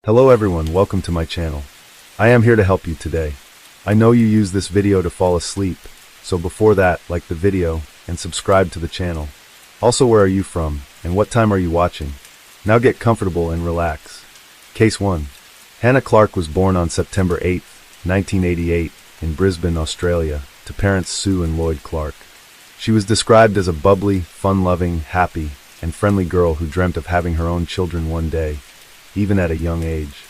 Hello everyone, welcome to my channel. I am here to help you today. I know you use this video to fall asleep, so before that, like the video and subscribe to the channel. Also, where are you from and what time are you watching? Now get comfortable and relax. Case 1. Hannah Clark was born on September 8, 1988 in Brisbane, Australia, to parents Sue and Lloyd Clark. She was described as a bubbly, fun-loving, happy, and friendly girl who dreamt of having her own children one day, even at a young age.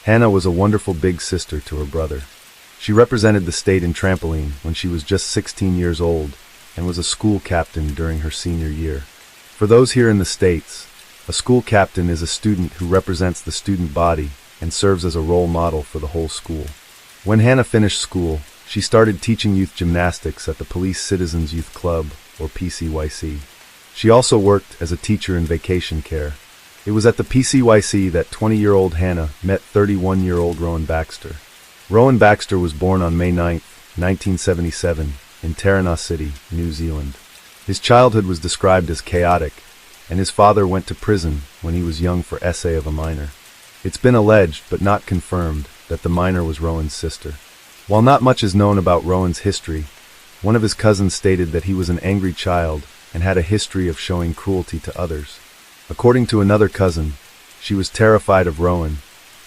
Hannah was a wonderful big sister to her brother. She represented the state in trampoline when she was just 16 years old and was a school captain during her senior year. For those here in the States, a school captain is a student who represents the student body and serves as a role model for the whole school. When Hannah finished school, she started teaching youth gymnastics at the Police Citizens Youth Club, or PCYC. She also worked as a teacher in vacation care. It was at the PCYC that 20-year-old Hannah met 31-year-old Rowan Baxter. Rowan Baxter was born on May 9, 1977, in Taranaki City, New Zealand. His childhood was described as chaotic, and his father went to prison when he was young for essay of a minor. It's been alleged, but not confirmed, that the minor was Rowan's sister. While not much is known about Rowan's history, one of his cousins stated that he was an angry child and had a history of showing cruelty to others. According to another cousin, she was terrified of Rowan,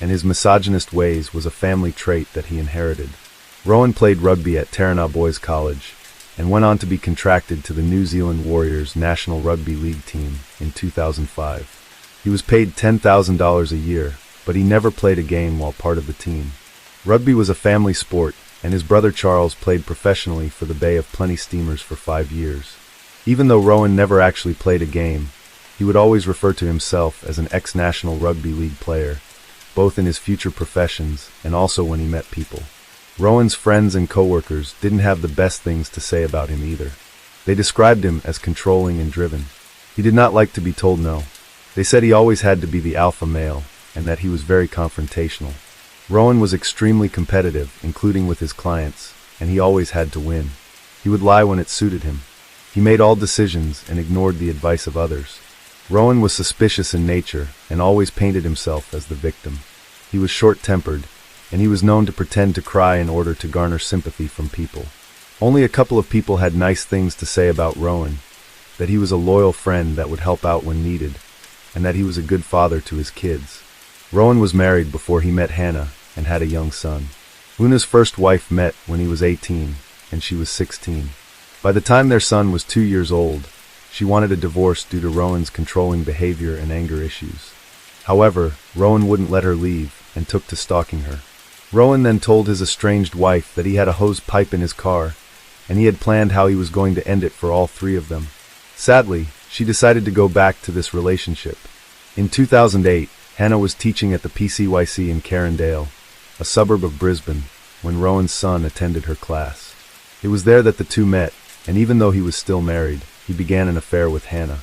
and his misogynist ways was a family trait that he inherited. Rowan played rugby at Taranaki Boys College and went on to be contracted to the New Zealand Warriors National Rugby League team in 2005. He was paid $10,000 a year, but he never played a game while part of the team. Rugby was a family sport, and his brother Charles played professionally for the Bay of Plenty Steamers for 5 years. Even though Rowan never actually played a game, he would always refer to himself as an ex-National Rugby League player, both in his future professions and also when he met people. Rowan's friends and co-workers didn't have the best things to say about him either. They described him as controlling and driven. He did not like to be told no. They said he always had to be the alpha male, and that he was very confrontational. Rowan was extremely competitive, including with his clients, and he always had to win. He would lie when it suited him. He made all decisions and ignored the advice of others. Rowan was suspicious in nature and always painted himself as the victim. He was short-tempered, and he was known to pretend to cry in order to garner sympathy from people. Only a couple of people had nice things to say about Rowan, that he was a loyal friend that would help out when needed, and that he was a good father to his kids. Rowan was married before he met Hannah and had a young son. Una's first wife met when he was 18, and she was 16. By the time their son was 2 years old, she wanted a divorce due to Rowan's controlling behavior and anger issues. However, Rowan wouldn't let her leave and took to stalking her. Rowan then told his estranged wife that he had a hose pipe in his car, and he had planned how he was going to end it for all three of them. Sadly, she decided to go back to this relationship. In 2008, Hannah was teaching at the PCYC in Carindale, a suburb of Brisbane, when Rowan's son attended her class. It was there that the two met, and even though he was still married, he began an affair with Hannah.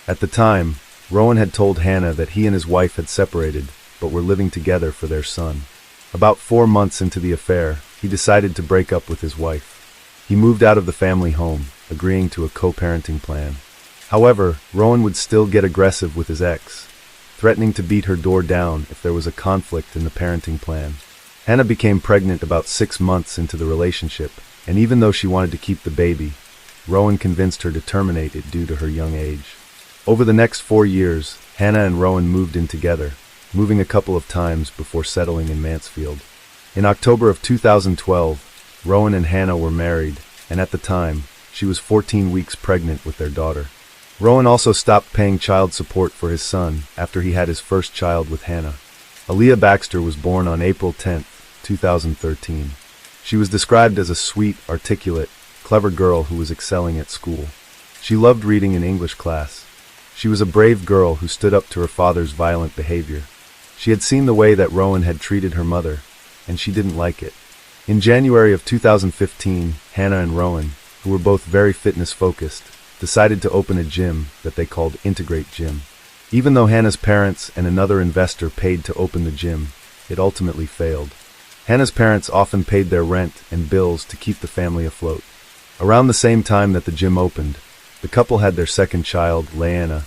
At the time, Rowan had told Hannah that he and his wife had separated, but were living together for their son. About 4 months into the affair, he decided to break up with his wife. He moved out of the family home, agreeing to a co-parenting plan. However, Rowan would still get aggressive with his ex, threatening to beat her door down if there was a conflict in the parenting plan. Hannah became pregnant about 6 months into the relationship, and even though she wanted to keep the baby, Rowan convinced her to terminate it due to her young age. Over the next 4 years, Hannah and Rowan moved in together, moving a couple of times before settling in Mansfield. In October of 2012, Rowan and Hannah were married, and at the time, she was 14 weeks pregnant with their daughter. Rowan also stopped paying child support for his son after he had his first child with Hannah. Aaliyah Baxter was born on April 10, 2013. She was described as a sweet, articulate, clever girl who was excelling at school. She loved reading in English class. She was a brave girl who stood up to her father's violent behavior. She had seen the way that Rowan had treated her mother, and she didn't like it. In January of 2015, Hannah and Rowan, who were both very fitness-focused, decided to open a gym that they called Integrate Gym. Even though Hannah's parents and another investor paid to open the gym, it ultimately failed. Hannah's parents often paid their rent and bills to keep the family afloat. Around the same time that the gym opened, the couple had their second child, Leanna,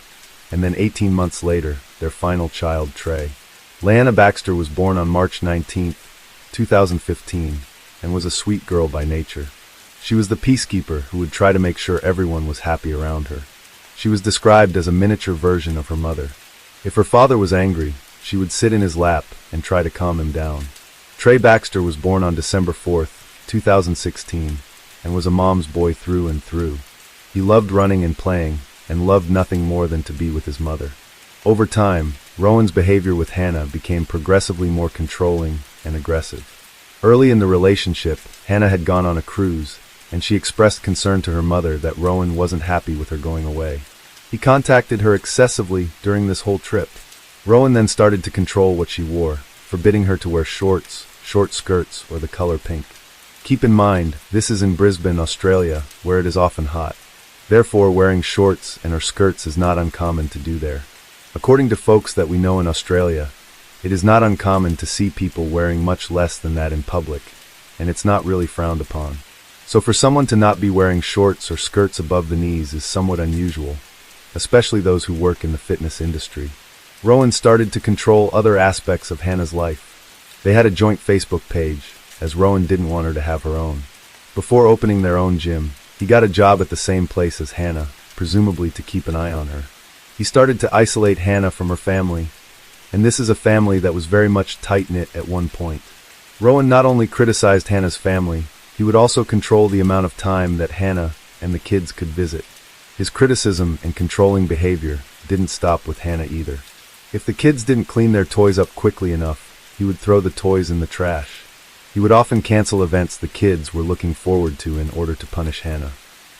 and then 18 months later, their final child, Trey. Leanna Baxter was born on March 19, 2015, and was a sweet girl by nature. She was the peacekeeper who would try to make sure everyone was happy around her. She was described as a miniature version of her mother. If her father was angry, she would sit in his lap and try to calm him down. Trey Baxter was born on December 4, 2016, and was a mom's boy through and through. He loved running and playing, and loved nothing more than to be with his mother. Over time, Rowan's behavior with Hannah became progressively more controlling and aggressive. Early in the relationship, Hannah had gone on a cruise, and she expressed concern to her mother that Rowan wasn't happy with her going away. He contacted her excessively during this whole trip. Rowan then started to control what she wore, forbidding her to wear shorts, short skirts, or the color pink. Keep in mind, this is in Brisbane, Australia, where it is often hot. Therefore, wearing shorts and or skirts is not uncommon to do there. According to folks that we know in Australia, it is not uncommon to see people wearing much less than that in public, and it's not really frowned upon. So for someone to not be wearing shorts or skirts above the knees is somewhat unusual, especially those who work in the fitness industry. Rowan started to control other aspects of Hannah's life. They had a joint Facebook page, as Rowan didn't want her to have her own. Before opening their own gym, he got a job at the same place as Hannah, presumably to keep an eye on her. He started to isolate Hannah from her family, and this is a family that was very much tight-knit at one point. Rowan not only criticized Hannah's family, he would also control the amount of time that Hannah and the kids could visit. His criticism and controlling behavior didn't stop with Hannah either. If the kids didn't clean their toys up quickly enough, he would throw the toys in the trash. He would often cancel events the kids were looking forward to in order to punish Hannah.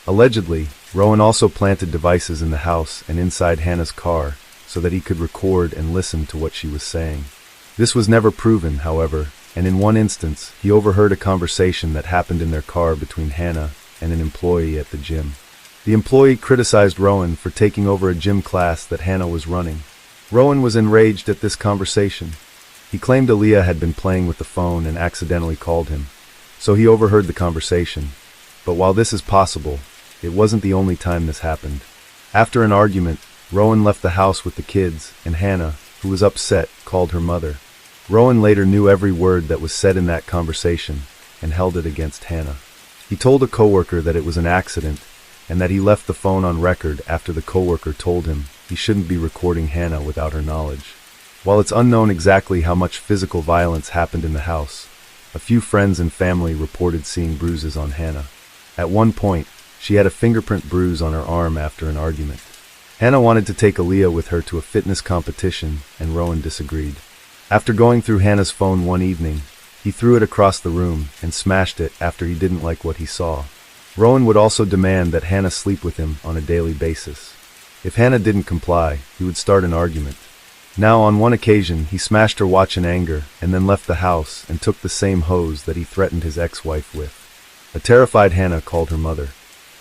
Allegedly, Rowan also planted devices in the house and inside Hannah's car so that he could record and listen to what she was saying. This was never proven, however, and in one instance, he overheard a conversation that happened in their car between Hannah and an employee at the gym. The employee criticized Rowan for taking over a gym class that Hannah was running. Rowan was enraged at this conversation. He claimed Aaliyah had been playing with the phone and accidentally called him, so he overheard the conversation. But while this is possible, it wasn't the only time this happened. After an argument, Rowan left the house with the kids, and Hannah, who was upset, called her mother. Rowan later knew every word that was said in that conversation and held it against Hannah. He told a coworker that it was an accident and that he left the phone on record after the coworker told him he shouldn't be recording Hannah without her knowledge. While it's unknown exactly how much physical violence happened in the house, a few friends and family reported seeing bruises on Hannah. At one point, she had a fingerprint bruise on her arm after an argument. Hannah wanted to take Aaliyah with her to a fitness competition, and Rowan disagreed. After going through Hannah's phone one evening, he threw it across the room and smashed it after he didn't like what he saw. Rowan would also demand that Hannah sleep with him on a daily basis. If Hannah didn't comply, he would start an argument. Now, on one occasion, he smashed her watch in anger and then left the house and took the same hose that he threatened his ex-wife with. A terrified Hannah called her mother.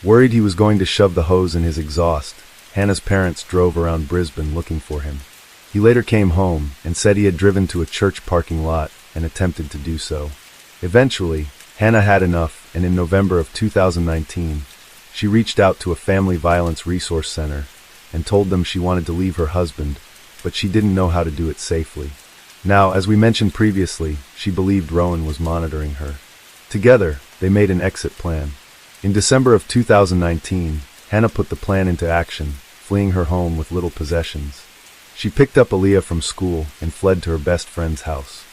Worried he was going to shove the hose in his exhaust, Hannah's parents drove around Brisbane looking for him. He later came home and said he had driven to a church parking lot and attempted to do so. Eventually, Hannah had enough, and in November of 2019, she reached out to a family violence resource center and told them she wanted to leave her husband, but she didn't know how to do it safely. Now, as we mentioned previously, she believed Rowan was monitoring her. Together, they made an exit plan. In December of 2019, Hannah put the plan into action, fleeing her home with little possessions. She picked up Aaliyah from school and fled to her best friend's house.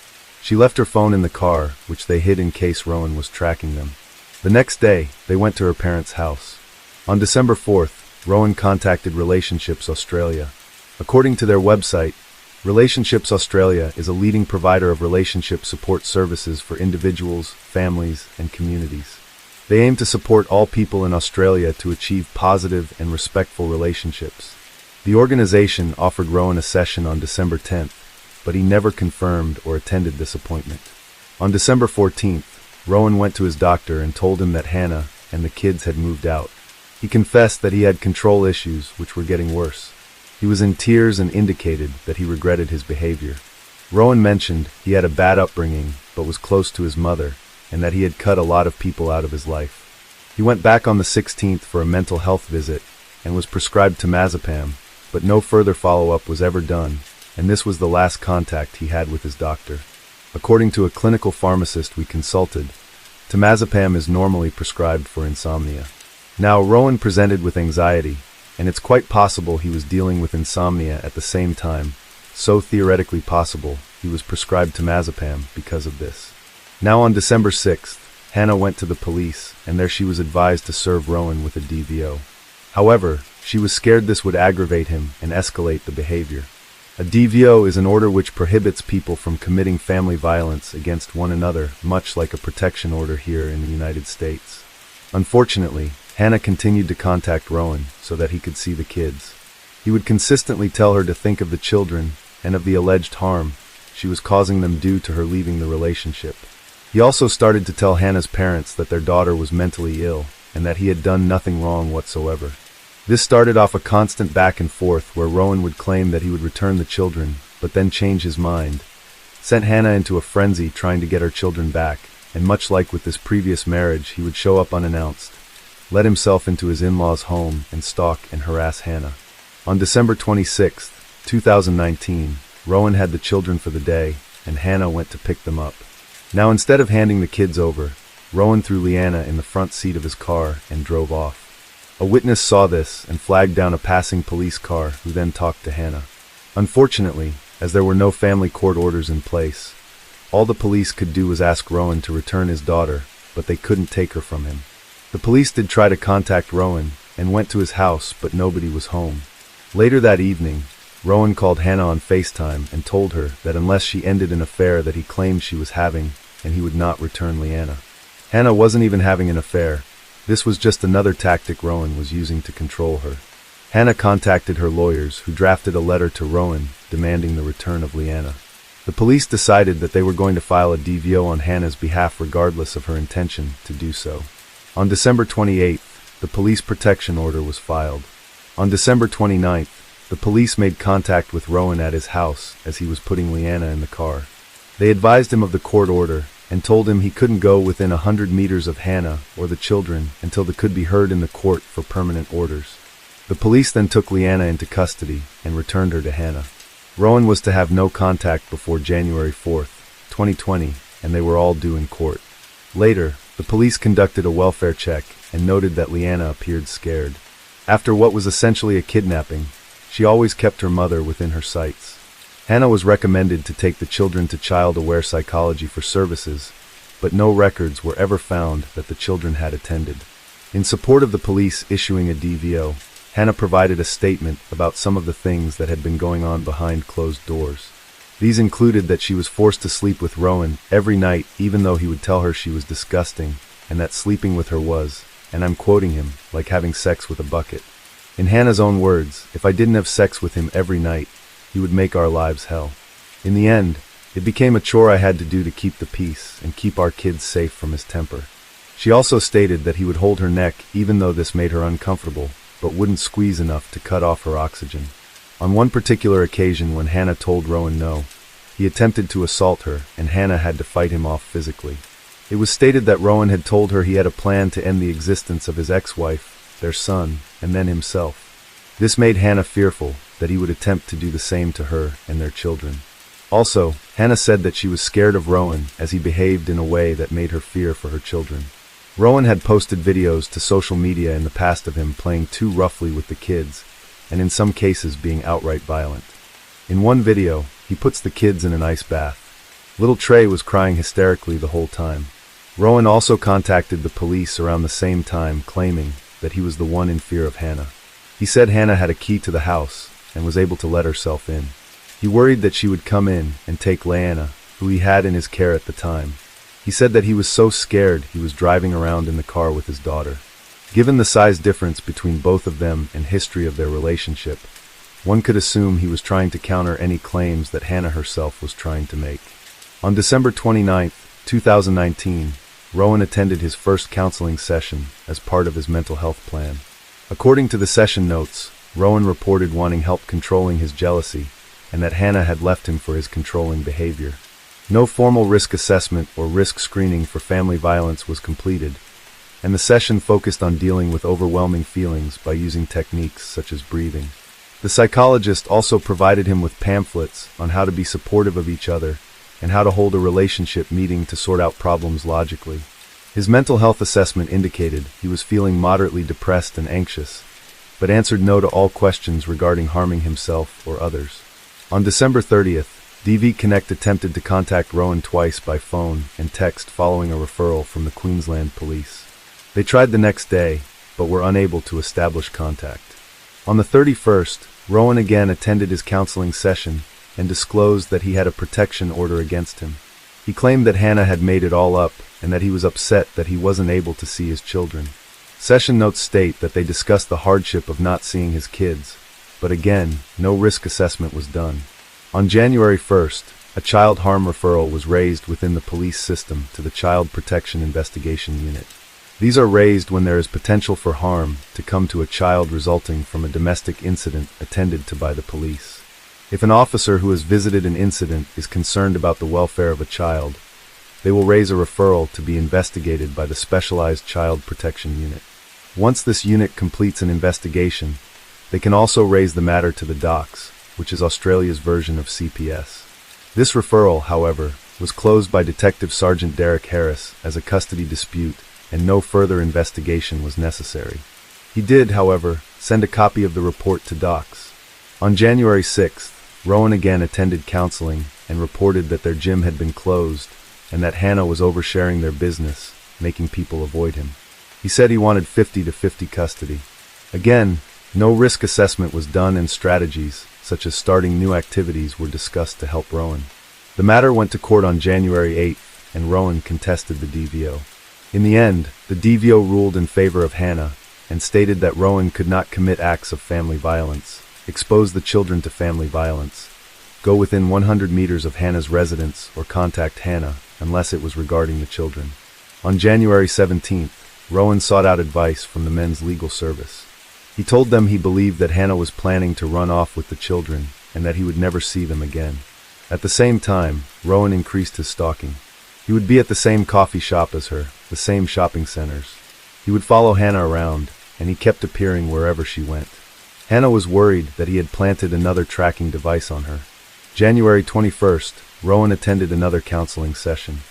She left her phone in the car, which they hid in case Rowan was tracking them. The next day, they went to her parents' house. On December 4th, Rowan contacted Relationships Australia. According to their website, Relationships Australia is a leading provider of relationship support services for individuals, families, and communities. They aim to support all people in Australia to achieve positive and respectful relationships. The organization offered Rowan a session on December 10th, but he never confirmed or attended this appointment. On December 14th, Rowan went to his doctor and told him that Hannah and the kids had moved out. He confessed that he had control issues which were getting worse. He was in tears and indicated that he regretted his behavior. Rowan mentioned he had a bad upbringing but was close to his mother and that he had cut a lot of people out of his life. He went back on the 16th for a mental health visit and was prescribed temazepam, but no further follow-up was ever done, and this was the last contact he had with his doctor. According to a clinical pharmacist we consulted, temazepam is normally prescribed for insomnia. Now, Rowan presented with anxiety, and it's quite possible he was dealing with insomnia at the same time, so theoretically possible he was prescribed temazepam because of this. Now on December 6th, Hannah went to the police, and there she was advised to serve Rowan with a DVO. However, she was scared this would aggravate him and escalate the behavior. A DVO is an order which prohibits people from committing family violence against one another, much like a protection order here in the United States. Unfortunately, Hannah continued to contact Rowan so that he could see the kids. He would consistently tell her to think of the children and of the alleged harm she was causing them due to her leaving the relationship. He also started to tell Hannah's parents that their daughter was mentally ill and that he had done nothing wrong whatsoever. This started off a constant back and forth where Rowan would claim that he would return the children, but then change his mind, sent Hannah into a frenzy trying to get her children back, and much like with this previous marriage, he would show up unannounced, let himself into his in-laws' home, and stalk and harass Hannah. On December 26, 2019, Rowan had the children for the day, and Hannah went to pick them up. Now instead of handing the kids over, Rowan threw Leanna in the front seat of his car and drove off. A witness saw this and flagged down a passing police car who then talked to Hannah. Unfortunately, as there were no family court orders in place, all the police could do was ask Rowan to return his daughter, but they couldn't take her from him. The police did try to contact Rowan and went to his house, but nobody was home. Later that evening, Rowan called Hannah on FaceTime and told her that unless she ended an affair that he claimed she was having, and he would not return Leanna. Hannah wasn't even having an affair. This was just another tactic Rowan was using to control her. Hannah contacted her lawyers, who drafted a letter to Rowan demanding the return of Leanna. The police decided that they were going to file a DVO on Hannah's behalf regardless of her intention to do so. On December 28th, the police protection order was filed. On December 29th, the police made contact with Rowan at his house as he was putting Leanna in the car. They advised him of the court order and told him he couldn't go within 100 meters of Hannah or the children until they could be heard in the court for permanent orders. The police then took Leanna into custody and returned her to Hannah. Rowan was to have no contact before January 4th, 2020, and they were all due in court. Later, the police conducted a welfare check and noted that Leanna appeared scared. After what was essentially a kidnapping, she always kept her mother within her sights. Hannah was recommended to take the children to child-aware psychology for services, but no records were ever found that the children had attended. In support of the police issuing a DVO, Hannah provided a statement about some of the things that had been going on behind closed doors. These included that she was forced to sleep with Rowan every night even though he would tell her she was disgusting, and that sleeping with her was, and I'm quoting him, like having sex with a bucket. In Hannah's own words, if I didn't have sex with him every night, he would make our lives hell. In the end, it became a chore I had to do to keep the peace and keep our kids safe from his temper. She also stated that he would hold her neck even though this made her uncomfortable, but wouldn't squeeze enough to cut off her oxygen. On one particular occasion when Hannah told Rowan no, he attempted to assault her, and Hannah had to fight him off physically. It was stated that Rowan had told her he had a plan to end the existence of his ex-wife, their son, and then himself. This made Hannah fearful that he would attempt to do the same to her and their children. Also, Hannah said that she was scared of Rowan as he behaved in a way that made her fear for her children. Rowan had posted videos to social media in the past of him playing too roughly with the kids, and in some cases being outright violent. In one video, he puts the kids in an ice bath. Little Trey was crying hysterically the whole time. Rowan also contacted the police around the same time, claiming that he was the one in fear of Hannah. He said Hannah had a key to the house and was able to let herself in. He worried that she would come in and take Leanna, who he had in his care at the time. He said that he was so scared he was driving around in the car with his daughter. Given the size difference between both of them and history of their relationship, one could assume he was trying to counter any claims that Hannah herself was trying to make. On December 29, 2019, Rowan attended his first counseling session as part of his mental health plan. According to the session notes, Rowan reported wanting help controlling his jealousy and that Hannah had left him for his controlling behavior. No formal risk assessment or risk screening for family violence was completed, and the session focused on dealing with overwhelming feelings by using techniques such as breathing. The psychologist also provided him with pamphlets on how to be supportive of each other and how to hold a relationship meeting to sort out problems logically. His mental health assessment indicated he was feeling moderately depressed and anxious, but answered no to all questions regarding harming himself or others. On December 30th, DV Connect attempted to contact Rowan twice by phone and text following a referral from the Queensland Police. They tried the next day, but were unable to establish contact. On the 31st, Rowan again attended his counseling session and disclosed that he had a protection order against him. He claimed that Hannah had made it all up and that he was upset that he wasn't able to see his children. Session notes state that they discussed the hardship of not seeing his kids, but again, no risk assessment was done. On January 1st, a child harm referral was raised within the police system to the Child Protection Investigation Unit. These are raised when there is potential for harm to come to a child resulting from a domestic incident attended to by the police. If an officer who has visited an incident is concerned about the welfare of a child, they will raise a referral to be investigated by the Specialized Child Protection Unit. Once this unit completes an investigation, they can also raise the matter to the DOCS, which is Australia's version of CPS. This referral, however, was closed by Detective Sergeant Derek Harris as a custody dispute, and no further investigation was necessary. He did, however, send a copy of the report to DOCS. On January 6th, Rowan again attended counseling and reported that their gym had been closed and that Hannah was oversharing their business, making people avoid him. He said he wanted 50-50 custody. Again, no risk assessment was done and strategies, such as starting new activities, were discussed to help Rowan. The matter went to court on January 8th, and Rowan contested the DVO. In the end, the DVO ruled in favor of Hannah and stated that Rowan could not commit acts of family violence, expose the children to family violence, go within 100 meters of Hannah's residence, or contact Hannah unless it was regarding the children. On January 17th, Rowan sought out advice from the men's legal service. He told them he believed that Hannah was planning to run off with the children and that he would never see them again. At the same time, Rowan increased his stalking. He would be at the same coffee shop as her, the same shopping centers. He would follow Hannah around, and he kept appearing wherever she went. Hannah was worried that he had planted another tracking device on her. January 21st, Rowan attended another counseling session.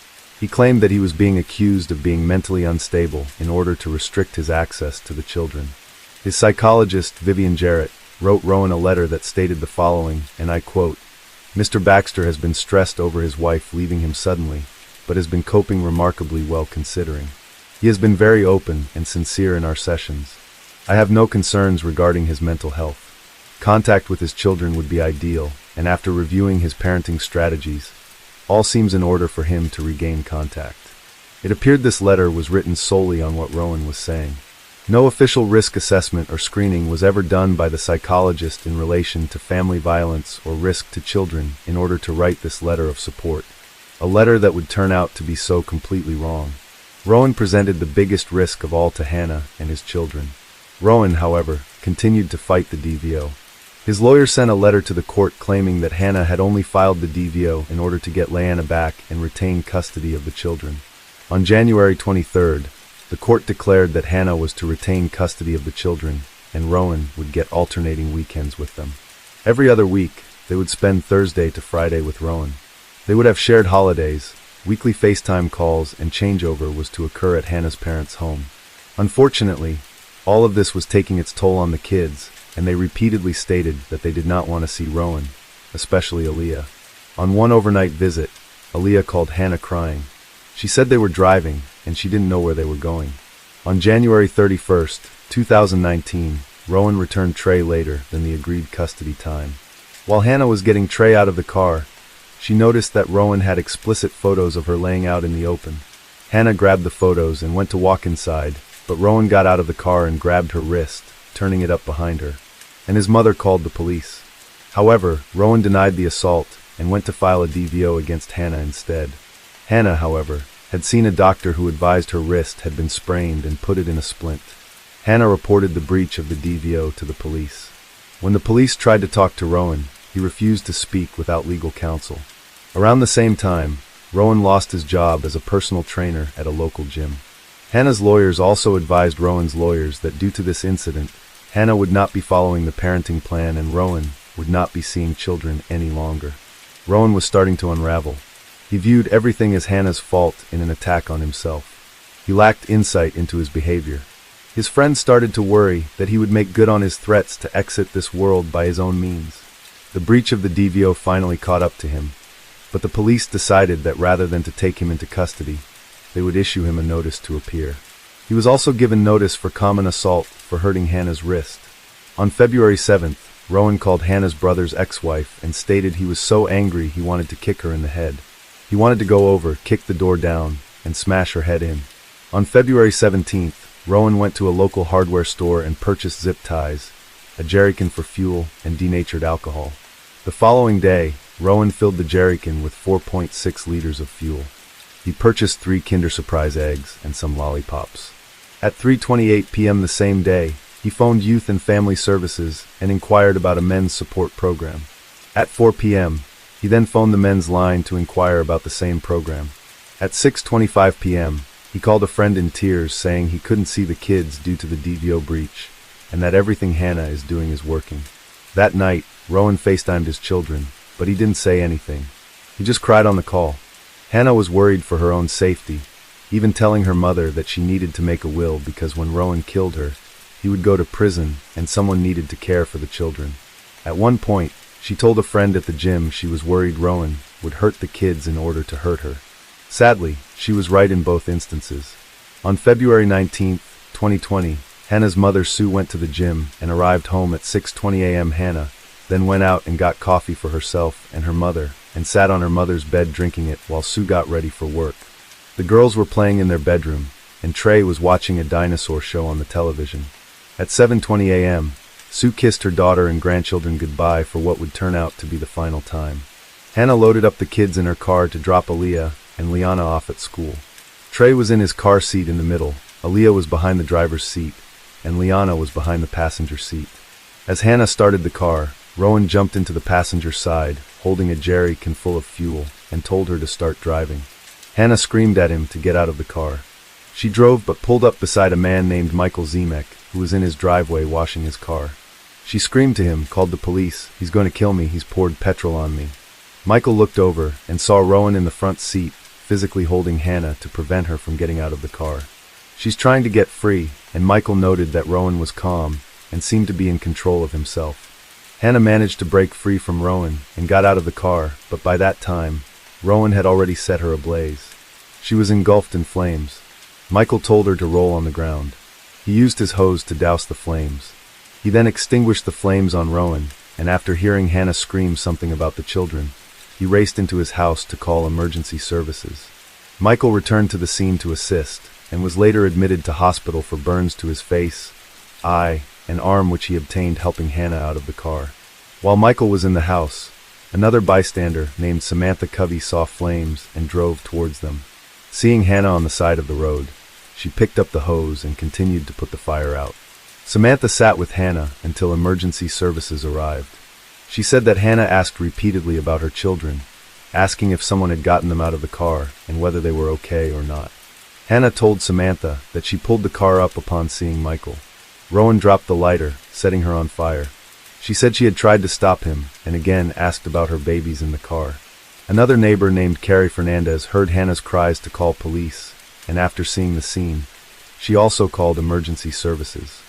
He claimed that he was being accused of being mentally unstable in order to restrict his access to the children. His psychologist, Vivian Jarrett, wrote Rowan a letter that stated the following, and I quote, "Mr. Baxter has been stressed over his wife leaving him suddenly, but has been coping remarkably well considering. He has been very open and sincere in our sessions. I have no concerns regarding his mental health. Contact with his children would be ideal, and after reviewing his parenting strategies, all seems in order for him to regain contact." It appeared this letter was written solely on what Rowan was saying. No official risk assessment or screening was ever done by the psychologist in relation to family violence or risk to children in order to write this letter of support. A letter that would turn out to be so completely wrong. Rowan presented the biggest risk of all to Hannah and his children. Rowan, however, continued to fight the DVO. His lawyer sent a letter to the court claiming that Hannah had only filed the DVO in order to get Leanna back and retain custody of the children. On January 23rd, the court declared that Hannah was to retain custody of the children, and Rowan would get alternating weekends with them. Every other week, they would spend Thursday to Friday with Rowan. They would have shared holidays, weekly FaceTime calls, and changeover was to occur at Hannah's parents' home. Unfortunately, all of this was taking its toll on the kids, and they repeatedly stated that they did not want to see Rowan, especially Aaliyah. On one overnight visit, Aaliyah called Hannah crying. She said they were driving, and she didn't know where they were going. On January 31st, 2019, Rowan returned Trey later than the agreed custody time. While Hannah was getting Trey out of the car, she noticed that Rowan had explicit photos of her laying out in the open. Hannah grabbed the photos and went to walk inside, but Rowan got out of the car and grabbed her wrist, turning it up behind her, and his mother called the police. However, Rowan denied the assault and went to file a DVO against Hannah instead. Hannah, however, had seen a doctor who advised her wrist had been sprained and put it in a splint. Hannah reported the breach of the DVO to the police. When the police tried to talk to Rowan, he refused to speak without legal counsel. Around the same time, Rowan lost his job as a personal trainer at a local gym. Hannah's lawyers also advised Rowan's lawyers that due to this incident, Hannah would not be following the parenting plan, and Rowan would not be seeing children any longer. Rowan was starting to unravel. He viewed everything as Hannah's fault in an attack on himself. He lacked insight into his behavior. His friends started to worry that he would make good on his threats to exit this world by his own means. The breach of the DVO finally caught up to him, but the police decided that rather than to take him into custody, they would issue him a notice to appear. He was also given notice for common assault for hurting Hannah's wrist. On February 7th, Rowan called Hannah's brother's ex-wife and stated he was so angry he wanted to kick her in the head. He wanted to go over, kick the door down, and smash her head in. On February 17th, Rowan went to a local hardware store and purchased zip ties, a jerrycan for fuel, and denatured alcohol. The following day, Rowan filled the jerrycan with 4.6 liters of fuel. He purchased 3 Kinder Surprise eggs and some lollipops. At 3:28 p.m. the same day, he phoned Youth and Family Services and inquired about a men's support program. At 4 p.m., he then phoned the men's line to inquire about the same program. At 6:25 p.m., he called a friend in tears saying he couldn't see the kids due to the DVO breach and that everything Hannah is doing is working. That night, Rowan FaceTimed his children, but he didn't say anything. He just cried on the call. Hannah was worried for her own safety, even telling her mother that she needed to make a will because when Rowan killed her, he would go to prison and someone needed to care for the children. At one point, she told a friend at the gym she was worried Rowan would hurt the kids in order to hurt her. Sadly, she was right in both instances. On February 19, 2020, Hannah's mother Sue went to the gym and arrived home at 6:20 a.m. Hannah then went out and got coffee for herself and her mother and sat on her mother's bed drinking it while Sue got ready for work. The girls were playing in their bedroom, and Trey was watching a dinosaur show on the television. At 7:20 a.m., Sue kissed her daughter and grandchildren goodbye for what would turn out to be the final time. Hannah loaded up the kids in her car to drop Aaliyah and Liana off at school. Trey was in his car seat in the middle, Aaliyah was behind the driver's seat, and Liana was behind the passenger seat. As Hannah started the car, Rowan jumped into the passenger side, holding a jerrycan full of fuel, and told her to start driving. Hannah screamed at him to get out of the car. She drove but pulled up beside a man named Michael Zemek, who was in his driveway washing his car. She screamed to him, called the police, "He's going to kill me, he's poured petrol on me." Michael looked over and saw Rowan in the front seat, physically holding Hannah to prevent her from getting out of the car. She's trying to get free, and Michael noted that Rowan was calm and seemed to be in control of himself. Hannah managed to break free from Rowan and got out of the car, but by that time, Rowan had already set her ablaze. She was engulfed in flames. Michael told her to roll on the ground. He used his hose to douse the flames. He then extinguished the flames on Rowan, and after hearing Hannah scream something about the children, he raced into his house to call emergency services. Michael returned to the scene to assist, and was later admitted to hospital for burns to his face, eye, and arm which he obtained helping Hannah out of the car. While Michael was in the house, another bystander named Samantha Covey saw flames and drove towards them. Seeing Hannah on the side of the road, she picked up the hose and continued to put the fire out. Samantha sat with Hannah until emergency services arrived. She said that Hannah asked repeatedly about her children, asking if someone had gotten them out of the car and whether they were okay or not. Hannah told Samantha that she pulled the car up upon seeing Michael. Rowan dropped the lighter, setting her on fire. She said she had tried to stop him and again asked about her babies in the car. Another neighbor named Carrie Fernandez heard Hannah's cries to call police, and after seeing the scene, she also called emergency services.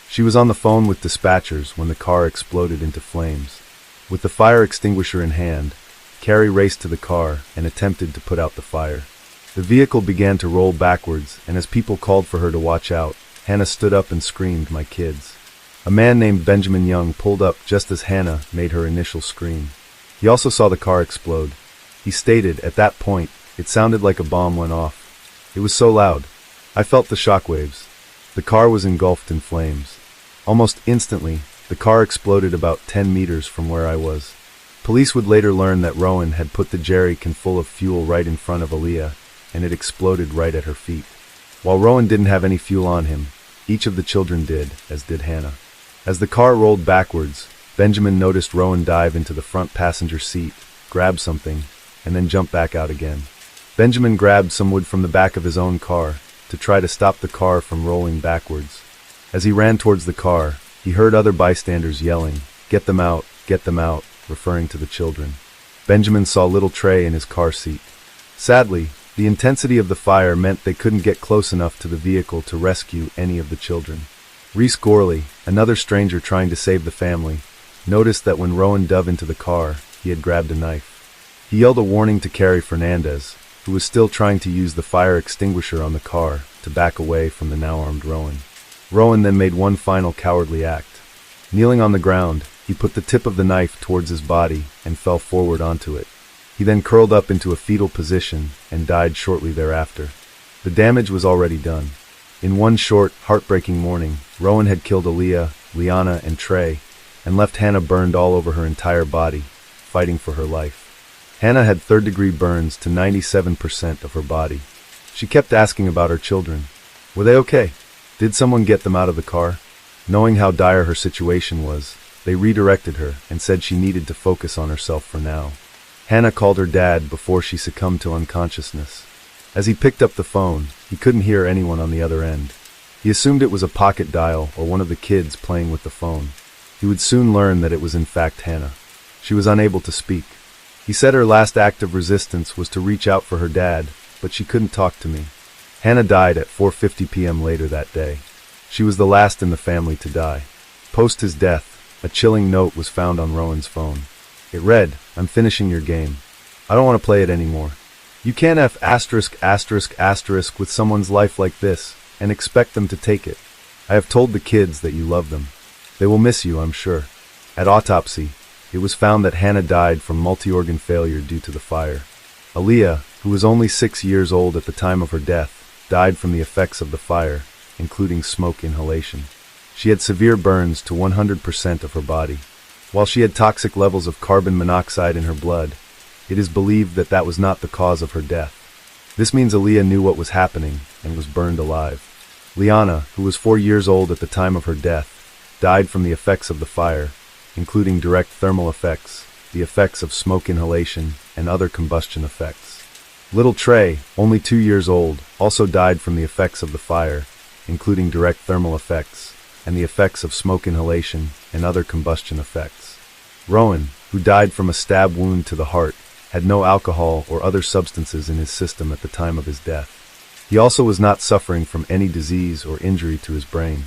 She was on the phone with dispatchers when the car exploded into flames. With the fire extinguisher in hand, Carrie raced to the car and attempted to put out the fire. The vehicle began to roll backwards, and as people called for her to watch out, Hannah stood up and screamed, "My kids." A man named Benjamin Young pulled up just as Hannah made her initial scream. He also saw the car explode. He stated, "At that point, it sounded like a bomb went off. It was so loud. I felt the shockwaves." The car was engulfed in flames. Almost instantly, the car exploded about 10 meters from where I was. Police would later learn that Rowan had put the jerrycan full of fuel right in front of Aaliyah, and it exploded right at her feet. While Rowan didn't have any fuel on him, each of the children did, as did Hannah. As the car rolled backwards, Benjamin noticed Rowan dive into the front passenger seat, grab something, and then jump back out again. Benjamin grabbed some wood from the back of his own car to try to stop the car from rolling backwards. As he ran towards the car, He heard other bystanders yelling, get them out, referring to the children. Benjamin saw little Trey in his car seat. Sadly, the intensity of the fire meant they couldn't get close enough to the vehicle to rescue any of the children. Reese Gorley, another stranger trying to save the family, noticed that when Rowan dove into the car, he had grabbed a knife. He yelled a warning to Carrie Fernandez, who was still trying to use the fire extinguisher on the car, to back away from the now-armed Rowan. Rowan then made one final cowardly act. Kneeling on the ground, he put the tip of the knife towards his body and fell forward onto it. He then curled up into a fetal position and died shortly thereafter. The damage was already done. In one short, heartbreaking morning, Rowan had killed Aaliyah, Liana, and Trey, and left Hannah burned all over her entire body, fighting for her life. Hannah had third-degree burns to 97% of her body. She kept asking about her children. Were they okay? Did someone get them out of the car? Knowing how dire her situation was, they redirected her and said she needed to focus on herself for now. Hannah called her dad before she succumbed to unconsciousness. As he picked up the phone, he couldn't hear anyone on the other end. He assumed it was a pocket dial or one of the kids playing with the phone. He would soon learn that it was in fact Hannah. She was unable to speak. He said her last act of resistance was to reach out for her dad, but she couldn't talk to me. Hannah died at 4:50 p.m. later that day. She was the last in the family to die. Post his death, a chilling note was found on Rowan's phone. It read, "I'm finishing your game. I don't want to play it anymore. You can't F*** with someone's life like this and expect them to take it. I have told the kids that you love them. They will miss you, I'm sure." At autopsy, it was found that Hannah died from multi-organ failure due to the fire. Aaliyah, who was only 6 years old at the time of her death, died from the effects of the fire, including smoke inhalation. She had severe burns to 100% of her body. While she had toxic levels of carbon monoxide in her blood, it is believed that that was not the cause of her death. This means Aaliyah knew what was happening and was burned alive. Liana, who was 4 years old at the time of her death, died from the effects of the fire, including direct thermal effects, the effects of smoke inhalation, and other combustion effects. Little Trey, only 2 years old, also died from the effects of the fire, including direct thermal effects, and the effects of smoke inhalation and other combustion effects. Rowan, who died from a stab wound to the heart, had no alcohol or other substances in his system at the time of his death. He also was not suffering from any disease or injury to his brain.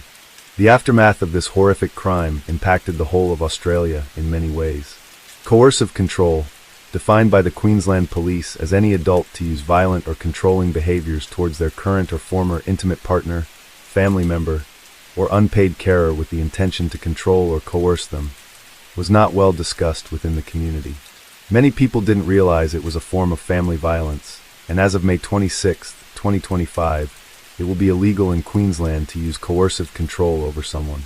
The aftermath of this horrific crime impacted the whole of Australia in many ways. Coercive control, defined by the Queensland Police as any adult to use violent or controlling behaviours towards their current or former intimate partner, family member, or unpaid carer with the intention to control or coerce them, was not well discussed within the community. Many people didn't realize it was a form of family violence, and as of May 26, 2025, it will be illegal in Queensland to use coercive control over someone.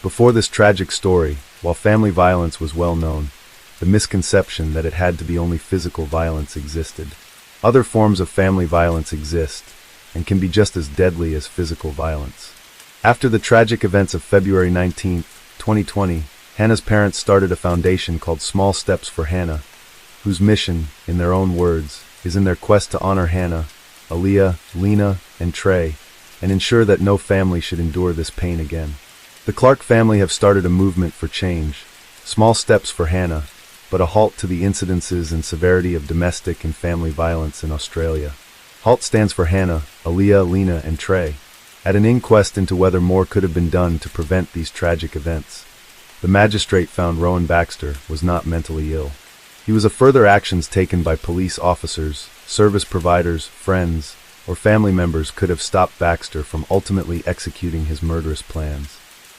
Before this tragic story, while family violence was well known, the misconception that it had to be only physical violence existed. Other forms of family violence exist, and can be just as deadly as physical violence. After the tragic events of February 19, 2020, Hannah's parents started a foundation called Small Steps for Hannah, whose mission, in their own words, is in their quest to honor Hannah, Aaliyah, Lena, and Trey, and ensure that no family should endure this pain again. The Clark family have started a movement for change, Small Steps for Hannah, but a halt to the incidences and severity of domestic and family violence in Australia. HALT stands for Hannah, Aaliyah, Lena, and Trey. At an inquest into whether more could have been done to prevent these tragic events, the magistrate found Rowan Baxter was not mentally ill. He was a further actions taken by police officers, service providers, friends, or family members could have stopped Baxter from ultimately executing his murderous plans.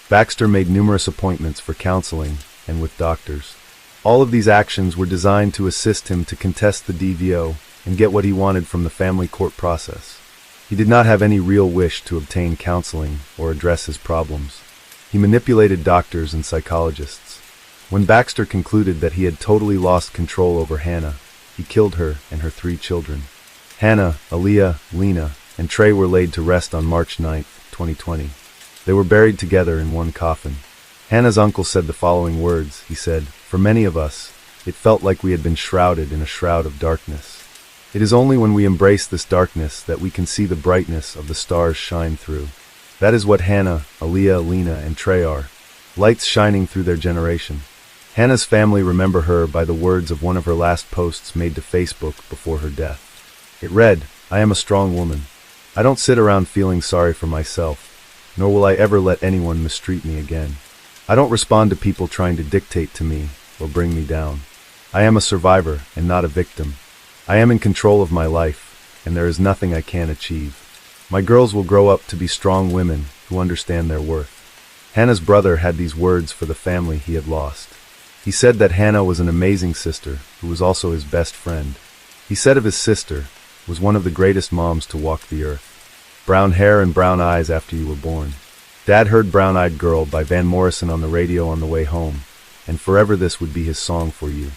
Baxter made numerous appointments for counseling and with doctors. All of these actions were designed to assist him to contest the DVO and get what he wanted from the family court process. He did not have any real wish to obtain counseling or address his problems. He manipulated doctors and psychologists. When Baxter concluded that he had totally lost control over Hannah, he killed her and her 3 children. Hannah, Aaliyah, Lena, and Trey were laid to rest on March 9, 2020. They were buried together in one coffin. Hannah's uncle said the following words. He said, "For many of us, it felt like we had been shrouded in a shroud of darkness. It is only when we embrace this darkness that we can see the brightness of the stars shine through." That is what Hannah, Aaliyah, Lena, and Trey are. lights shining through their generation. Hannah's family remember her by the words of one of her last posts made to Facebook before her death. It read, "I am a strong woman. I don't sit around feeling sorry for myself, nor will I ever let anyone mistreat me again. I don't respond to people trying to dictate to me or bring me down. I am a survivor and not a victim. I am in control of my life, and there is nothing I can't achieve. My girls will grow up to be strong women who understand their worth." Hannah's brother had these words for the family he had lost. He said that Hannah was an amazing sister who was also his best friend. He said of his sister, was one of the greatest moms to walk the earth. Brown hair and brown eyes after you were born. Dad heard Brown Eyed Girl by Van Morrison on the radio on the way home, and forever this would be his song for you.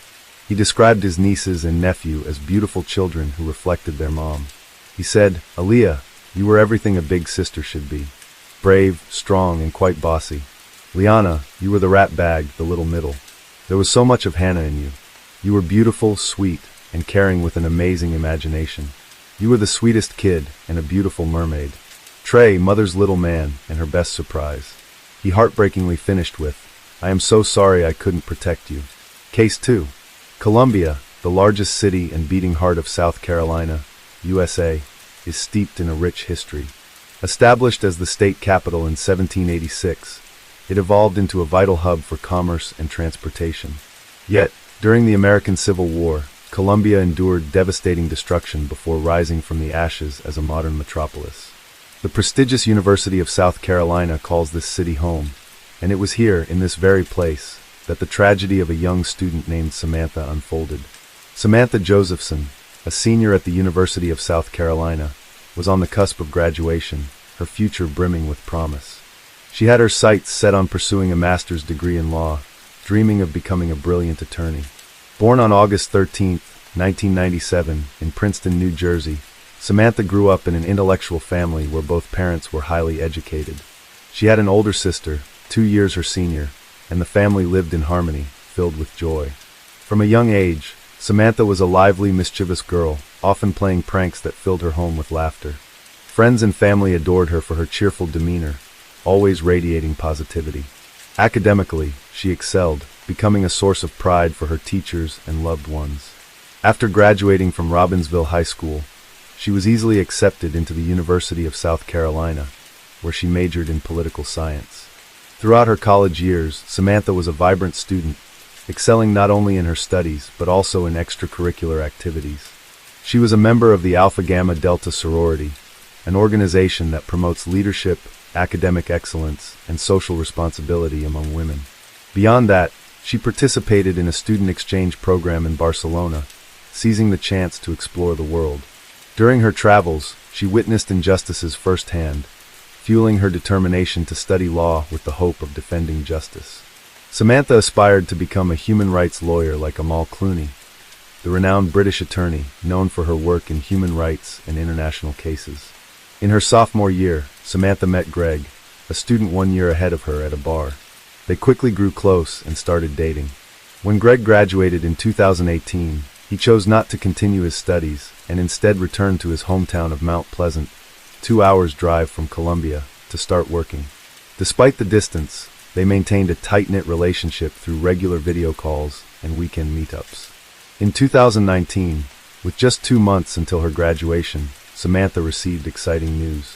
He described his nieces and nephew as beautiful children who reflected their mom. He said, "Aaliyah, you were everything a big sister should be. Brave, strong, and quite bossy. Liana, you were the rat bag, the little middle. There was so much of Hannah in you. You were beautiful, sweet, and caring with an amazing imagination. You were the sweetest kid and a beautiful mermaid. Trey, mother's little man, and her best surprise." He heartbreakingly finished with, "I am so sorry I couldn't protect you." Case 2. Columbia, the largest city and beating heart of South Carolina, USA, is steeped in a rich history. Established as the state capital in 1786, it evolved into a vital hub for commerce and transportation. Yet, during the American Civil War, Columbia endured devastating destruction before rising from the ashes as a modern metropolis. The prestigious University of South Carolina calls this city home, and it was here, in this very place, that the tragedy of a young student named Samantha unfolded. Samantha Josephson, a senior at the University of South Carolina, was on the cusp of graduation, her future brimming with promise. She had her sights set on pursuing a master's degree in law, dreaming of becoming a brilliant attorney. Born on August 13, 1997, in Princeton, New Jersey, Samantha grew up in an intellectual family where both parents were highly educated. She had an older sister, 2 years her senior, and the family lived in harmony, filled with joy. From a young age, Samantha was a lively, mischievous girl, often playing pranks that filled her home with laughter. Friends and family adored her for her cheerful demeanor, always radiating positivity. Academically, she excelled, becoming a source of pride for her teachers and loved ones. After graduating from Robbinsville High School, she was easily accepted into the University of South Carolina, where she majored in political science. Throughout her college years, Samantha was a vibrant student, excelling not only in her studies but also in extracurricular activities. She was a member of the Alpha Gamma Delta sorority, an organization that promotes leadership, academic excellence, and social responsibility among women. Beyond that, she participated in a student exchange program in Barcelona, seizing the chance to explore the world. During her travels, she witnessed injustices firsthand, fueling her determination to study law with the hope of defending justice. Samantha aspired to become a human rights lawyer like Amal Clooney, the renowned British attorney known for her work in human rights and international cases. In her sophomore year, Samantha met Greg, a student 1 year ahead of her, at a bar. They quickly grew close and started dating. When Greg graduated in 2018, he chose not to continue his studies and instead returned to his hometown of Mount Pleasant, 2 hours' drive from Columbia, to start working. Despite the distance, they maintained a tight-knit relationship through regular video calls and weekend meetups. In 2019, with just 2 months until her graduation, Samantha received exciting news.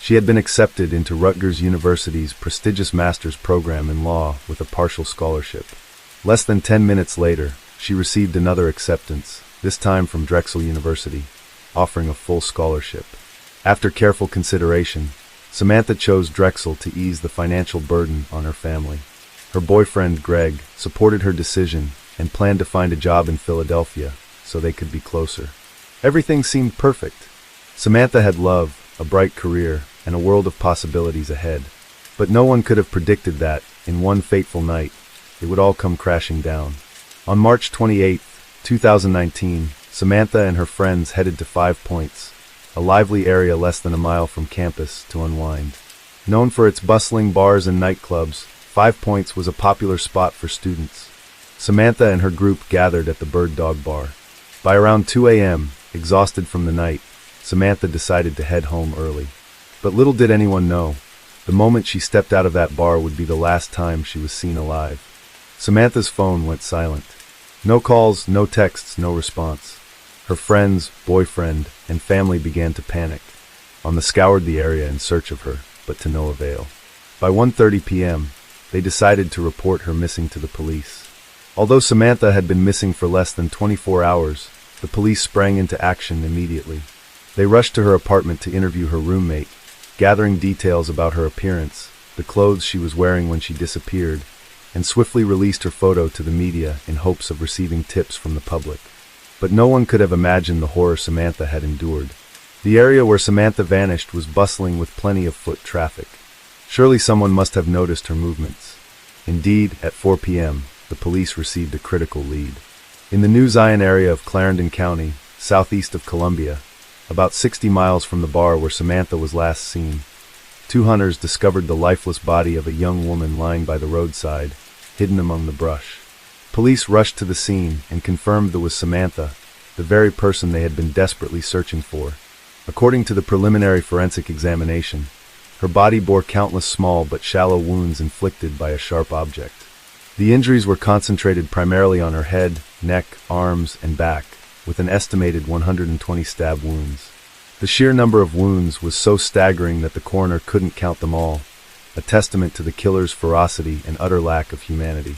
She had been accepted into Rutgers University's prestigious master's program in law with a partial scholarship. Less than 10 minutes later, she received another acceptance, this time from Drexel University, offering a full scholarship. After careful consideration, Samantha chose Drexel to ease the financial burden on her family. Her boyfriend, Greg, supported her decision and planned to find a job in Philadelphia so they could be closer. Everything seemed perfect. Samantha had love, a bright career, and a world of possibilities ahead. But no one could have predicted that, in one fateful night, it would all come crashing down. On March 28, 2019, Samantha and her friends headed to 5 Points, a lively area less than a mile from campus, to unwind. Known for its bustling bars and nightclubs, 5 Points was a popular spot for students. Samantha and her group gathered at the Bird Dog Bar. By around 2 a.m., exhausted from the night, Samantha decided to head home early. But little did anyone know, The moment she stepped out of that bar would be the last time she was seen alive. Samantha's phone went silent. No calls, no texts, no response. Her friends, boyfriend, and family began to panic. They scoured the area in search of her, but to no avail. By 1:30 p.m., they decided to report her missing to the police. Although Samantha had been missing for less than 24 hours, the police sprang into action immediately. They rushed to her apartment to interview her roommate, gathering details about her appearance, the clothes she was wearing when she disappeared, and swiftly released her photo to the media in hopes of receiving tips from the public. But no one could have imagined the horror Samantha had endured. The area where Samantha vanished was bustling with plenty of foot traffic. Surely someone must have noticed her movements. Indeed, at 4 p.m., the police received a critical lead. In the New Zion area of Clarendon County, southeast of Columbia, about 60 miles from the bar where Samantha was last seen, 2 hunters discovered the lifeless body of a young woman lying by the roadside, hidden among the brush. Police rushed to the scene and confirmed it was Samantha, the very person they had been desperately searching for. According to the preliminary forensic examination, her body bore countless small but shallow wounds inflicted by a sharp object. The injuries were concentrated primarily on her head, neck, arms, and back, with an estimated 120 stab wounds. The sheer number of wounds was so staggering that the coroner couldn't count them all, a testament to the killer's ferocity and utter lack of humanity.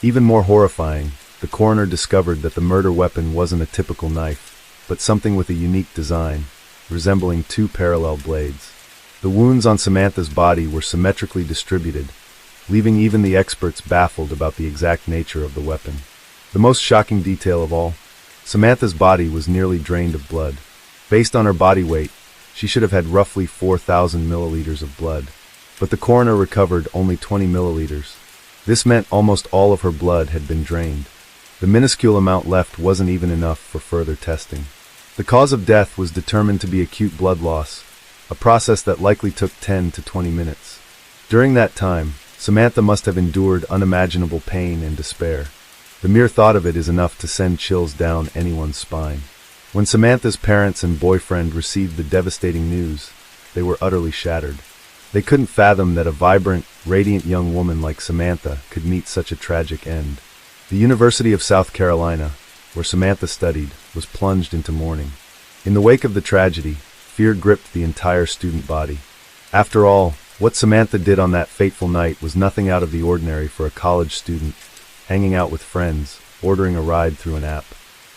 Even more horrifying, the coroner discovered that the murder weapon wasn't a typical knife, but something with a unique design, resembling 2 parallel blades. The wounds on Samantha's body were symmetrically distributed, leaving even the experts baffled about the exact nature of the weapon. The most shocking detail of all, Samantha's body was nearly drained of blood. Based on her body weight, she should have had roughly 4,000 milliliters of blood, but the coroner recovered only 20 milliliters. This meant almost all of her blood had been drained. The minuscule amount left wasn't even enough for further testing. The cause of death was determined to be acute blood loss, a process that likely took 10 to 20 minutes. During that time, Samantha must have endured unimaginable pain and despair. The mere thought of it is enough to send chills down anyone's spine. When Samantha's parents and boyfriend received the devastating news, they were utterly shattered. They couldn't fathom that a vibrant, radiant young woman like Samantha could meet such a tragic end. The University of South Carolina, where Samantha studied, was plunged into mourning. In the wake of the tragedy, fear gripped the entire student body. After all, what Samantha did on that fateful night was nothing out of the ordinary for a college student, hanging out with friends, ordering a ride through an app.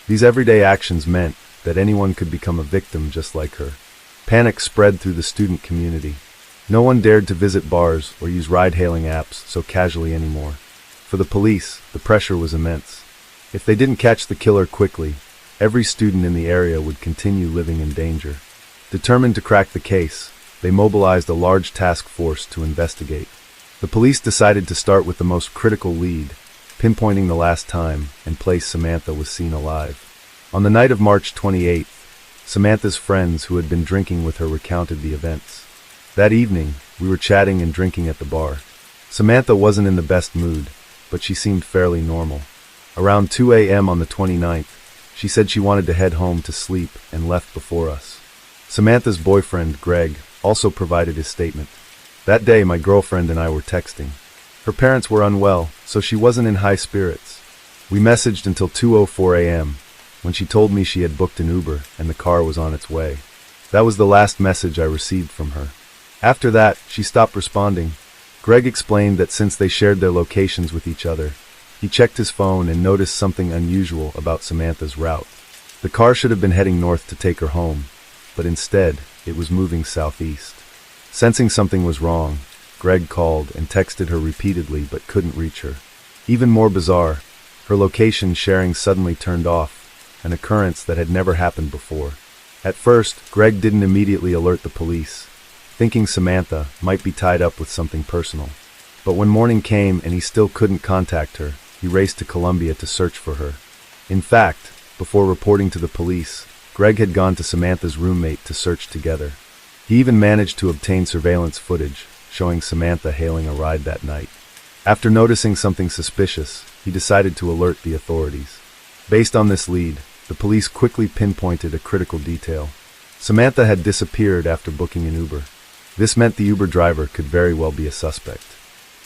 These everyday actions meant that anyone could become a victim just like her. Panic spread through the student community. No one dared to visit bars or use ride-hailing apps so casually anymore. For the police, the pressure was immense. If they didn't catch the killer quickly, every student in the area would continue living in danger. Determined to crack the case, they mobilized a large task force to investigate. The police decided to start with the most critical lead, pinpointing the last time and place Samantha was seen alive. On the night of March 28th, Samantha's friends who had been drinking with her recounted the events. That evening, we were chatting and drinking at the bar. Samantha wasn't in the best mood, but she seemed fairly normal. Around 2 a.m. on the 29th, she said she wanted to head home to sleep and left before us. Samantha's boyfriend, Greg, also provided his statement. That day, my girlfriend and I were texting. Her parents were unwell, so she wasn't in high spirits. We messaged until 2:04 a.m., when she told me she had booked an Uber and the car was on its way. That was the last message I received from her. After that, she stopped responding. Greg explained that since they shared their locations with each other, he checked his phone and noticed something unusual about Samantha's route. The car should have been heading north to take her home, but instead, it was moving southeast. Sensing something was wrong, Greg called and texted her repeatedly but couldn't reach her. Even more bizarre, her location sharing suddenly turned off, an occurrence that had never happened before. At first, Greg didn't immediately alert the police, thinking Samantha might be tied up with something personal. But when morning came and he still couldn't contact her, he raced to Columbia to search for her. In fact, before reporting to the police, Greg had gone to Samantha's roommate to search together. He even managed to obtain surveillance footage, showing Samantha hailing a ride that night. After noticing something suspicious, he decided to alert the authorities. Based on this lead, the police quickly pinpointed a critical detail. Samantha had disappeared after booking an Uber. This meant the Uber driver could very well be a suspect.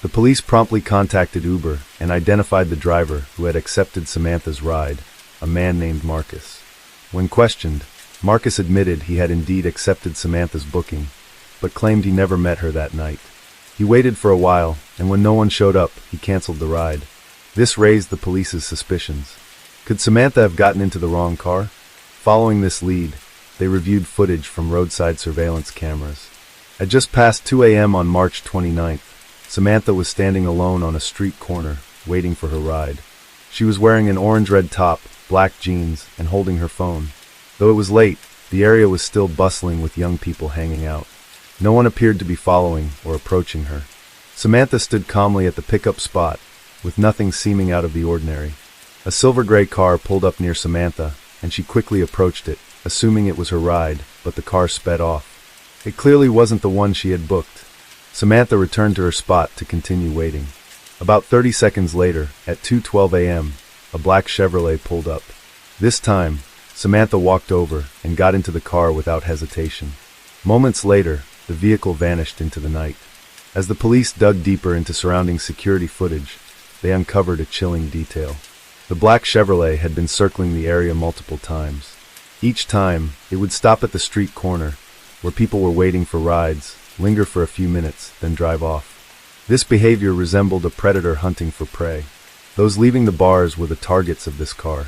The police promptly contacted Uber and identified the driver who had accepted Samantha's ride, a man named Marcus. When questioned, Marcus admitted he had indeed accepted Samantha's booking, but claimed he never met her that night. He waited for a while, and when no one showed up, he canceled the ride. This raised the police's suspicions. Could Samantha have gotten into the wrong car? Following this lead, they reviewed footage from roadside surveillance cameras. At just past 2 a.m. on March 29th, Samantha was standing alone on a street corner, waiting for her ride. She was wearing an orange-red top, black jeans, and holding her phone. Though it was late, the area was still bustling with young people hanging out. No one appeared to be following or approaching her. Samantha stood calmly at the pickup spot, with nothing seeming out of the ordinary. A silver-gray car pulled up near Samantha, and she quickly approached it, assuming it was her ride, but the car sped off. It clearly wasn't the one she had booked. Samantha returned to her spot to continue waiting. About 30 seconds later, at 2:12 a.m., a black Chevrolet pulled up. This time, Samantha walked over and got into the car without hesitation. Moments later, the vehicle vanished into the night. As the police dug deeper into surrounding security footage, they uncovered a chilling detail. The black Chevrolet had been circling the area multiple times. Each time, it would stop at the street corner, where people were waiting for rides, linger for a few minutes, then drive off. This behavior resembled a predator hunting for prey. Those leaving the bars were the targets of this car.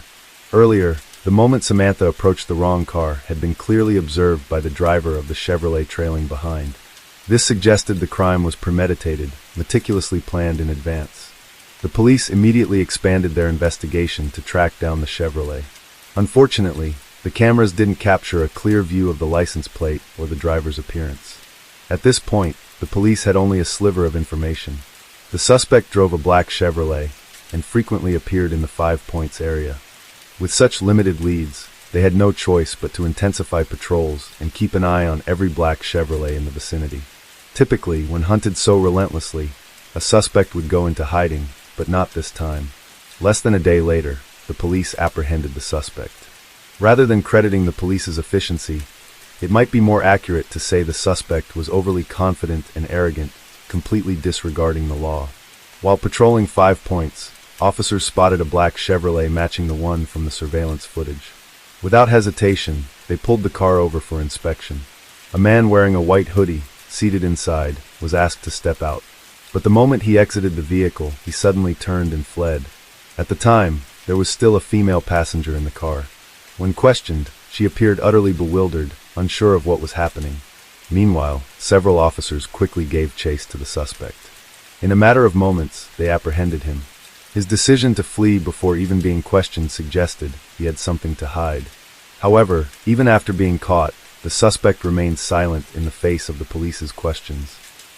Earlier, the moment Samantha approached the wrong car had been clearly observed by the driver of the Chevrolet trailing behind. This suggested the crime was premeditated, meticulously planned in advance. The police immediately expanded their investigation to track down the Chevrolet. Unfortunately, the cameras didn't capture a clear view of the license plate or the driver's appearance. At this point, the police had only a sliver of information. The suspect drove a black Chevrolet and frequently appeared in the 5 Points area. With such limited leads, they had no choice but to intensify patrols and keep an eye on every black Chevrolet in the vicinity. Typically, when hunted so relentlessly, a suspect would go into hiding, but not this time. Less than a day later, the police apprehended the suspect. Rather than crediting the police's efficiency, it might be more accurate to say the suspect was overly confident and arrogant, completely disregarding the law. While patrolling 5 Points, officers spotted a black Chevrolet matching the one from the surveillance footage. Without hesitation, they pulled the car over for inspection. A man wearing a white hoodie, seated inside, was asked to step out. But the moment he exited the vehicle, he suddenly turned and fled. At the time, there was still a female passenger in the car. When questioned, she appeared utterly bewildered, unsure of what was happening. Meanwhile, several officers quickly gave chase to the suspect. In a matter of moments, they apprehended him. His decision to flee before even being questioned suggested he had something to hide. However, even after being caught, the suspect remained silent in the face of the police's questions.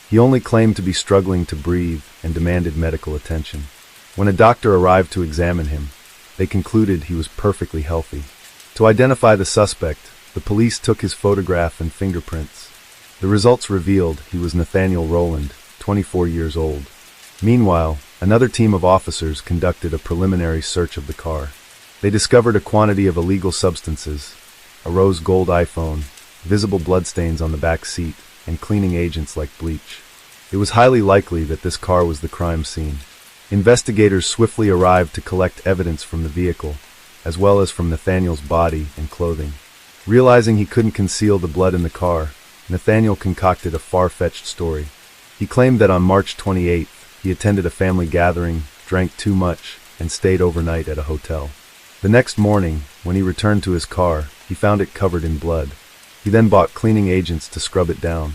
He only claimed to be struggling to breathe and demanded medical attention. When a doctor arrived to examine him, they concluded he was perfectly healthy. To identify the suspect, the police took his photograph and fingerprints. The results revealed he was Nathaniel Rowland, 24 years old. Meanwhile, another team of officers conducted a preliminary search of the car. They discovered a quantity of illegal substances, a rose gold iPhone, visible bloodstains on the back seat, and cleaning agents like bleach. It was highly likely that this car was the crime scene. Investigators swiftly arrived to collect evidence from the vehicle, as well as from Nathaniel's body and clothing. Realizing he couldn't conceal the blood in the car, Nathaniel concocted a far-fetched story. He claimed that on March 28th, he attended a family gathering, drank too much, and stayed overnight at a hotel. The next morning, when he returned to his car, he found it covered in blood. He then bought cleaning agents to scrub it down.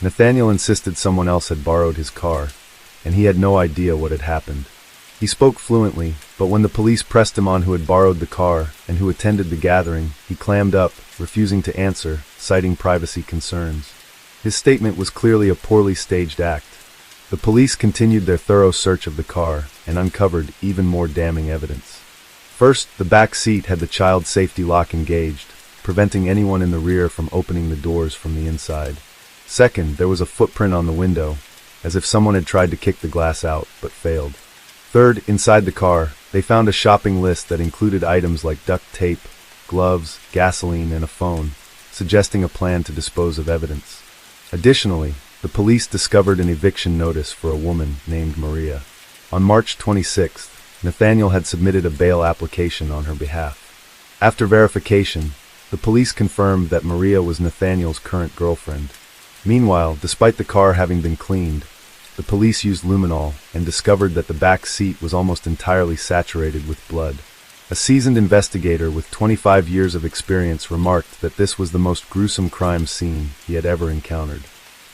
Nathaniel insisted someone else had borrowed his car, and he had no idea what had happened. He spoke fluently, but when the police pressed him on who had borrowed the car and who attended the gathering, he clammed up, refusing to answer, citing privacy concerns. His statement was clearly a poorly staged act. The police continued their thorough search of the car and uncovered even more damning evidence. First, the back seat had the child safety lock engaged, preventing anyone in the rear from opening the doors from the inside. Second, there was a footprint on the window, as if someone had tried to kick the glass out, but failed. Third, inside the car, they found a shopping list that included items like duct tape, gloves, gasoline, and a phone, suggesting a plan to dispose of evidence. Additionally, the police discovered an eviction notice for a woman named Maria. On March 26th, Nathaniel had submitted a bail application on her behalf. After verification, the police confirmed that Maria was Nathaniel's current girlfriend. Meanwhile, despite the car having been cleaned, the police used luminol and discovered that the back seat was almost entirely saturated with blood. A seasoned investigator with 25 years of experience remarked that this was the most gruesome crime scene he had ever encountered.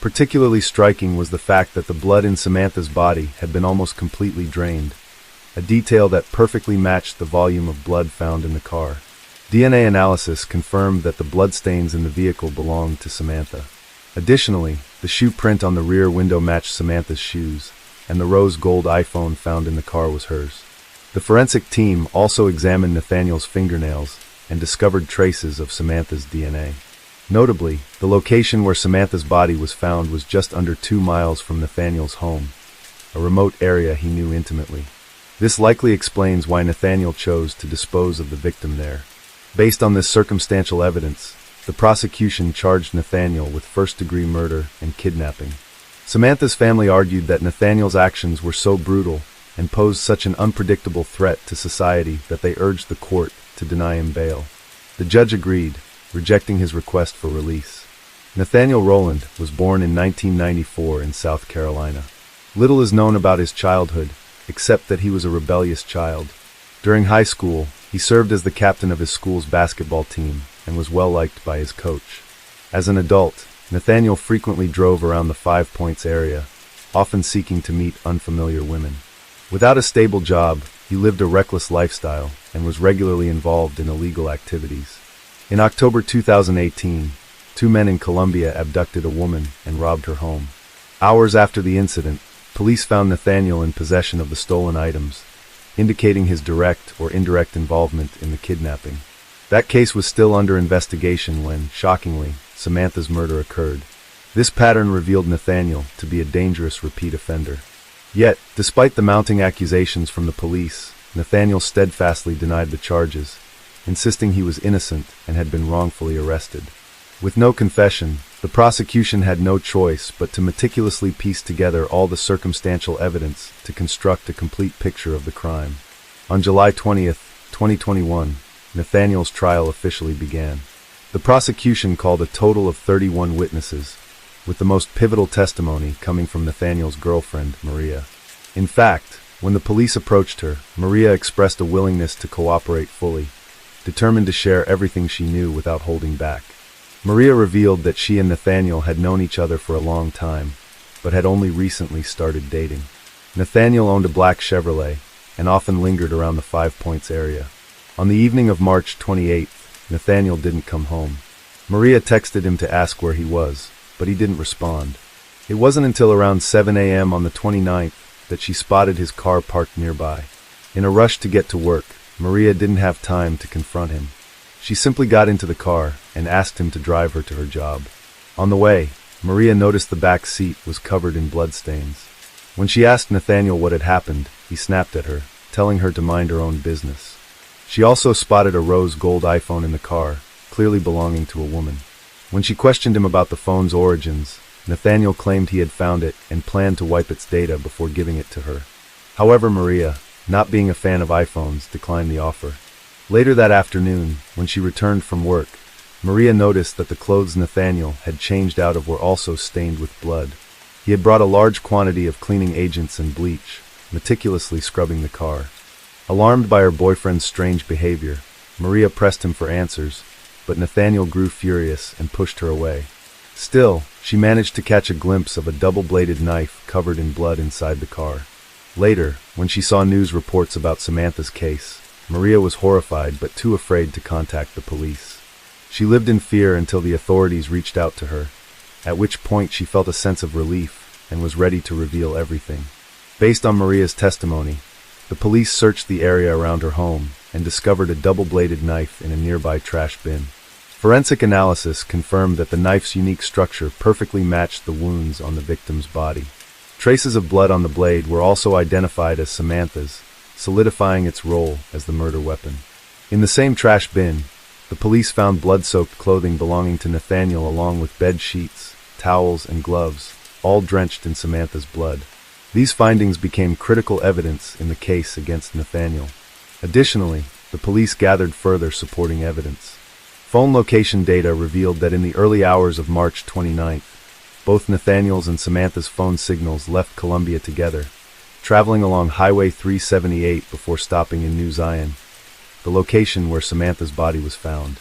Particularly striking was the fact that the blood in Samantha's body had been almost completely drained, a detail that perfectly matched the volume of blood found in the car. DNA analysis confirmed that the bloodstains in the vehicle belonged to Samantha. Additionally, the shoe print on the rear window matched Samantha's shoes, and the rose gold iPhone found in the car was hers. The forensic team also examined Nathaniel's fingernails and discovered traces of Samantha's DNA. Notably, the location where Samantha's body was found was just under 2 miles from Nathaniel's home, a remote area he knew intimately. This likely explains why Nathaniel chose to dispose of the victim there. Based on this circumstantial evidence, the prosecution charged Nathaniel with first-degree murder and kidnapping. Samantha's family argued that Nathaniel's actions were so brutal and posed such an unpredictable threat to society that they urged the court to deny him bail. The judge agreed, rejecting his request for release. Nathaniel Rowland was born in 1994 in South Carolina. Little is known about his childhood, except that he was a rebellious child. During high school, he served as the captain of his school's basketball team and was well liked by his coach. As an adult, Nathaniel frequently drove around the 5 Points area, often seeking to meet unfamiliar women. Without a stable job, he lived a reckless lifestyle and was regularly involved in illegal activities. In October 2018, 2 men in Colombia abducted a woman and robbed her home. Hours after the incident, police found Nathaniel in possession of the stolen items, indicating his direct or indirect involvement in the kidnapping. That case was still under investigation when, shockingly, Samantha's murder occurred. This pattern revealed Nathaniel to be a dangerous repeat offender. Yet, despite the mounting accusations from the police, Nathaniel steadfastly denied the charges, insisting he was innocent and had been wrongfully arrested. With no confession, the prosecution had no choice but to meticulously piece together all the circumstantial evidence to construct a complete picture of the crime. On July 20th, 2021, Nathaniel's trial officially began. The prosecution called a total of 31 witnesses, with the most pivotal testimony coming from Nathaniel's girlfriend, Maria. In fact, when the police approached her, Maria expressed a willingness to cooperate fully, determined to share everything she knew without holding back. Maria revealed that she and Nathaniel had known each other for a long time, but had only recently started dating. Nathaniel owned a black Chevrolet and often lingered around the 5 Points area. On the evening of March 28th, Nathaniel didn't come home. Maria texted him to ask where he was, but he didn't respond. It wasn't until around 7 a.m. on the 29th that she spotted his car parked nearby. In a rush to get to work, Maria didn't have time to confront him. She simply got into the car and asked him to drive her to her job. On the way, Maria noticed the back seat was covered in bloodstains. When she asked Nathaniel what had happened, he snapped at her, telling her to mind her own business. She also spotted a rose gold iPhone in the car, clearly belonging to a woman. When she questioned him about the phone's origins, Nathaniel claimed he had found it and planned to wipe its data before giving it to her. However, Maria, not being a fan of iPhones, declined the offer. Later that afternoon, when she returned from work, Maria noticed that the clothes Nathaniel had changed out of were also stained with blood. He had brought a large quantity of cleaning agents and bleach, meticulously scrubbing the car. Alarmed by her boyfriend's strange behavior, Maria pressed him for answers, but Nathaniel grew furious and pushed her away. Still, she managed to catch a glimpse of a double-bladed knife covered in blood inside the car. Later, when she saw news reports about Samantha's case, Maria was horrified but too afraid to contact the police. She lived in fear until the authorities reached out to her, at which point she felt a sense of relief and was ready to reveal everything. Based on Maria's testimony, the police searched the area around her home and discovered a double-bladed knife in a nearby trash bin. Forensic analysis confirmed that the knife's unique structure perfectly matched the wounds on the victim's body. Traces of blood on the blade were also identified as Samantha's, solidifying its role as the murder weapon. In the same trash bin, the police found blood-soaked clothing belonging to Nathaniel along with bed sheets, towels, and gloves, all drenched in Samantha's blood. These findings became critical evidence in the case against Nathaniel. Additionally, the police gathered further supporting evidence. Phone location data revealed that in the early hours of March 29th, both Nathaniel's and Samantha's phone signals left Columbia together, traveling along Highway 378 before stopping in New Zion, the location where Samantha's body was found.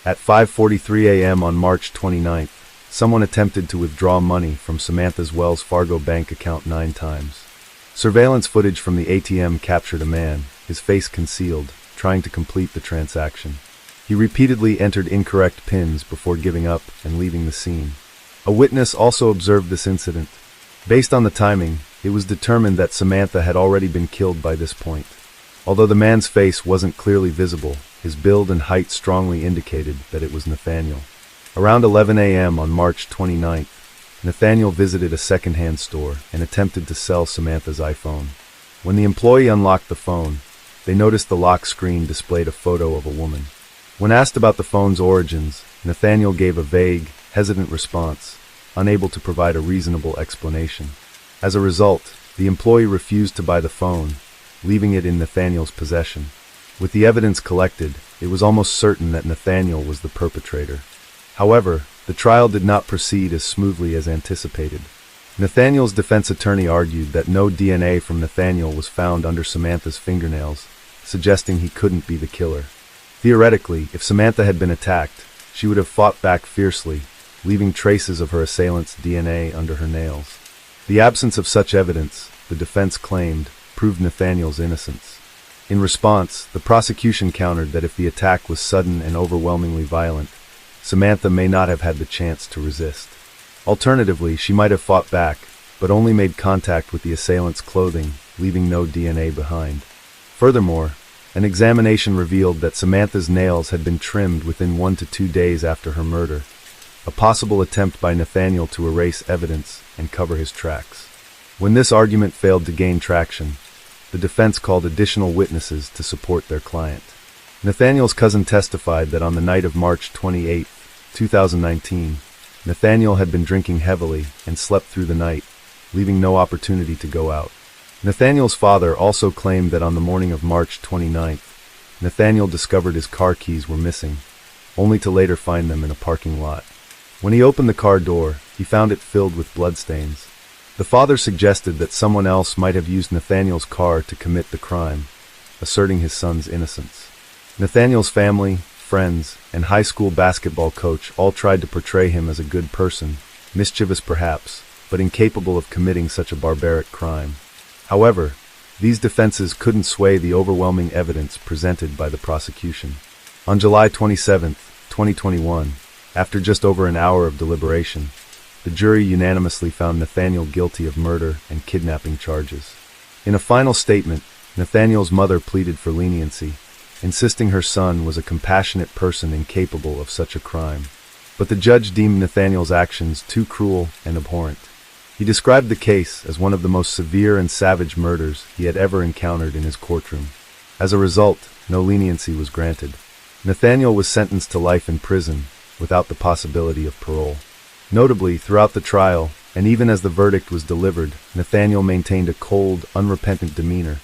At 5:43 a.m. on March 29th, someone attempted to withdraw money from Samantha's Wells Fargo bank account 9 times. Surveillance footage from the ATM captured a man, his face concealed, trying to complete the transaction. He repeatedly entered incorrect PINs before giving up and leaving the scene. A witness also observed this incident. Based on the timing, it was determined that Samantha had already been killed by this point. Although the man's face wasn't clearly visible, his build and height strongly indicated that it was Nathaniel. Around 11 a.m. on March 29th, Nathaniel visited a second-hand store and attempted to sell Samantha's iPhone. When the employee unlocked the phone, they noticed the lock screen displayed a photo of a woman. When asked about the phone's origins, Nathaniel gave a vague, hesitant response, unable to provide a reasonable explanation. As a result, the employee refused to buy the phone, leaving it in Nathaniel's possession. With the evidence collected, it was almost certain that Nathaniel was the perpetrator. However, the trial did not proceed as smoothly as anticipated. Nathaniel's defense attorney argued that no DNA from Nathaniel was found under Samantha's fingernails, suggesting he couldn't be the killer. Theoretically, if Samantha had been attacked, she would have fought back fiercely, leaving traces of her assailant's DNA under her nails. The absence of such evidence, the defense claimed, proved Nathaniel's innocence. In response, the prosecution countered that if the attack was sudden and overwhelmingly violent, Samantha may not have had the chance to resist. Alternatively, she might have fought back, but only made contact with the assailant's clothing, leaving no DNA behind. Furthermore, an examination revealed that Samantha's nails had been trimmed within 1 to 2 days after her murder, a possible attempt by Nathaniel to erase evidence and cover his tracks. When this argument failed to gain traction, the defense called additional witnesses to support their client. Nathaniel's cousin testified that on the night of March 28, 2019, Nathaniel had been drinking heavily and slept through the night, leaving no opportunity to go out. Nathaniel's father also claimed that on the morning of March 29th, Nathaniel discovered his car keys were missing, only to later find them in a parking lot. When he opened the car door, he found it filled with bloodstains. The father suggested that someone else might have used Nathaniel's car to commit the crime, asserting his son's innocence. Nathaniel's family, friends, and high school basketball coach all tried to portray him as a good person, mischievous perhaps, but incapable of committing such a barbaric crime. However, these defenses couldn't sway the overwhelming evidence presented by the prosecution. On July 27, 2021, after just over an hour of deliberation, the jury unanimously found Nathaniel guilty of murder and kidnapping charges. In a final statement, Nathaniel's mother pleaded for leniency, insisting her son was a compassionate person incapable of such a crime. But the judge deemed Nathaniel's actions too cruel and abhorrent. He described the case as one of the most severe and savage murders he had ever encountered in his courtroom. As a result, no leniency was granted. Nathaniel was sentenced to life in prison, without the possibility of parole. Notably, throughout the trial, and even as the verdict was delivered, Nathaniel maintained a cold, unrepentant demeanor,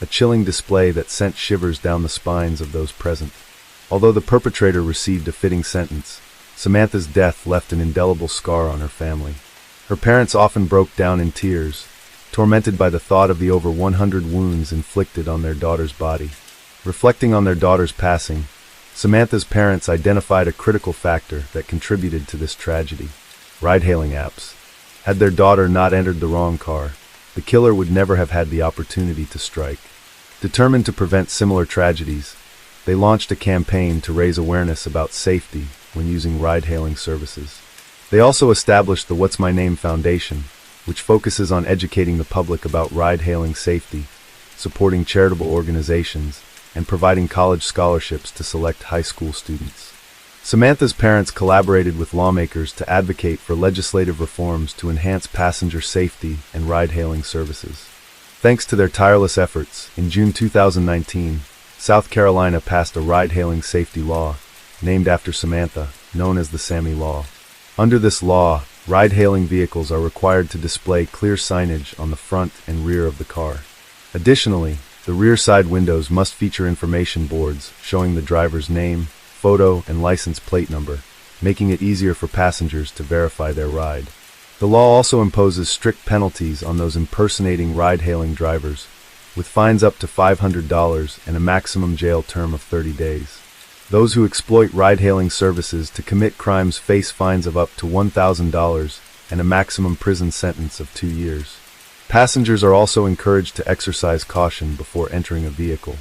a chilling display that sent shivers down the spines of those present. Although the perpetrator received a fitting sentence, Samantha's death left an indelible scar on her family. Her parents often broke down in tears, tormented by the thought of the over 100 wounds inflicted on their daughter's body. Reflecting on their daughter's passing, Samantha's parents identified a critical factor that contributed to this tragedy: ride-hailing apps. Had their daughter not entered the wrong car, the killer would never have had the opportunity to strike. Determined to prevent similar tragedies, they launched a campaign to raise awareness about safety when using ride-hailing services. They also established the What's My Name Foundation, which focuses on educating the public about ride-hailing safety, supporting charitable organizations, and providing college scholarships to select high school students. Samantha's parents collaborated with lawmakers to advocate for legislative reforms to enhance passenger safety and ride-hailing services. Thanks to their tireless efforts, in June 2019, South Carolina passed a ride-hailing safety law, named after Samantha, known as the Sammy Law. Under this law, ride-hailing vehicles are required to display clear signage on the front and rear of the car. Additionally, the rear side windows must feature information boards showing the driver's name, photo, and license plate number, making it easier for passengers to verify their ride. The law also imposes strict penalties on those impersonating ride-hailing drivers, with fines up to $500 and a maximum jail term of 30 days. Those who exploit ride-hailing services to commit crimes face fines of up to $1,000 and a maximum prison sentence of 2 years. Passengers are also encouraged to exercise caution before entering a vehicle.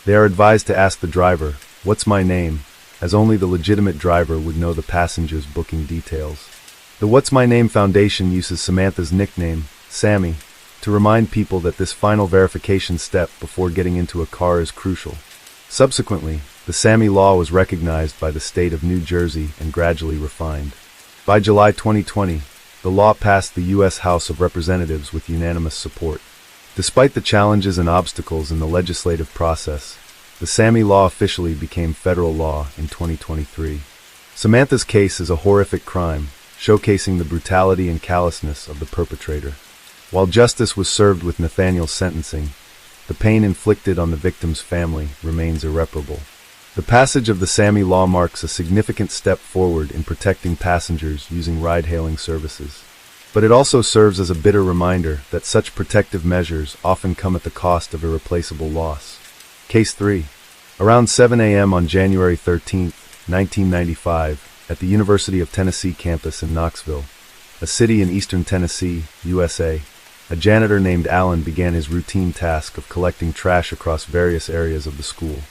They are advised to ask the driver, "What's my name?" as only the legitimate driver would know the passenger's booking details. The What's My Name Foundation uses Samantha's nickname, Sammy, to remind people that this final verification step before getting into a car is crucial. Subsequently, the Sammy Law was recognized by the state of New Jersey and gradually refined. By July 2020, the law passed the U.S. House of Representatives with unanimous support. Despite the challenges and obstacles in the legislative process, the Sammy Law officially became federal law in 2023. Samantha's case is a horrific crime, showcasing the brutality and callousness of the perpetrator. While justice was served with Nathaniel's sentencing, the pain inflicted on the victim's family remains irreparable. The passage of the Sammy Law marks a significant step forward in protecting passengers using ride-hailing services. But it also serves as a bitter reminder that such protective measures often come at the cost of irreplaceable loss. Case 3. Around 7 a.m. on January 13, 1995, at the University of Tennessee campus in Knoxville, a city in eastern Tennessee, USA, a janitor named Alan began his routine task of collecting trash across various areas of the school.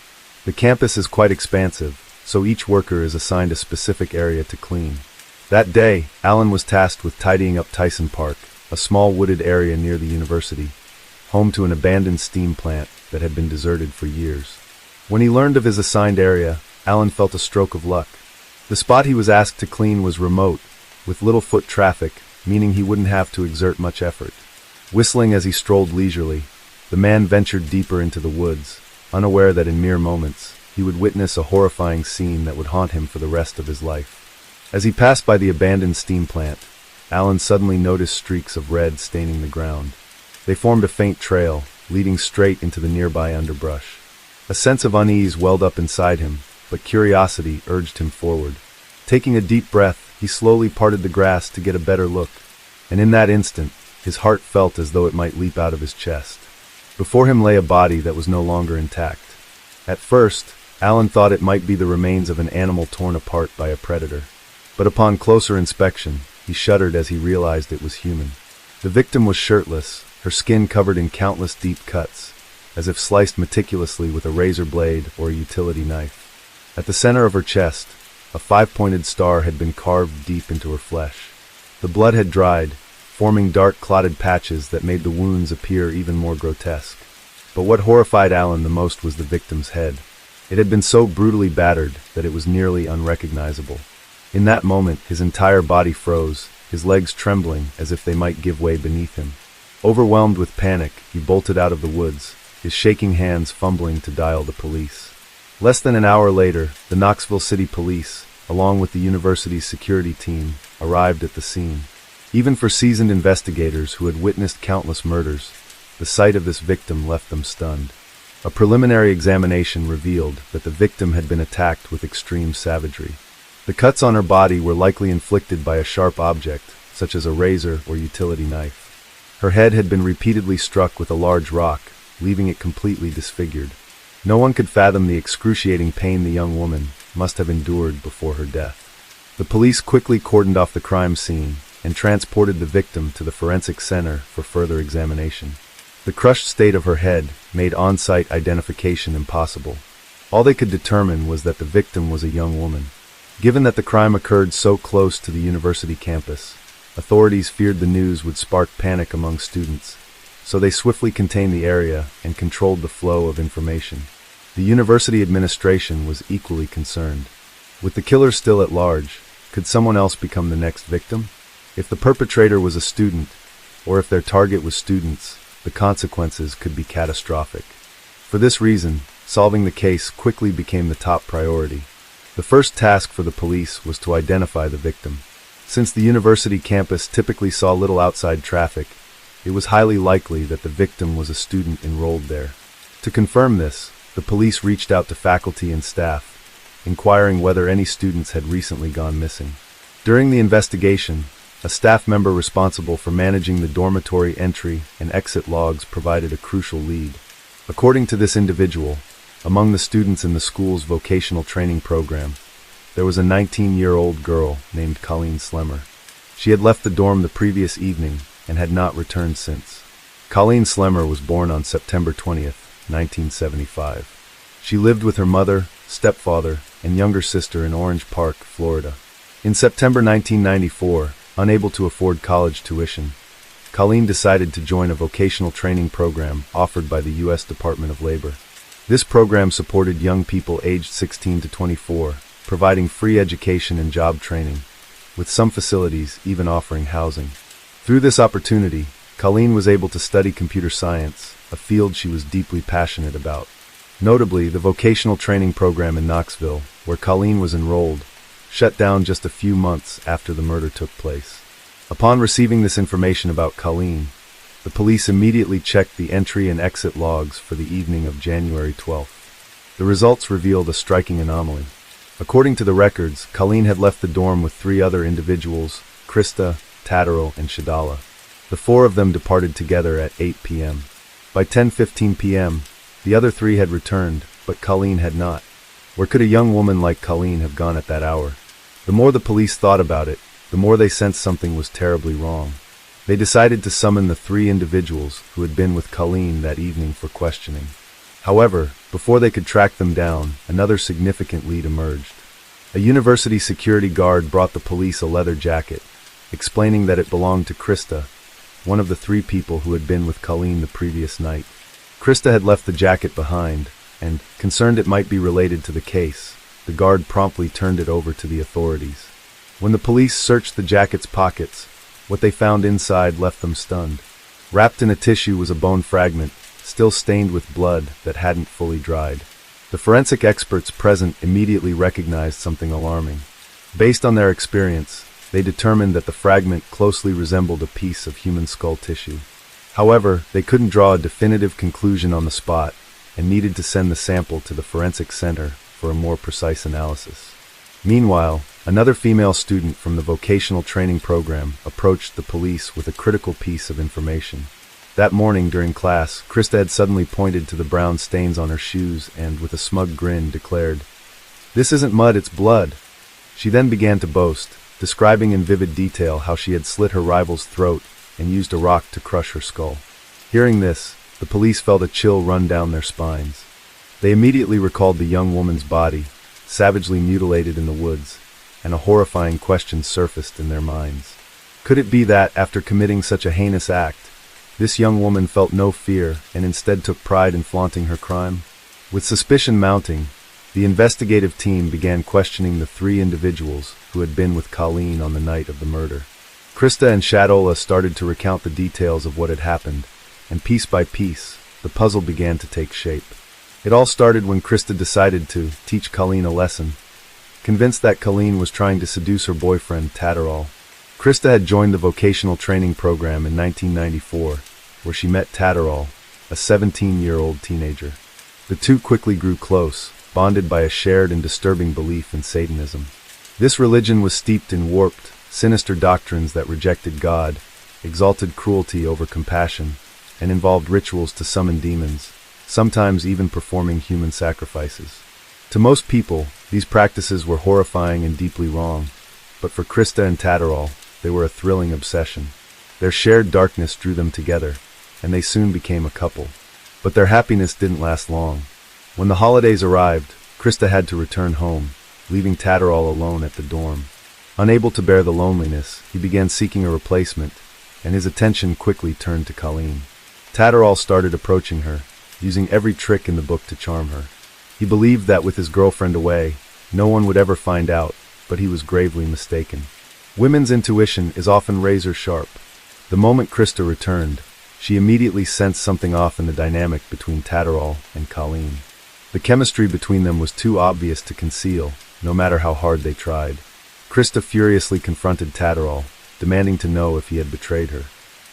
The campus is quite expansive, so each worker is assigned a specific area to clean. That day, Alan was tasked with tidying up Tyson Park, a small wooded area near the university, home to an abandoned steam plant that had been deserted for years. When he learned of his assigned area, Alan felt a stroke of luck. The spot he was asked to clean was remote, with little foot traffic, meaning he wouldn't have to exert much effort. Whistling as he strolled leisurely, the man ventured deeper into the woods, unaware that in mere moments, he would witness a horrifying scene that would haunt him for the rest of his life. As he passed by the abandoned steam plant, Alan suddenly noticed streaks of red staining the ground. They formed a faint trail, leading straight into the nearby underbrush. A sense of unease welled up inside him, but curiosity urged him forward. Taking a deep breath, he slowly parted the grass to get a better look, and in that instant, his heart felt as though it might leap out of his chest. Before him lay a body that was no longer intact. At first, Alan thought it might be the remains of an animal torn apart by a predator. But upon closer inspection, he shuddered as he realized it was human. The victim was shirtless, her skin covered in countless deep cuts, as if sliced meticulously with a razor blade or a utility knife. At the center of her chest, a 5-pointed star had been carved deep into her flesh. The blood had dried, forming dark clotted patches that made the wounds appear even more grotesque. But what horrified Alan the most was the victim's head. It had been so brutally battered that it was nearly unrecognizable. In that moment, his entire body froze, his legs trembling as if they might give way beneath him. Overwhelmed with panic, he bolted out of the woods, his shaking hands fumbling to dial the police. Less than an hour later, the Knoxville City Police, along with the university's security team, arrived at the scene. Even for seasoned investigators who had witnessed countless murders, the sight of this victim left them stunned. A preliminary examination revealed that the victim had been attacked with extreme savagery. The cuts on her body were likely inflicted by a sharp object, such as a razor or utility knife. Her head had been repeatedly struck with a large rock, leaving it completely disfigured. No one could fathom the excruciating pain the young woman must have endured before her death. The police quickly cordoned off the crime scene and transported the victim to the forensic center for further examination. The crushed state of her head made on-site identification impossible. All they could determine was that the victim was a young woman. Given that the crime occurred so close to the university campus, authorities feared the news would spark panic among students, so they swiftly contained the area and controlled the flow of information. The university administration was equally concerned. With the killer still at large, could someone else become the next victim? If the perpetrator was a student, or if their target was students, the consequences could be catastrophic. For this reason, solving the case quickly became the top priority. The first task for the police was to identify the victim. Since the university campus typically saw little outside traffic, it was highly likely that the victim was a student enrolled there. To confirm this, the police reached out to faculty and staff, inquiring whether any students had recently gone missing. During the investigation, a staff member responsible for managing the dormitory entry and exit logs provided a crucial lead. According to this individual, among the students in the school's vocational training program, there was a 19-year-old girl named Colleen Slemmer. She had left the dorm the previous evening and had not returned since. Colleen Slemmer was born on September 20th, 1975. She lived with her mother, stepfather, and younger sister in Orange Park, Florida. In September 1994, unable to afford college tuition, Colleen decided to join a vocational training program offered by the U.S. Department of Labor. This program supported young people aged 16 to 24, providing free education and job training, with some facilities even offering housing. Through this opportunity, Colleen was able to study computer science, a field she was deeply passionate about. Notably, the vocational training program in Knoxville, where Colleen was enrolled, shut down just a few months after the murder took place. Upon receiving this information about Colleen, the police immediately checked the entry and exit logs for the evening of January 12th. The results revealed a striking anomaly. According to the records, Colleen had left the dorm with 3 other individuals, Krista, Tatterall, and Shadala. The 4 of them departed together at 8 p.m. By 10:15 p.m., the other 3 had returned, but Colleen had not. Where could a young woman like Colleen have gone at that hour? The more the police thought about it, the more they sensed something was terribly wrong. They decided to summon the 3 individuals who had been with Colleen that evening for questioning. However, before they could track them down, another significant lead emerged. A university security guard brought the police a leather jacket, explaining that it belonged to Krista, one of the 3 people who had been with Colleen the previous night. Krista had left the jacket behind, and, concerned it might be related to the case, the guard promptly turned it over to the authorities. When the police searched the jacket's pockets, what they found inside left them stunned. Wrapped in a tissue was a bone fragment, still stained with blood that hadn't fully dried. The forensic experts present immediately recognized something alarming. Based on their experience, they determined that the fragment closely resembled a piece of human skull tissue. However, they couldn't draw a definitive conclusion on the spot and needed to send the sample to the forensic center for a more precise analysis. Meanwhile, another female student from the vocational training program approached the police with a critical piece of information. That morning during class, Krista had suddenly pointed to the brown stains on her shoes and, with a smug grin, declared, "This isn't mud, it's blood." She then began to boast, describing in vivid detail how she had slit her rival's throat and used a rock to crush her skull. Hearing this, the police felt a chill run down their spines. They immediately recalled the young woman's body, savagely mutilated in the woods, and a horrifying question surfaced in their minds. Could it be that, after committing such a heinous act, this young woman felt no fear and instead took pride in flaunting her crime? With suspicion mounting, the investigative team began questioning the 3 individuals who had been with Colleen on the night of the murder. Krista and Shadala started to recount the details of what had happened, and piece by piece, the puzzle began to take shape. It all started when Krista decided to teach Colleen a lesson. Convinced that Colleen was trying to seduce her boyfriend, Tatterall, Krista had joined the vocational training program in 1994, where she met Tatterall, a 17-year-old teenager. The 2 quickly grew close, bonded by a shared and disturbing belief in Satanism. This religion was steeped in warped, sinister doctrines that rejected God, exalted cruelty over compassion, and involved rituals to summon demons, sometimes even performing human sacrifices. To most people, these practices were horrifying and deeply wrong, but for Krista and Tatterall, they were a thrilling obsession. Their shared darkness drew them together, and they soon became a couple. But their happiness didn't last long. When the holidays arrived, Krista had to return home, leaving Tatterall alone at the dorm. Unable to bear the loneliness, he began seeking a replacement, and his attention quickly turned to Colleen. Tatterall started approaching her, using every trick in the book to charm her. He believed that with his girlfriend away, no one would ever find out, but he was gravely mistaken. Women's intuition is often razor sharp. The moment Krista returned, she immediately sensed something off in the dynamic between Tatterall and Colleen. The chemistry between them was too obvious to conceal, no matter how hard they tried. Krista furiously confronted Tatterall, demanding to know if he had betrayed her.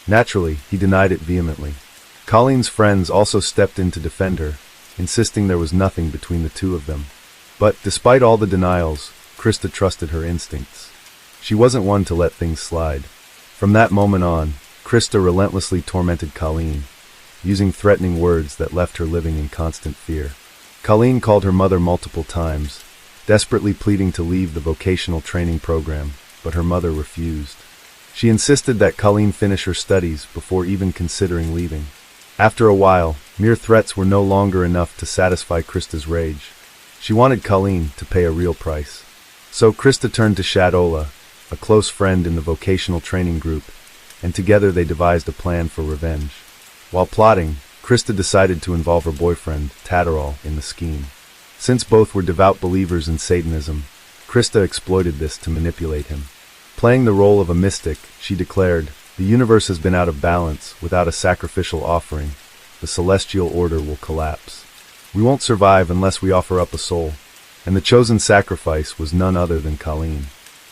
Naturally, he denied it vehemently. Colleen's friends also stepped in to defend her, insisting there was nothing between the two of them. But, despite all the denials, Krista trusted her instincts. She wasn't one to let things slide. From that moment on, Krista relentlessly tormented Colleen, using threatening words that left her living in constant fear. Colleen called her mother multiple times, desperately pleading to leave the vocational training program, but her mother refused. She insisted that Colleen finish her studies before even considering leaving. After a while, mere threats were no longer enough to satisfy Krista's rage. She wanted Colleen to pay a real price. So Krista turned to Shadola, a close friend in the vocational training group, and together they devised a plan for revenge. While plotting, Krista decided to involve her boyfriend, Tatterall, in the scheme. Since both were devout believers in Satanism, Krista exploited this to manipulate him. Playing the role of a mystic, she declared, "The universe has been out of balance. Without a sacrificial offering, the celestial order will collapse. We won't survive unless we offer up a soul." And the chosen sacrifice was none other than Colleen.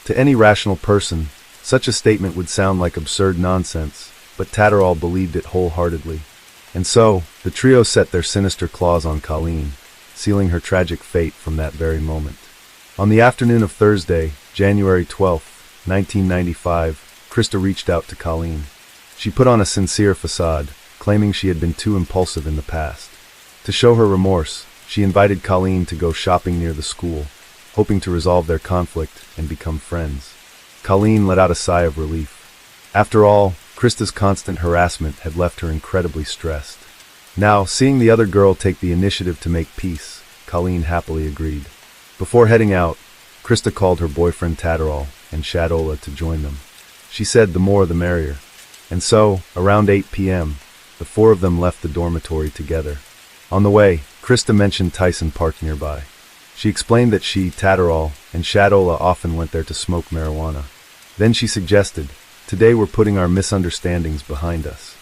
To any rational person, such a statement would sound like absurd nonsense, but Tatterall believed it wholeheartedly. And so, the trio set their sinister claws on Colleen, sealing her tragic fate from that very moment. On the afternoon of Thursday, January 12th, 1995, Krista reached out to Colleen. She put on a sincere facade, claiming she had been too impulsive in the past. To show her remorse, she invited Colleen to go shopping near the school, hoping to resolve their conflict and become friends. Colleen let out a sigh of relief. After all, Krista's constant harassment had left her incredibly stressed. Now, seeing the other girl take the initiative to make peace, Colleen happily agreed. Before heading out, Krista called her boyfriend Tatterall and Shadola to join them. She said the more the merrier. And so, around 8 p.m., the four of them left the dormitory together. On the way, Krista mentioned Tyson Park nearby. She explained that she, Tatterall, and Shadola often went there to smoke marijuana. Then she suggested, "Today we're putting our misunderstandings behind us.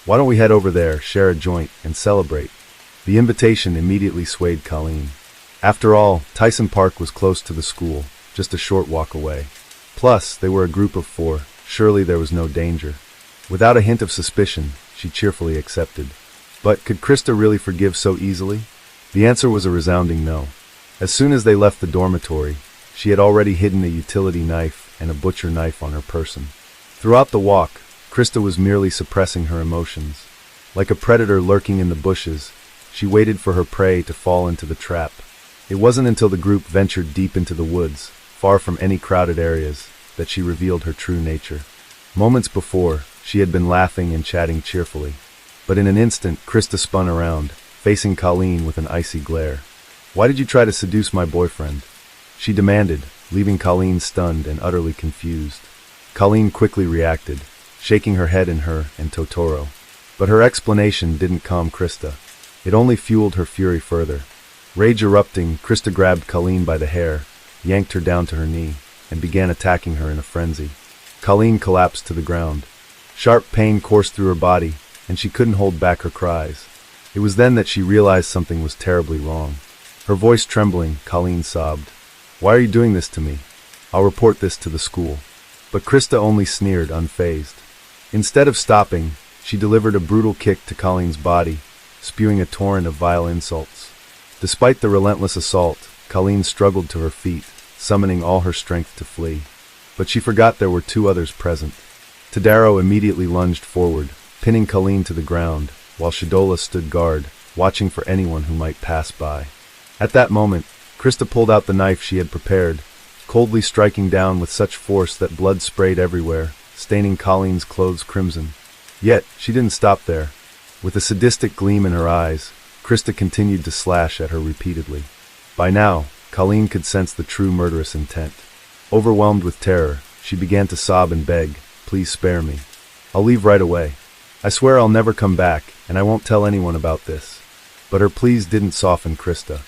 Why don't we head over there, share a joint, and celebrate?" The invitation immediately swayed Colleen. After all, Tyson Park was close to the school, just a short walk away. Plus, they were a group of four. Surely there was no danger. Without a hint of suspicion, she cheerfully accepted. But could Krista really forgive so easily? The answer was a resounding no. As soon as they left the dormitory, she had already hidden a utility knife and a butcher knife on her person. Throughout the walk, Krista was merely suppressing her emotions. Like a predator lurking in the bushes, she waited for her prey to fall into the trap. It wasn't until the group ventured deep into the woods, far from any crowded areas, that she revealed her true nature. Moments before, she had been laughing and chatting cheerfully. But in an instant, Krista spun around, facing Colleen with an icy glare. "Why did you try to seduce my boyfriend?" she demanded, leaving Colleen stunned and utterly confused. Colleen quickly reacted, shaking her head in her and Totoro. But her explanation didn't calm Krista. It only fueled her fury further. Rage erupting, Krista grabbed Colleen by the hair, yanked her down to her knee, and began attacking her in a frenzy. Colleen collapsed to the ground. Sharp pain coursed through her body, and she couldn't hold back her cries. It was then that she realized something was terribly wrong. Her voice trembling, Colleen sobbed, "Why are you doing this to me? I'll report this to the school." But Krista only sneered, unfazed. Instead of stopping, she delivered a brutal kick to Colleen's body, spewing a torrent of vile insults. Despite the relentless assault, Colleen struggled to her feet, summoning all her strength to flee. But she forgot there were two others present. Tadaro immediately lunged forward, pinning Colleen to the ground, while Shadola stood guard, watching for anyone who might pass by. At that moment, Krista pulled out the knife she had prepared, coldly striking down with such force that blood sprayed everywhere, staining Colleen's clothes crimson. Yet, she didn't stop there. With a sadistic gleam in her eyes, Krista continued to slash at her repeatedly. By now, Colleen could sense the true murderous intent. Overwhelmed with terror, she began to sob and beg, "Please spare me. I'll leave right away. I swear I'll never come back, and I won't tell anyone about this." But her pleas didn't soften Krista.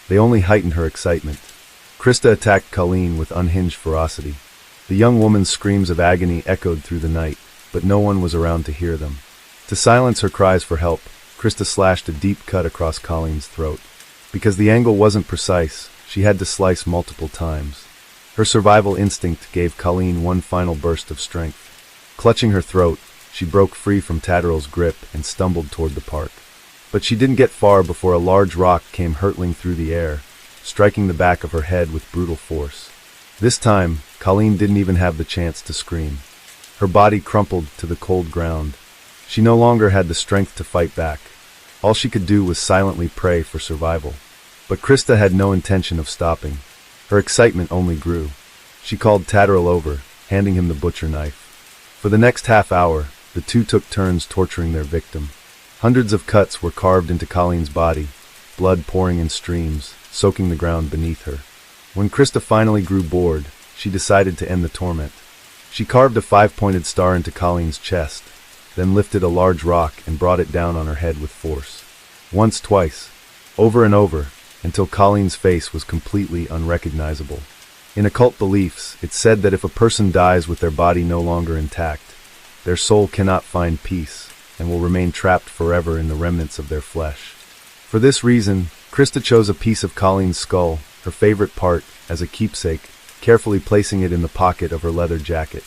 They only heightened her excitement. Krista attacked Colleen with unhinged ferocity. The young woman's screams of agony echoed through the night, but no one was around to hear them. To silence her cries for help, Krista slashed a deep cut across Colleen's throat. Because the angle wasn't precise, she had to slice multiple times. Her survival instinct gave Colleen one final burst of strength. Clutching her throat, she broke free from Tatterall's grip and stumbled toward the park. But she didn't get far before a large rock came hurtling through the air, striking the back of her head with brutal force. This time, Colleen didn't even have the chance to scream. Her body crumpled to the cold ground. She no longer had the strength to fight back. All she could do was silently pray for survival. But Krista had no intention of stopping. Her excitement only grew. She called Tatterall over, handing him the butcher knife. For the next half hour, the two took turns torturing their victim. Hundreds of cuts were carved into Colleen's body, blood pouring in streams, soaking the ground beneath her. When Krista finally grew bored, she decided to end the torment. She carved a 5-pointed star into Colleen's chest, then lifted a large rock and brought it down on her head with force. Once, twice, over and over, until Colleen's face was completely unrecognizable. In occult beliefs, it's said that if a person dies with their body no longer intact, their soul cannot find peace and will remain trapped forever in the remnants of their flesh. For this reason, Krista chose a piece of Colleen's skull, her favorite part, as a keepsake, carefully placing it in the pocket of her leather jacket.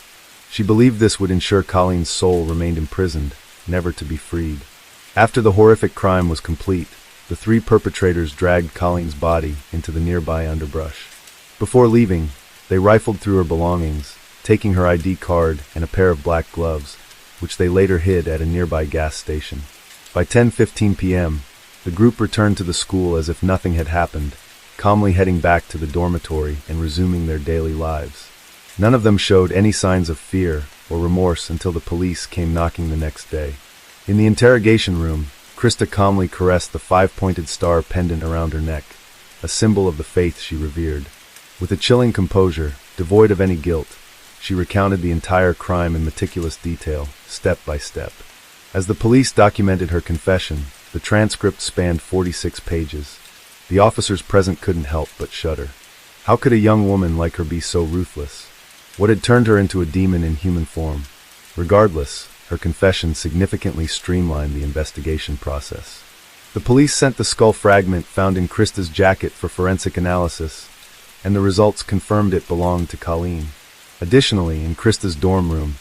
She believed this would ensure Colleen's soul remained imprisoned, never to be freed. After the horrific crime was complete, the three perpetrators dragged Colleen's body into the nearby underbrush. Before leaving, they rifled through her belongings, taking her ID card and a pair of black gloves, which they later hid at a nearby gas station. By 10:15 p.m., the group returned to the school as if nothing had happened, calmly heading back to the dormitory and resuming their daily lives. None of them showed any signs of fear or remorse until the police came knocking the next day. In the interrogation room, Krista calmly caressed the 5-pointed star pendant around her neck, a symbol of the faith she revered. With a chilling composure, devoid of any guilt, she recounted the entire crime in meticulous detail, step by step. As the police documented her confession, the transcript spanned 46 pages. The officers present couldn't help but shudder. How could a young woman like her be so ruthless? What had turned her into a demon in human form? Regardless, her confession significantly streamlined the investigation process. The police sent the skull fragment found in Krista's jacket for forensic analysis, and the results confirmed it belonged to Colleen. Additionally, in Krista's dorm room,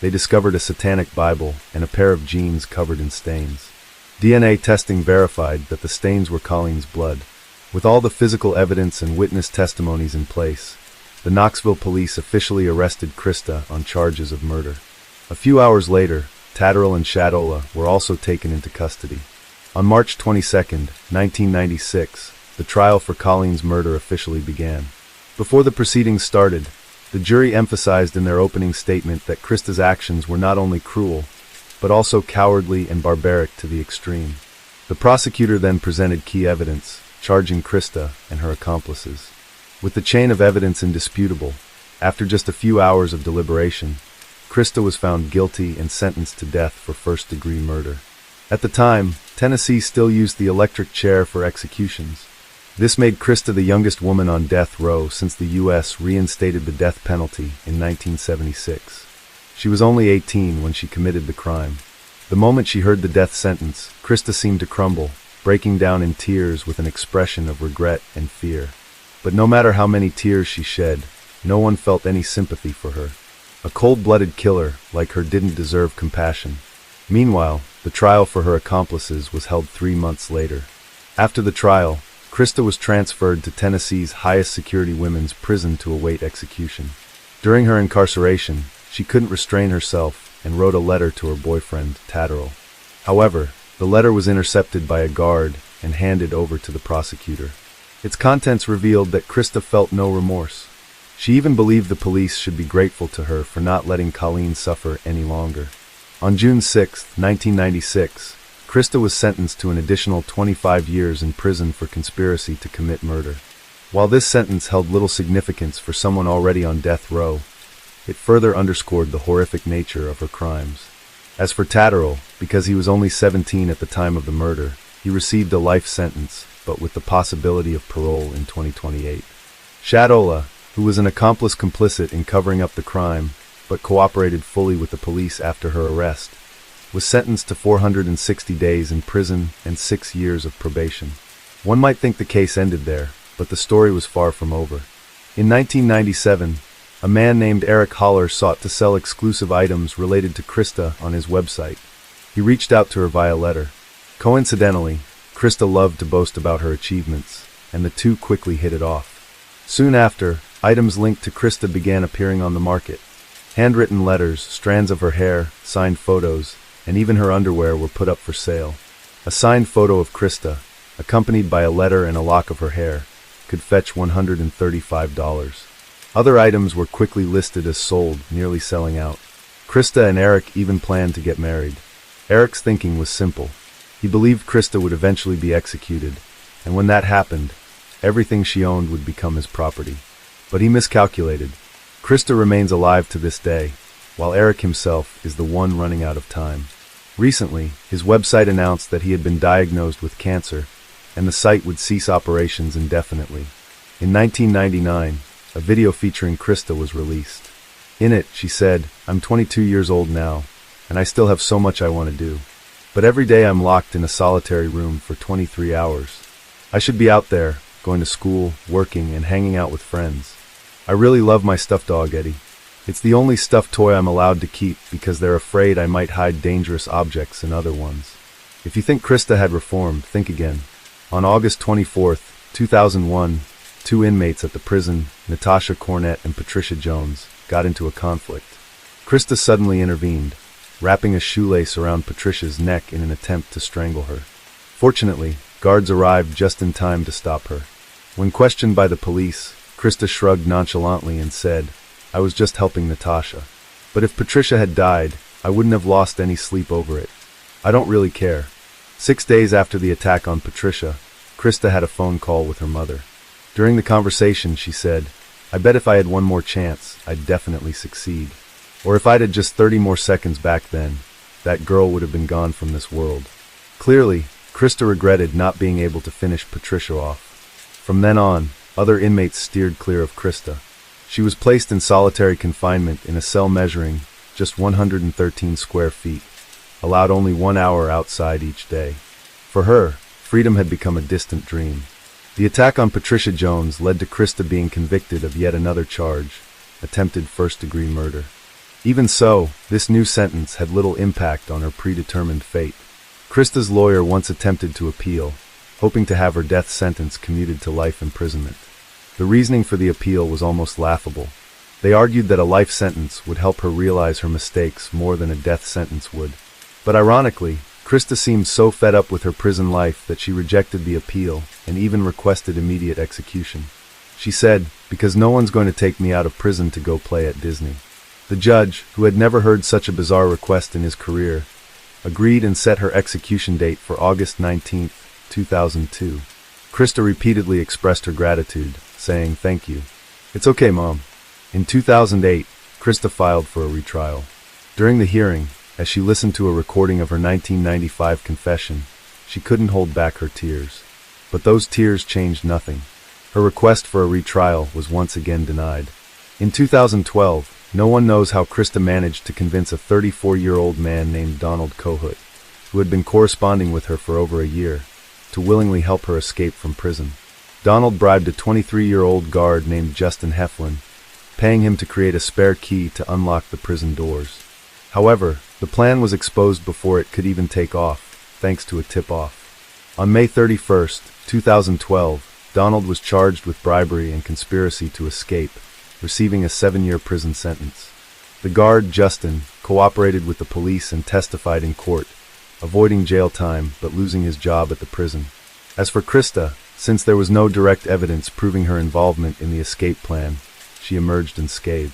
they discovered a satanic Bible and a pair of jeans covered in stains. DNA testing verified that the stains were Colleen's blood. With all the physical evidence and witness testimonies in place, the Knoxville police officially arrested Krista on charges of murder. A few hours later, Tatterall and Shadola were also taken into custody. On March 22, 1996, the trial for Colleen's murder officially began. Before the proceedings started, the jury emphasized in their opening statement that Krista's actions were not only cruel, but also cowardly and barbaric to the extreme. The prosecutor then presented key evidence, charging Krista and her accomplices. With the chain of evidence indisputable, after just a few hours of deliberation, Krista was found guilty and sentenced to death for first-degree murder. At the time, Tennessee still used the electric chair for executions. This made Krista the youngest woman on death row since the U.S. reinstated the death penalty in 1976. She was only 18 when she committed the crime. The moment she heard the death sentence, Krista seemed to crumble, breaking down in tears with an expression of regret and fear. But no matter how many tears she shed, no one felt any sympathy for her. A cold-blooded killer like her didn't deserve compassion. Meanwhile, the trial for her accomplices was held 3 months later. After the trial, Krista was transferred to Tennessee's highest security women's prison to await execution. During her incarceration, she couldn't restrain herself and wrote a letter to her boyfriend, Tatterall. However, the letter was intercepted by a guard and handed over to the prosecutor. Its contents revealed that Krista felt no remorse. She even believed the police should be grateful to her for not letting Colleen suffer any longer. On June 6, 1996, Krista was sentenced to an additional 25 years in prison for conspiracy to commit murder. While this sentence held little significance for someone already on death row, it further underscored the horrific nature of her crimes. As for Tatterall, because he was only 17 at the time of the murder, he received a life sentence, but with the possibility of parole in 2028. Shadola, who was an accomplice complicit in covering up the crime, but cooperated fully with the police after her arrest, was sentenced to 460 days in prison and 6 years of probation. One might think the case ended there, but the story was far from over. In 1997, a man named Eric Holler sought to sell exclusive items related to Krista on his website. He reached out to her via letter. Coincidentally, Krista loved to boast about her achievements, and the two quickly hit it off. Soon after, items linked to Krista began appearing on the market. Handwritten letters, strands of her hair, signed photos, and even her underwear were put up for sale. A signed photo of Krista, accompanied by a letter and a lock of her hair, could fetch $135. Other items were quickly listed as sold, nearly selling out. Krista and Eric even planned to get married. Eric's thinking was simple. He believed Krista would eventually be executed, and when that happened, everything she owned would become his property. But he miscalculated. Krista remains alive to this day, while Eric himself is the one running out of time. Recently, his website announced that he had been diagnosed with cancer, and the site would cease operations indefinitely. In 1999, a video featuring Krista was released. In it, she said, "I'm 22 years old now, and I still have so much I want to do. But every day I'm locked in a solitary room for 23 hours. I should be out there, going to school, working, and hanging out with friends. I really love my stuffed dog, Eddie. It's the only stuffed toy I'm allowed to keep because they're afraid I might hide dangerous objects in other ones." If you think Krista had reformed, think again. On August 24, 2001, two inmates at the prison, Natasha Cornett and Patricia Jones, got into a conflict. Krista suddenly intervened, wrapping a shoelace around Patricia's neck in an attempt to strangle her. Fortunately, guards arrived just in time to stop her. When questioned by the police, Krista shrugged nonchalantly and said, "I was just helping Natasha. But if Patricia had died, I wouldn't have lost any sleep over it. I don't really care." 6 days after the attack on Patricia, Krista had a phone call with her mother. During the conversation, she said, "I bet if I had one more chance, I'd definitely succeed. Or if I'd had just 30 more seconds back then, that girl would have been gone from this world." Clearly, Krista regretted not being able to finish Patricia off. From then on, other inmates steered clear of Krista. She was placed in solitary confinement in a cell measuring just 113 square feet, allowed only 1 hour outside each day. For her, freedom had become a distant dream. The attack on Patricia Jones led to Krista being convicted of yet another charge, attempted first-degree murder. Even so, this new sentence had little impact on her predetermined fate. Krista's lawyer once attempted to appeal, hoping to have her death sentence commuted to life imprisonment. The reasoning for the appeal was almost laughable. They argued that a life sentence would help her realize her mistakes more than a death sentence would. But ironically, Krista seemed so fed up with her prison life that she rejected the appeal and even requested immediate execution. She said, "Because no one's going to take me out of prison to go play at Disney." The judge, who had never heard such a bizarre request in his career, agreed and set her execution date for August 19, 2002. Krista repeatedly expressed her gratitude, saying, "Thank you. It's okay, Mom." In 2008, Krista filed for a retrial. During the hearing, as she listened to a recording of her 1995 confession, she couldn't hold back her tears. But those tears changed nothing. Her request for a retrial was once again denied. In 2012, no one knows how Krista managed to convince a 34-year-old man named Donald Kohut, who had been corresponding with her for over a year, to willingly help her escape from prison. Donald bribed a 23-year-old guard named Justin Heflin, paying him to create a spare key to unlock the prison doors. However, the plan was exposed before it could even take off, thanks to a tip-off. On May 31, 2012, Donald was charged with bribery and conspiracy to escape, receiving a 7-year prison sentence. The guard, Justin, cooperated with the police and testified in court, avoiding jail time but losing his job at the prison. As for Krista, since there was no direct evidence proving her involvement in the escape plan, she emerged unscathed.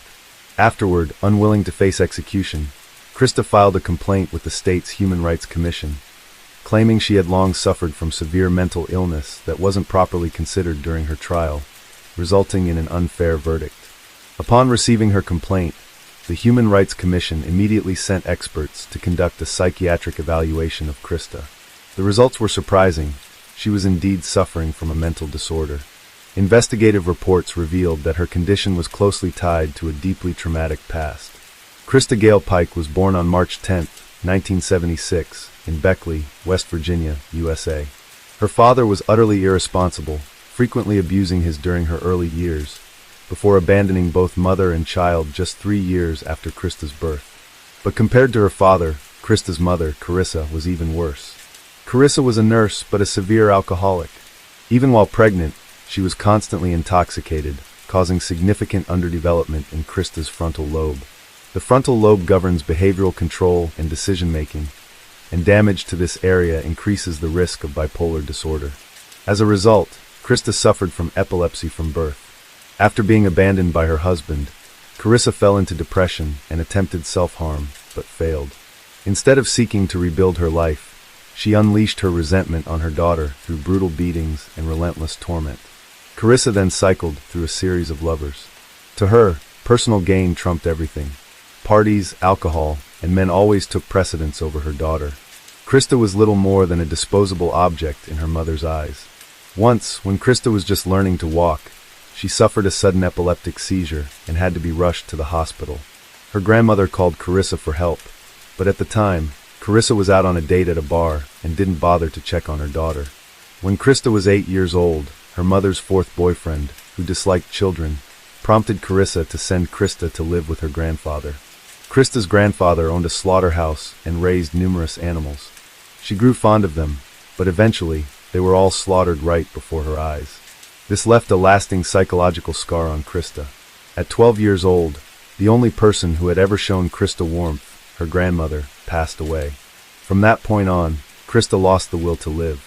Afterward, unwilling to face execution, Krista filed a complaint with the state's Human Rights Commission, claiming she had long suffered from severe mental illness that wasn't properly considered during her trial, resulting in an unfair verdict. Upon receiving her complaint, the Human Rights Commission immediately sent experts to conduct a psychiatric evaluation of Krista. The results were surprising. She was indeed suffering from a mental disorder. Investigative reports revealed that her condition was closely tied to a deeply traumatic past. Krista Gale Pike was born on March 10, 1976, in Beckley, West Virginia, USA. Her father was utterly irresponsible, frequently abusing his during her early years, before abandoning both mother and child just 3 years after Krista's birth. But compared to her father, Krista's mother, Carissa, was even worse. Carissa was a nurse but a severe alcoholic. Even while pregnant, she was constantly intoxicated, causing significant underdevelopment in Krista's frontal lobe. The frontal lobe governs behavioral control and decision-making, and damage to this area increases the risk of bipolar disorder. As a result, Krista suffered from epilepsy from birth. After being abandoned by her husband, Carissa fell into depression and attempted self-harm, but failed. Instead of seeking to rebuild her life, she unleashed her resentment on her daughter through brutal beatings and relentless torment. Carissa then cycled through a series of lovers. To her, personal gain trumped everything. Parties, alcohol, and men always took precedence over her daughter. Krista was little more than a disposable object in her mother's eyes. Once, when Krista was just learning to walk, she suffered a sudden epileptic seizure and had to be rushed to the hospital. Her grandmother called Carissa for help, but at the time, Carissa was out on a date at a bar and didn't bother to check on her daughter. When Krista was 8 years old, her mother's fourth boyfriend, who disliked children, prompted Carissa to send Krista to live with her grandfather. Krista's grandfather owned a slaughterhouse and raised numerous animals. She grew fond of them, but eventually, they were all slaughtered right before her eyes. This left a lasting psychological scar on Krista. At 12 years old, the only person who had ever shown Krista warmth, her grandmother, passed away. From that point on, Krista lost the will to live.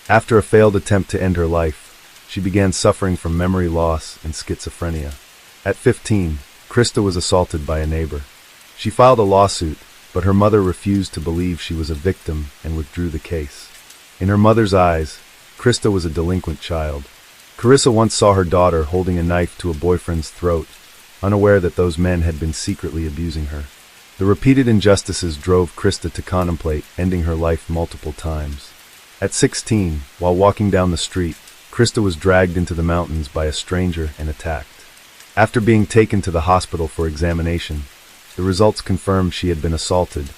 After a failed attempt to end her life, she began suffering from memory loss and schizophrenia. At 15, Krista was assaulted by a neighbor. She filed a lawsuit, but her mother refused to believe she was a victim and withdrew the case. In her mother's eyes, Krista was a delinquent child. Carissa once saw her daughter holding a knife to a boyfriend's throat, unaware that those men had been secretly abusing her. The repeated injustices drove Krista to contemplate ending her life multiple times. At 16, while walking down the street, Krista was dragged into the mountains by a stranger and attacked. After being taken to the hospital for examination, the results confirmed she had been assaulted,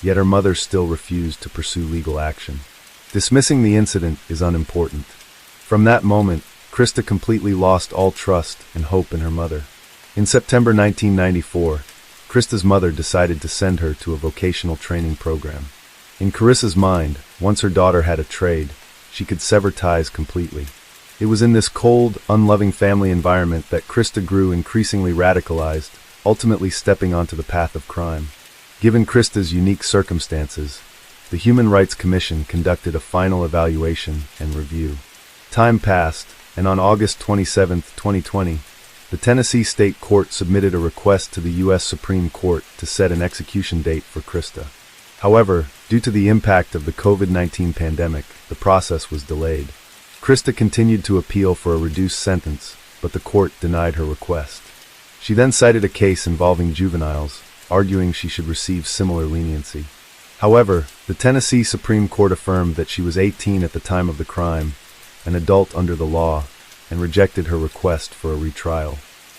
yet her mother still refused to pursue legal action. Dismissing the incident is unimportant. From that moment, Krista completely lost all trust and hope in her mother. In September 1994, Krista's mother decided to send her to a vocational training program. In Carissa's mind, once her daughter had a trade, she could sever ties completely. It was in this cold, unloving family environment that Krista grew increasingly radicalized, ultimately stepping onto the path of crime. Given Krista's unique circumstances, the Human Rights Commission conducted a final evaluation and review. Time passed, and on August 27, 2020, the Tennessee State Court submitted a request to the U.S. Supreme Court to set an execution date for Krista. However, due to the impact of the COVID-19 pandemic, the process was delayed. Krista continued to appeal for a reduced sentence, but the court denied her request. She then cited a case involving juveniles, arguing she should receive similar leniency. However, the Tennessee Supreme Court affirmed that she was 18 at the time of the crime, an adult under the law, and rejected her request for a retrial.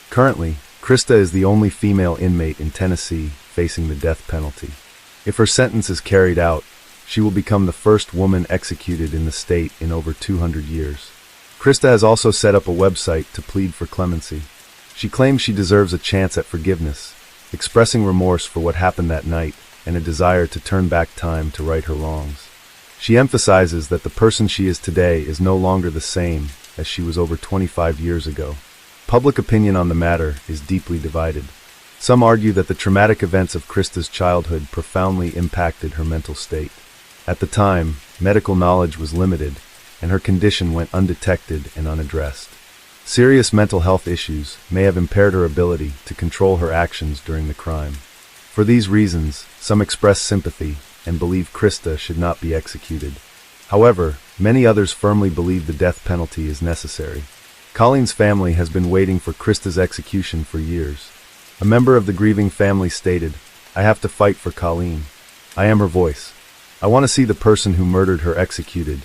Currently, Krista is the only female inmate in Tennessee facing the death penalty. If her sentence is carried out, she will become the first woman executed in the state in over 200 years. Krista has also set up a website to plead for clemency. She claims she deserves a chance at forgiveness, expressing remorse for what happened that night and a desire to turn back time to right her wrongs. She emphasizes that the person she is today is no longer the same as she was over 25 years ago. Public opinion on the matter is deeply divided. Some argue that the traumatic events of Krista's childhood profoundly impacted her mental state. At the time, medical knowledge was limited, and her condition went undetected and unaddressed. Serious mental health issues may have impaired her ability to control her actions during the crime. For these reasons, some express sympathy and believe Krista should not be executed. However, many others firmly believe the death penalty is necessary. Colleen's family has been waiting for Krista's execution for years. A member of the grieving family stated, "I have to fight for Colleen. I am her voice. I want to see the person who murdered her executed,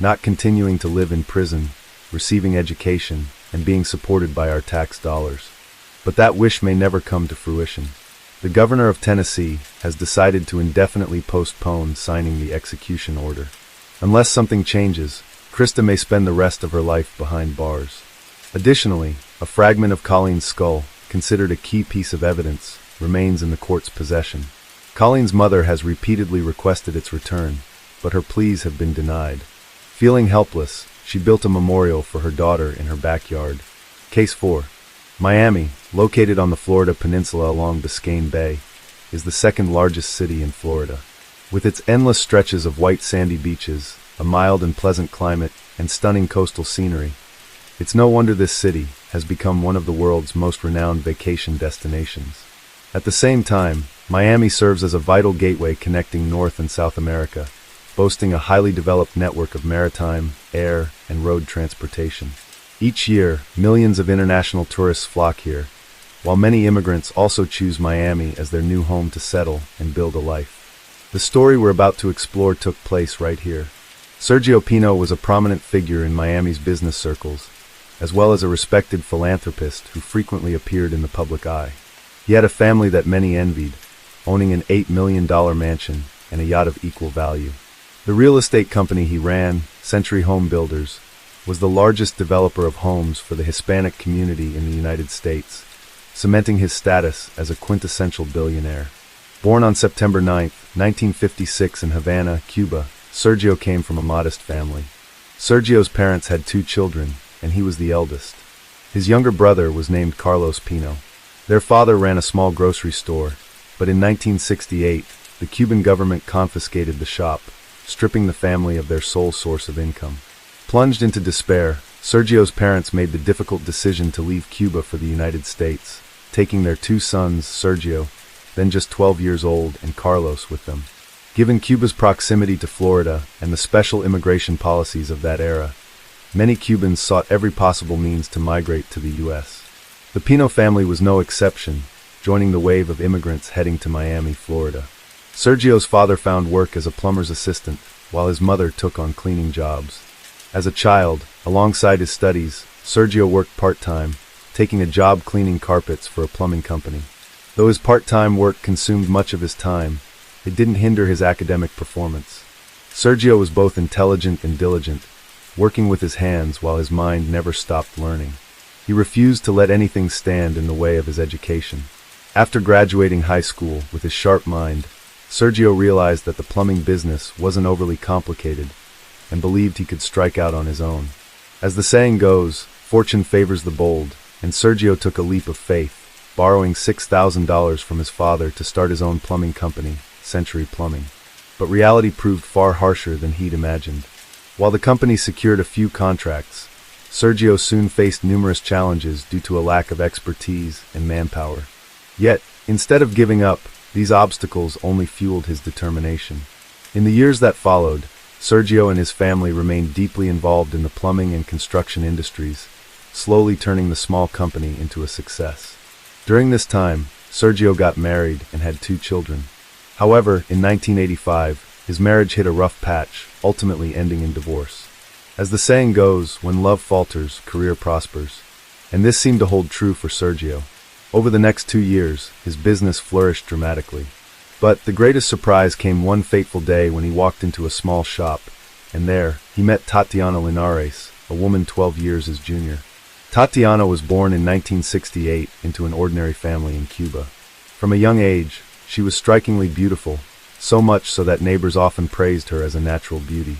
not continuing to live in prison, receiving education, and being supported by our tax dollars." But that wish may never come to fruition. The governor of Tennessee has decided to indefinitely postpone signing the execution order. Unless something changes, Krista may spend the rest of her life behind bars. Additionally, A fragment of Colleen's skull, considered a key piece of evidence, remains in the court's possession. Colleen's mother has repeatedly requested its return, but her pleas have been denied. Feeling helpless, she built a memorial for her daughter in her backyard. Case 4. Miami, located on the Florida peninsula along Biscayne Bay, is the second largest city in Florida. With its endless stretches of white sandy beaches, a mild and pleasant climate, and stunning coastal scenery, it's no wonder this city has become one of the world's most renowned vacation destinations. At the same time, Miami serves as a vital gateway connecting North and South America, boasting a highly developed network of maritime, air, and road transportation. Each year, millions of international tourists flock here, while many immigrants also choose Miami as their new home to settle and build a life. The story we're about to explore took place right here. Sergio Pino was a prominent figure in Miami's business circles, as well as a respected philanthropist who frequently appeared in the public eye. He had a family that many envied, owning an $8 million mansion and a yacht of equal value. The real estate company he ran, Century Home Builders, was the largest developer of homes for the Hispanic community in the United States, cementing his status as a quintessential billionaire. Born on September 9, 1956 in Havana, Cuba, Sergio came from a modest family. Sergio's parents had 2 children, and he was the eldest. His younger brother was named Carlos Pino. Their father ran a small grocery store, but in 1968, the Cuban government confiscated the shop, stripping the family of their sole source of income. Plunged into despair, Sergio's parents made the difficult decision to leave Cuba for the United States, taking their 2 sons, Sergio, then just 12 years old, and Carlos with them. Given Cuba's proximity to Florida and the special immigration policies of that era, many Cubans sought every possible means to migrate to the U.S. The Pino family was no exception, joining the wave of immigrants heading to Miami, Florida. Sergio's father found work as a plumber's assistant, while his mother took on cleaning jobs. As a child, alongside his studies, Sergio worked part-time, taking a job cleaning carpets for a plumbing company. Though his part-time work consumed much of his time, it didn't hinder his academic performance. Sergio was both intelligent and diligent, working with his hands while his mind never stopped learning. He refused to let anything stand in the way of his education. After graduating high school with his sharp mind, Sergio realized that the plumbing business wasn't overly complicated and believed he could strike out on his own. As the saying goes, fortune favors the bold, and Sergio took a leap of faith, borrowing $6,000 from his father to start his own plumbing company, Century Plumbing. But reality proved far harsher than he'd imagined. While the company secured a few contracts, Sergio soon faced numerous challenges due to a lack of expertise and manpower. Yet, instead of giving up, these obstacles only fueled his determination. In the years that followed, Sergio and his family remained deeply involved in the plumbing and construction industries, slowly turning the small company into a success. During this time, Sergio got married and had 2 children. However, in 1985, his marriage hit a rough patch, ultimately ending in divorce. As the saying goes, when love falters, career prospers. And this seemed to hold true for Sergio. Over the next 2 years, his business flourished dramatically. But the greatest surprise came one fateful day when he walked into a small shop, and there, he met Tatiana Linares, a woman 12 years his junior. Tatiana was born in 1968 into an ordinary family in Cuba. From a young age, she was strikingly beautiful, so much so that neighbors often praised her as a natural beauty.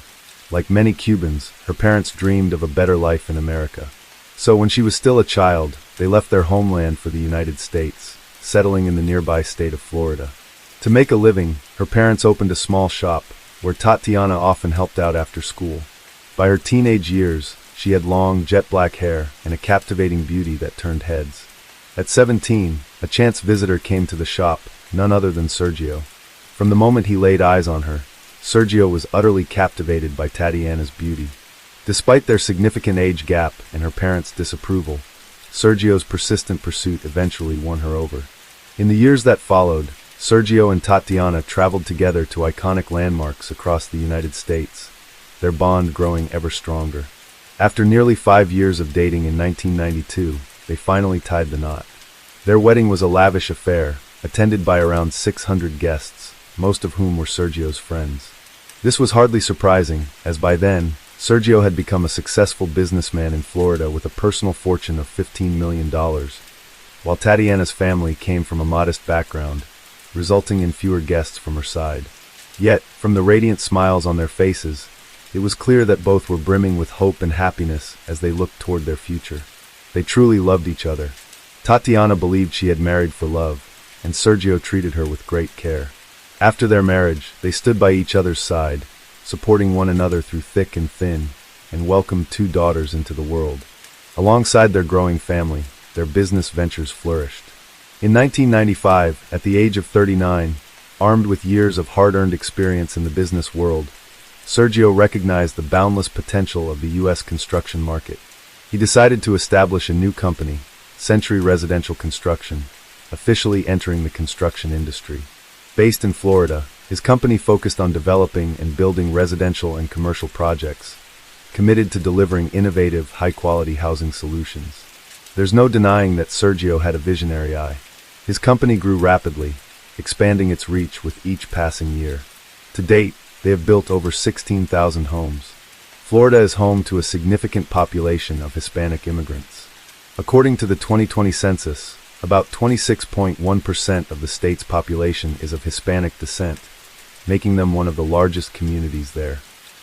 Like many Cubans, her parents dreamed of a better life in America. So when she was still a child, they left their homeland for the United States, settling in the nearby state of Florida. To make a living, her parents opened a small shop, where Tatiana often helped out after school. By her teenage years, she had long, jet-black hair and a captivating beauty that turned heads. At 17, a chance visitor came to the shop, none other than Sergio. From the moment he laid eyes on her, Sergio was utterly captivated by Tatiana's beauty. Despite their significant age gap and her parents' disapproval, Sergio's persistent pursuit eventually won her over. In the years that followed, Sergio and Tatiana traveled together to iconic landmarks across the United States, their bond growing ever stronger. After nearly 5 years of dating in 1992, they finally tied the knot. Their wedding was a lavish affair, attended by around 600 guests, most of whom were Sergio's friends. This was hardly surprising, as by then, Sergio had become a successful businessman in Florida with a personal fortune of $15 million, while Tatiana's family came from a modest background, resulting in fewer guests from her side. Yet, from the radiant smiles on their faces, it was clear that both were brimming with hope and happiness as they looked toward their future. They truly loved each other. Tatiana believed she had married for love, and Sergio treated her with great care. After their marriage, they stood by each other's side, supporting one another through thick and thin, and welcomed 2 daughters into the world. Alongside their growing family, their business ventures flourished. In 1995, at the age of 39, armed with years of hard-earned experience in the business world, Sergio recognized the boundless potential of the U.S. construction market. He decided to establish a new company, Century Residential Construction, officially entering the construction industry. Based in Florida, his company focused on developing and building residential and commercial projects, committed to delivering innovative, high-quality housing solutions. There's no denying that Sergio had a visionary eye. His company grew rapidly, expanding its reach with each passing year. To date, they have built over 16,000 homes. Florida is home to a significant population of Hispanic immigrants. According to the 2020 census, about 26.1% of the state's population is of Hispanic descent, making them one of the largest communities there.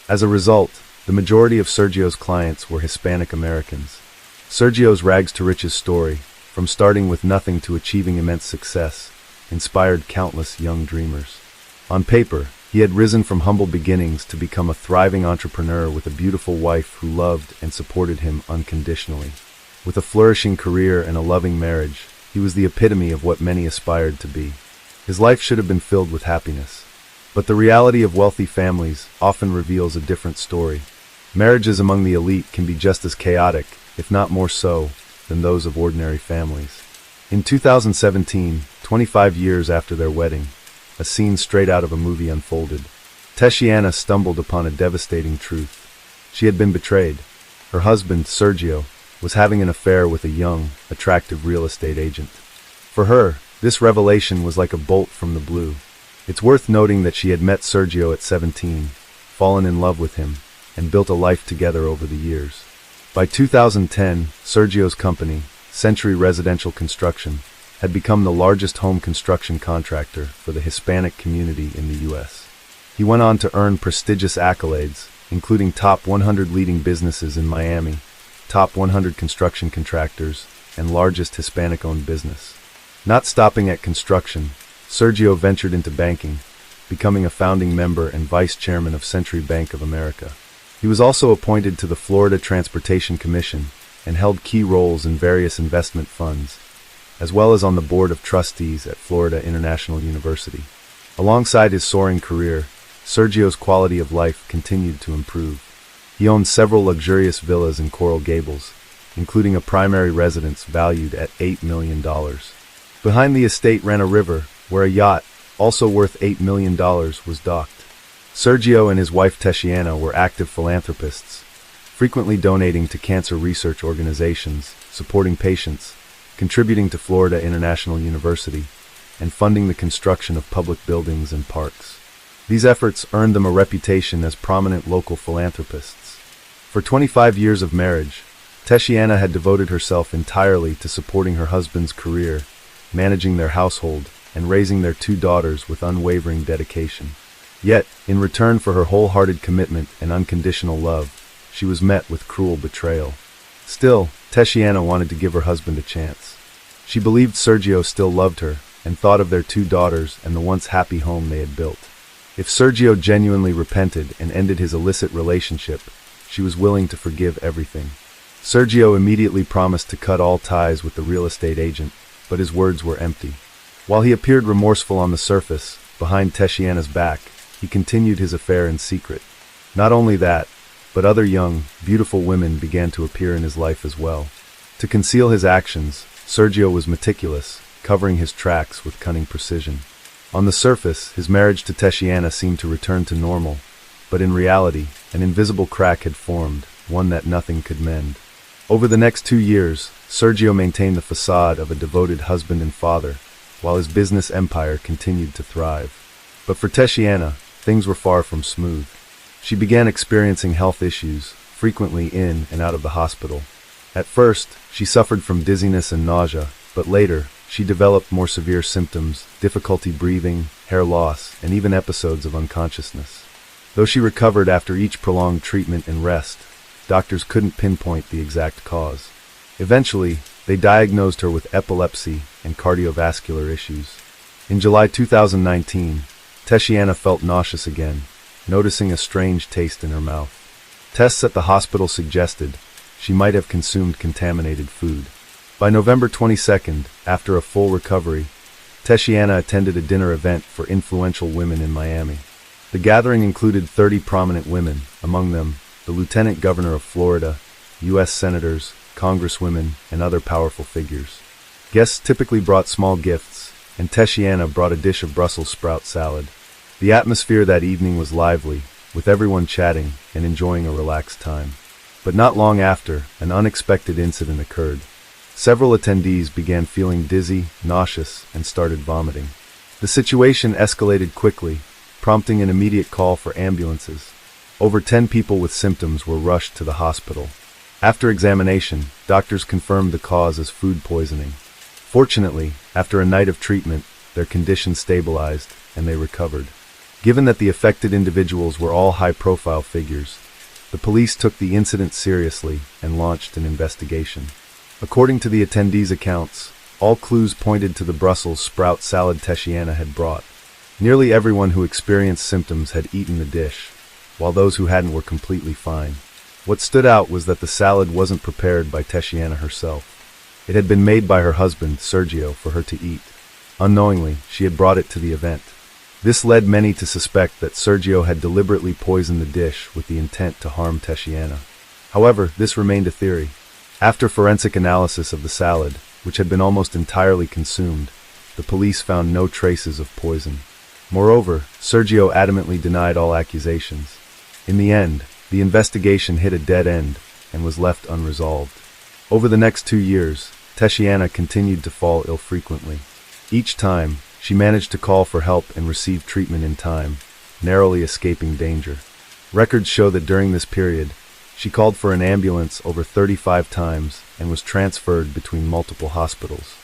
As a result, the majority of Sergio's clients were Hispanic Americans. Sergio's rags-to-riches story, from starting with nothing to achieving immense success, inspired countless young dreamers. On paper, he had risen from humble beginnings to become a thriving entrepreneur with a beautiful wife who loved and supported him unconditionally. With a flourishing career and a loving marriage, he was the epitome of what many aspired to be. His life should have been filled with happiness. But the reality of wealthy families often reveals a different story. Marriages among the elite can be just as chaotic, if not more so, than those of ordinary families. In 2017, 25 years after their wedding, a scene straight out of a movie unfolded. Tatiana stumbled upon a devastating truth. She had been betrayed. Her husband, Sergio, was having an affair with a young, attractive real estate agent. For her, this revelation was like a bolt from the blue. It's worth noting that she had met Sergio at 17, fallen in love with him, and built a life together over the years. By 2010, Sergio's company, Century Residential Construction, had become the largest home construction contractor for the Hispanic community in the U.S. He went on to earn prestigious accolades, including top 100 leading businesses in Miami, top 100 construction contractors, and largest Hispanic-owned business. Not stopping at construction, Sergio ventured into banking, becoming a founding member and vice chairman of Century Bank of America. He was also appointed to the Florida Transportation Commission and held key roles in various investment funds, as well as on the board of trustees at Florida International University. Alongside his soaring career, Sergio's quality of life continued to improve. He owned several luxurious villas in Coral Gables, including a primary residence valued at $8 million. Behind the estate ran a river, where a yacht, also worth $8 million, was docked. Sergio and his wife Tatiana were active philanthropists, frequently donating to cancer research organizations, supporting patients, contributing to Florida International University, and funding the construction of public buildings and parks. These efforts earned them a reputation as prominent local philanthropists. For 25 years of marriage, Tatiana had devoted herself entirely to supporting her husband's career, managing their household, and raising their 2 daughters with unwavering dedication. Yet, in return for her wholehearted commitment and unconditional love, she was met with cruel betrayal. Still, Tatiana wanted to give her husband a chance. She believed Sergio still loved her, and thought of their 2 daughters and the once happy home they had built. If Sergio genuinely repented and ended his illicit relationship, she was willing to forgive everything. Sergio immediately promised to cut all ties with the real estate agent, but his words were empty. While he appeared remorseful on the surface, behind Tatiana's back, he continued his affair in secret. Not only that, but other young, beautiful women began to appear in his life as well. To conceal his actions, Sergio was meticulous, covering his tracks with cunning precision. On the surface, his marriage to Tatiana seemed to return to normal, but in reality, an invisible crack had formed, one that nothing could mend. Over the next 2 years, Sergio maintained the facade of a devoted husband and father, while his business empire continued to thrive. But for Tatiana, things were far from smooth. she began experiencing health issues, frequently in and out of the hospital. At first, she suffered from dizziness and nausea, but later, she developed more severe symptoms, difficulty breathing, hair loss, and even episodes of unconsciousness. Though she recovered after each prolonged treatment and rest, doctors couldn't pinpoint the exact cause. Eventually, they diagnosed her with epilepsy and cardiovascular issues. In July 2019, Tatiana felt nauseous again, noticing a strange taste in her mouth. Tests at the hospital suggested she might have consumed contaminated food. By November 22nd, after a full recovery, Tatiana attended a dinner event for influential women in Miami. The gathering included 30 prominent women, among them the Lieutenant Governor of Florida, U.S. senators, congresswomen, and other powerful figures. Guests typically brought small gifts, and Tatiana brought a dish of Brussels sprout salad. The atmosphere that evening was lively, with everyone chatting and enjoying a relaxed time. But not long after, an unexpected incident occurred. Several attendees began feeling dizzy, nauseous, and started vomiting. The situation escalated quickly, prompting an immediate call for ambulances. Over 10 people with symptoms were rushed to the hospital. After examination, doctors confirmed the cause as food poisoning. Fortunately, after a night of treatment, their condition stabilized, and they recovered. Given that the affected individuals were all high-profile figures, the police took the incident seriously and launched an investigation. According to the attendees' accounts, all clues pointed to the Brussels sprout salad Tatiana had brought. Nearly everyone who experienced symptoms had eaten the dish, while those who hadn't were completely fine. What stood out was that the salad wasn't prepared by Tatiana herself. It had been made by her husband, Sergio, for her to eat. Unknowingly, she had brought it to the event. This led many to suspect that Sergio had deliberately poisoned the dish with the intent to harm Tatiana. However, this remained a theory. After forensic analysis of the salad, which had been almost entirely consumed, the police found no traces of poison. Moreover, Sergio adamantly denied all accusations. In the end, the investigation hit a dead end and was left unresolved. Over the next 2 years, Tatiana continued to fall ill frequently. Each time, she managed to call for help and receive treatment in time, narrowly escaping danger. Records show that during this period, she called for an ambulance over 35 times and was transferred between multiple hospitals.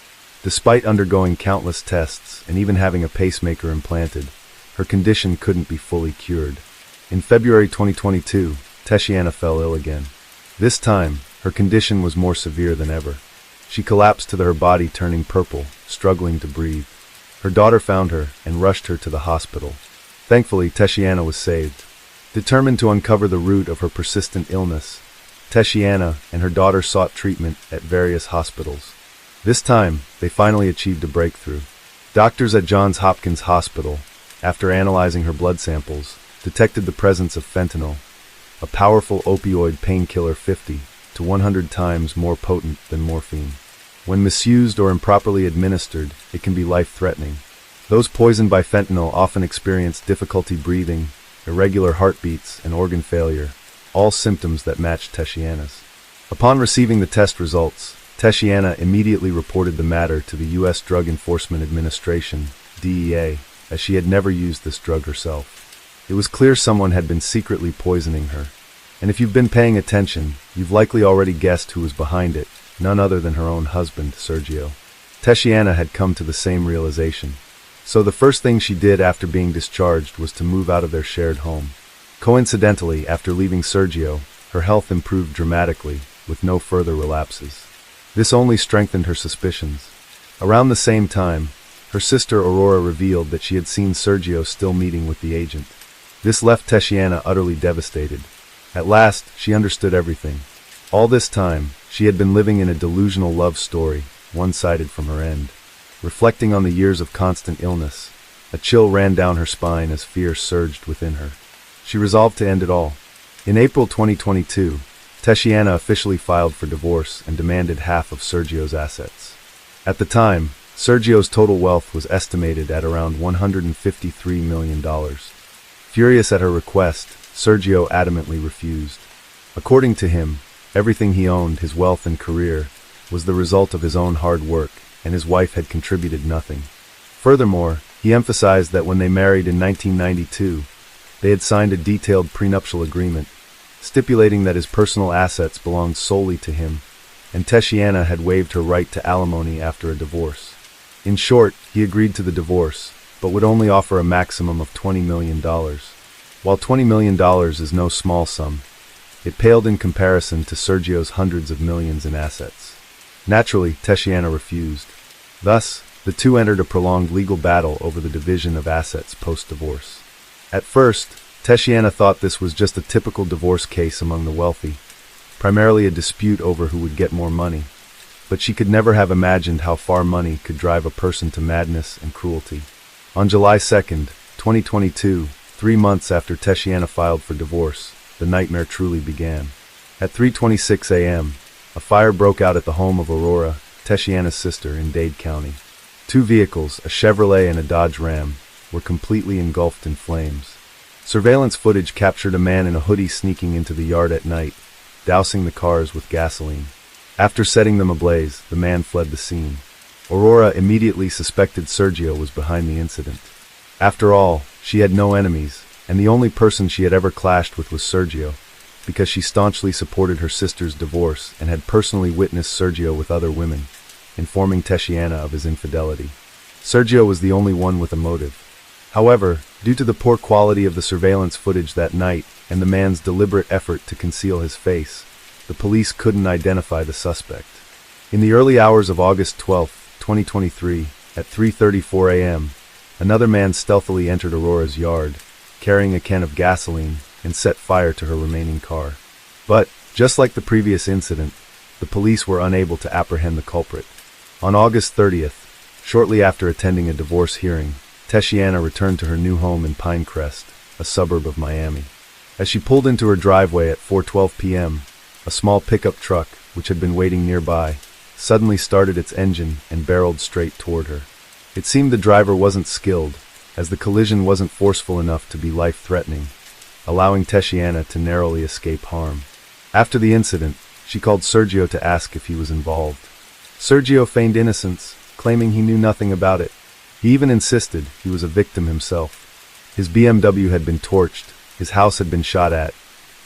Despite undergoing countless tests and even having a pacemaker implanted, her condition couldn't be fully cured. In February 2022, Tatiana fell ill again. This time, her condition was more severe than ever. She collapsed to her body turning purple, struggling to breathe. Her daughter found her and rushed her to the hospital. Thankfully, Tatiana was saved. Determined to uncover the root of her persistent illness, Tatiana and her daughter sought treatment at various hospitals. This time, they finally achieved a breakthrough. Doctors at Johns Hopkins Hospital, after analyzing her blood samples, detected the presence of fentanyl, a powerful opioid painkiller 50 to 100 times more potent than morphine. When misused or improperly administered, it can be life-threatening. Those poisoned by fentanyl often experience difficulty breathing, irregular heartbeats, and organ failure, all symptoms that matched Tatiana's. Upon receiving the test results, Tatiana immediately reported the matter to the U.S. Drug Enforcement Administration, DEA, as she had never used this drug herself. It was clear someone had been secretly poisoning her. And if you've been paying attention, you've likely already guessed who was behind it, none other than her own husband, Sergio. Tatiana had come to the same realization. So the first thing she did after being discharged was to move out of their shared home. Coincidentally, after leaving Sergio, her health improved dramatically, with no further relapses. This only strengthened her suspicions. Around the same time, her sister Aurora revealed that she had seen Sergio still meeting with the agent. This left Tatiana utterly devastated. At last, she understood everything. All this time, she had been living in a delusional love story, one-sided from her end. Reflecting on the years of constant illness, a chill ran down her spine as fear surged within her. She resolved to end it all. In April 2022, Tatiana officially filed for divorce and demanded half of Sergio's assets. At the time, Sergio's total wealth was estimated at around $153 million. Furious at her request, Sergio adamantly refused. According to him, everything he owned, his wealth and career, was the result of his own hard work, and his wife had contributed nothing. Furthermore, he emphasized that when they married in 1992, They had signed a detailed prenuptial agreement, stipulating that his personal assets belonged solely to him, and Teshiana had waived her right to alimony after a divorce. In short, he agreed to the divorce, but would only offer a maximum of $20 million. While $20 million is no small sum, it paled in comparison to Sergio's hundreds of millions in assets. Naturally, Teshiana refused. Thus, the two entered a prolonged legal battle over the division of assets post-divorce. At first, Teshiana thought this was just a typical divorce case among the wealthy, primarily a dispute over who would get more money, but she could never have imagined how far money could drive a person to madness and cruelty. On July 2nd, 2022, 3 months after Teshiana filed for divorce, the nightmare truly began. At 3:26 a.m., a fire broke out at the home of Aurora, Teshiana's sister, in Dade County. 2 vehicles, a Chevrolet and a Dodge Ram, were completely engulfed in flames. Surveillance footage captured a man in a hoodie sneaking into the yard at night, dousing the cars with gasoline. After setting them ablaze, the man fled the scene. Aurora immediately suspected Sergio was behind the incident. After all, she had no enemies, and the only person she had ever clashed with was Sergio, because she staunchly supported her sister's divorce and had personally witnessed Sergio with other women, informing Teshiana of his infidelity. Sergio was the only one with a motive. However, due to the poor quality of the surveillance footage that night and the man's deliberate effort to conceal his face, the police couldn't identify the suspect. In the early hours of August 12, 2023, at 3:34 a.m., another man stealthily entered Aurora's yard, carrying a can of gasoline, and set fire to her remaining car. But, just like the previous incident, the police were unable to apprehend the culprit. On August 30th, shortly after attending a divorce hearing, Teshiana returned to her new home in Pinecrest, a suburb of Miami. As she pulled into her driveway at 4:12 p.m., a small pickup truck, which had been waiting nearby, suddenly started its engine and barreled straight toward her. It seemed the driver wasn't skilled, as the collision wasn't forceful enough to be life-threatening, allowing Teshiana to narrowly escape harm. After the incident, she called Sergio to ask if he was involved. Sergio feigned innocence, claiming he knew nothing about it. He even insisted he was a victim himself. His BMW had been torched, his house had been shot at,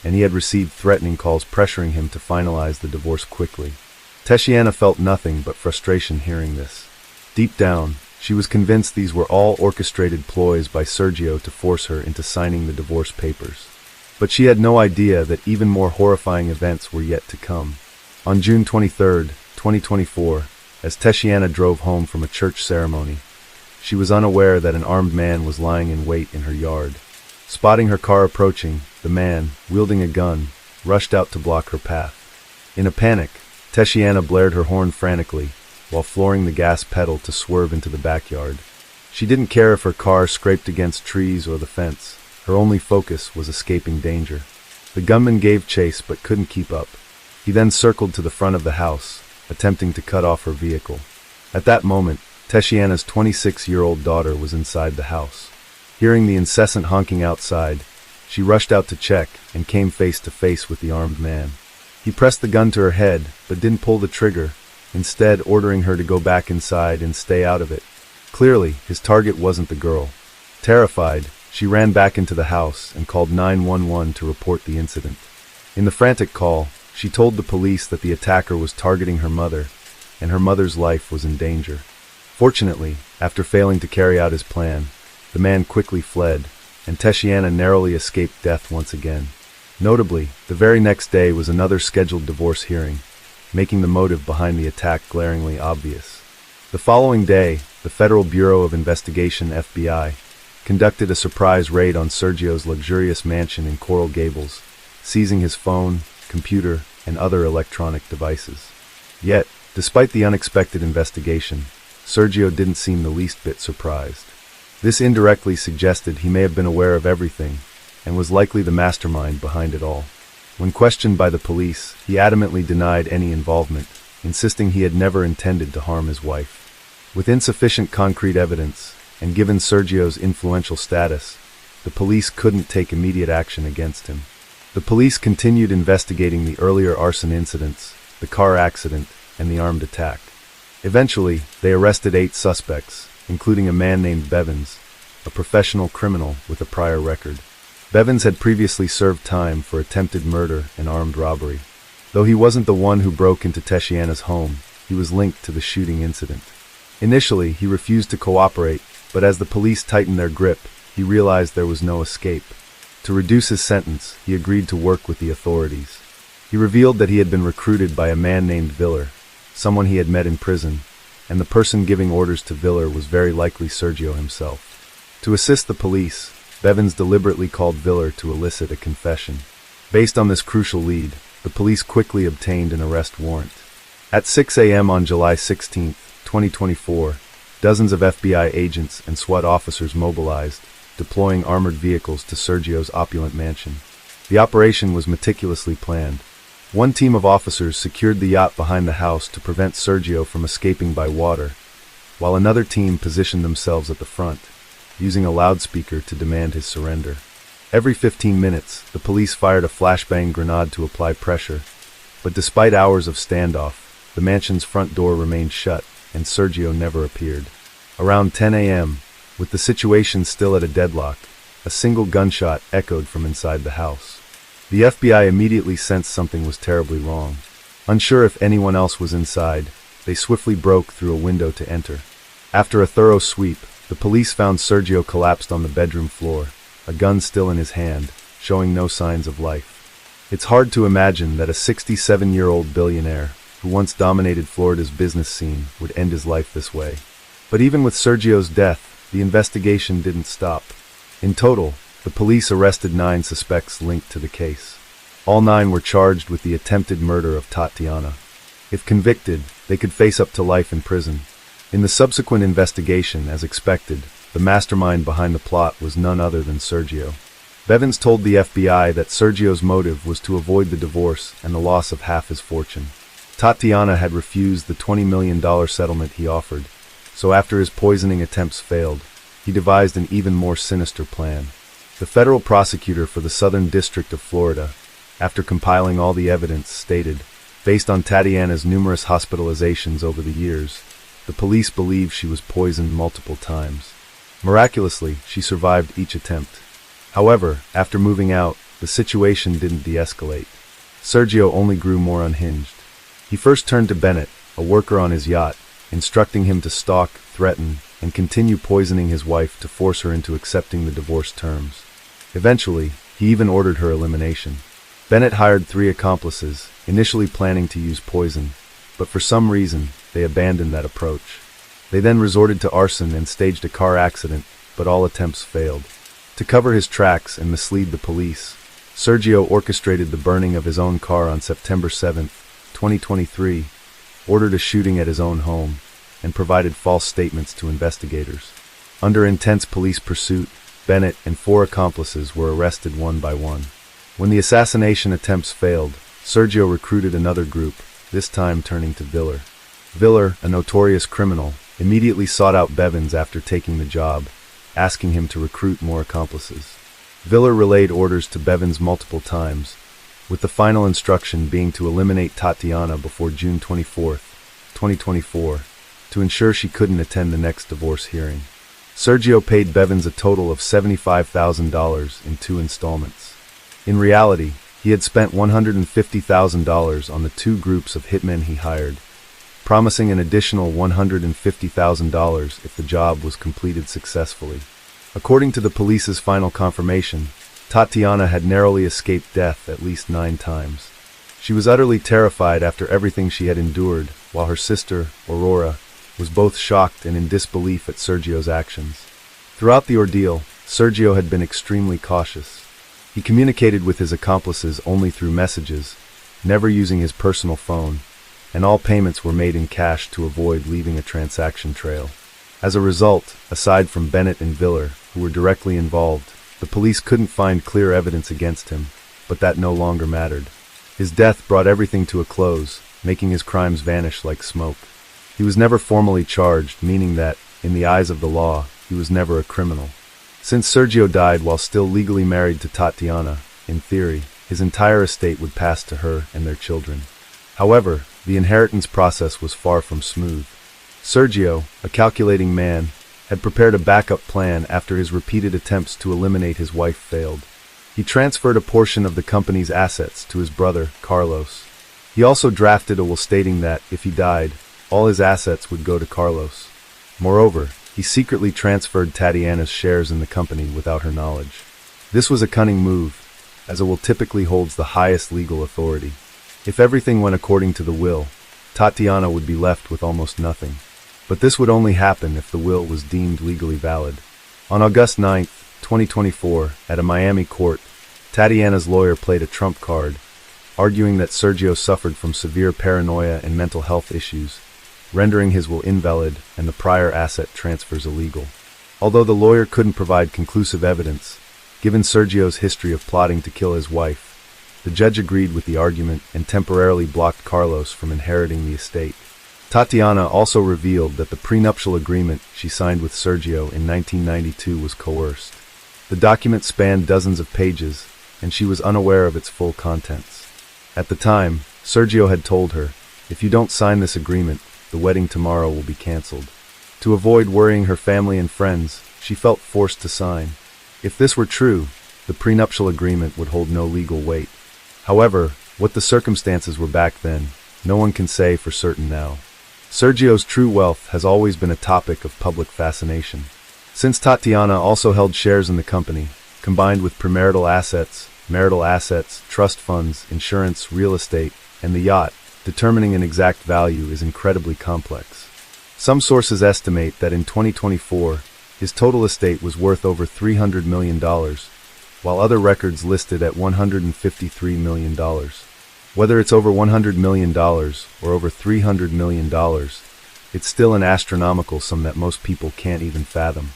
and he had received threatening calls pressuring him to finalize the divorce quickly. Teshiana felt nothing but frustration hearing this. Deep down, she was convinced these were all orchestrated ploys by Sergio to force her into signing the divorce papers. But she had no idea that even more horrifying events were yet to come. On June 23, 2024, as Teshiana drove home from a church ceremony, she was unaware that an armed man was lying in wait in her yard. Spotting her car approaching, the man, wielding a gun, rushed out to block her path. In a panic, Teshiana blared her horn frantically, while flooring the gas pedal to swerve into the backyard. She didn't care if her car scraped against trees or the fence. Her only focus was escaping danger. The gunman gave chase but couldn't keep up. He then circled to the front of the house, attempting to cut off her vehicle. At that moment, Teshiana's 26-year-old daughter was inside the house. Hearing the incessant honking outside, she rushed out to check and came face to face with the armed man. He pressed the gun to her head, but didn't pull the trigger, instead ordering her to go back inside and stay out of it. Clearly, his target wasn't the girl. Terrified, she ran back into the house and called 911 to report the incident. In the frantic call, she told the police that the attacker was targeting her mother, and her mother's life was in danger. Fortunately, after failing to carry out his plan, the man quickly fled, and Teshiana narrowly escaped death once again. Notably, the very next day was another scheduled divorce hearing, making the motive behind the attack glaringly obvious. The following day, the Federal Bureau of Investigation (FBI) conducted a surprise raid on Sergio's luxurious mansion in Coral Gables, seizing his phone, computer, and other electronic devices. Yet, despite the unexpected investigation, Sergio didn't seem the least bit surprised. This indirectly suggested he may have been aware of everything, and was likely the mastermind behind it all. When questioned by the police, he adamantly denied any involvement, insisting he had never intended to harm his wife. With insufficient concrete evidence, and given Sergio's influential status, the police couldn't take immediate action against him. The police continued investigating the earlier arson incidents, the car accident, and the armed attack. Eventually, they arrested 8 suspects, including a man named Bevins, a professional criminal with a prior record. Bevins had previously served time for attempted murder and armed robbery. Though he wasn't the one who broke into Tatiana's home, he was linked to the shooting incident. Initially, he refused to cooperate, but as the police tightened their grip, he realized there was no escape. To reduce his sentence, he agreed to work with the authorities. He revealed that he had been recruited by a man named Viller, someone he had met in prison, and the person giving orders to Viller was very likely Sergio himself. To assist the police, Bevins deliberately called Viller to elicit a confession. Based on this crucial lead, the police quickly obtained an arrest warrant. At 6 a.m. on July 16, 2024, dozens of FBI agents and SWAT officers mobilized, deploying armored vehicles to Sergio's opulent mansion. The operation was meticulously planned. One team of officers secured the yacht behind the house to prevent Sergio from escaping by water, while another team positioned themselves at the front, using a loudspeaker to demand his surrender. Every 15 minutes, the police fired a flashbang grenade to apply pressure, but despite hours of standoff, the mansion's front door remained shut, and Sergio never appeared. Around 10 a.m., with the situation still at a deadlock, a single gunshot echoed from inside the house. The FBI immediately sensed something was terribly wrong. Unsure if anyone else was inside, they swiftly broke through a window to enter. After a thorough sweep, the police found Sergio collapsed on the bedroom floor, a gun still in his hand, showing no signs of life. It's hard to imagine that a 67-year-old billionaire, who once dominated Florida's business scene, would end his life this way. But even with Sergio's death, the investigation didn't stop. In total, the police arrested 9 suspects linked to the case. All 9 were charged with the attempted murder of Tatiana. If convicted, they could face up to life in prison. In the subsequent investigation, as expected, the mastermind behind the plot was none other than Sergio. Bevins told the FBI that Sergio's motive was to avoid the divorce and the loss of half his fortune. Tatiana had refused the $20 million settlement he offered, so after his poisoning attempts failed, he devised an even more sinister plan. The federal prosecutor for the Southern District of Florida, after compiling all the evidence, stated, based on Tatiana's numerous hospitalizations over the years, the police believe she was poisoned multiple times. Miraculously, she survived each attempt. However, after moving out, the situation didn't de-escalate. Sergio only grew more unhinged. He first turned to Bennett, a worker on his yacht, instructing him to stalk, threaten, and continue poisoning his wife to force her into accepting the divorce terms. Eventually, he even ordered her elimination. Bennett hired 3 accomplices, initially planning to use poison, but for some reason, they abandoned that approach. They then resorted to arson and staged a car accident, but all attempts failed. To cover his tracks and mislead the police, Sergio orchestrated the burning of his own car on September 7, 2023, ordered a shooting at his own home, and provided false statements to investigators. Under intense police pursuit, Bennett and 4 accomplices were arrested one by one. When the assassination attempts failed, Sergio recruited another group, this time turning to Viller. Viller, a notorious criminal, immediately sought out Bevins after taking the job, asking him to recruit more accomplices. Viller relayed orders to Bevins multiple times, with the final instruction being to eliminate Tatiana before June 24, 2024, to ensure she couldn't attend the next divorce hearing. Sergio paid Bevins a total of $75,000 in 2 installments. In reality, he had spent $150,000 on the 2 groups of hitmen he hired, promising an additional $150,000 if the job was completed successfully. According to the police's final confirmation, Tatiana had narrowly escaped death at least 9 times. She was utterly terrified after everything she had endured, while her sister, Aurora, was both shocked and in disbelief at Sergio's actions. Throughout the ordeal, Sergio had been extremely cautious. He communicated with his accomplices only through messages, never using his personal phone, and all payments were made in cash to avoid leaving a transaction trail. As a result, aside from Bennett and Viller, who were directly involved, the police couldn't find clear evidence against him, but that no longer mattered. His death brought everything to a close, making his crimes vanish like smoke. He was never formally charged, meaning that, in the eyes of the law, he was never a criminal. Since Sergio died while still legally married to Tatiana, in theory, his entire estate would pass to her and their children. However, the inheritance process was far from smooth. Sergio, a calculating man, had prepared a backup plan after his repeated attempts to eliminate his wife failed. He transferred a portion of the company's assets to his brother, Carlos. He also drafted a will stating that, if he died, all his assets would go to Carlos. Moreover, he secretly transferred Tatiana's shares in the company without her knowledge. This was a cunning move, as a will typically holds the highest legal authority. If everything went according to the will, Tatiana would be left with almost nothing. But this would only happen if the will was deemed legally valid. On August 9, 2024, at a Miami court, Tatiana's lawyer played a trump card, arguing that Sergio suffered from severe paranoia and mental health issues, rendering his will invalid and the prior asset transfers illegal. Although the lawyer couldn't provide conclusive evidence, given Sergio's history of plotting to kill his wife, the judge agreed with the argument and temporarily blocked Carlos from inheriting the estate. Tatiana also revealed that the prenuptial agreement she signed with Sergio in 1992 was coerced. The document spanned dozens of pages, and she was unaware of its full contents. At the time, Sergio had told her, "If you don't sign this agreement, the wedding tomorrow will be cancelled." To avoid worrying her family and friends, she felt forced to sign. If this were true, the prenuptial agreement would hold no legal weight. However, what the circumstances were back then, no one can say for certain now. Sergio's true wealth has always been a topic of public fascination. Since Tatiana also held shares in the company, combined with premarital assets, marital assets, trust funds, insurance, real estate, and the yacht, determining an exact value is incredibly complex. Some sources estimate that in 2024, his total estate was worth over $300 million, while other records listed at $153 million. Whether it's over $100 million or over $300 million, it's still an astronomical sum that most people can't even fathom.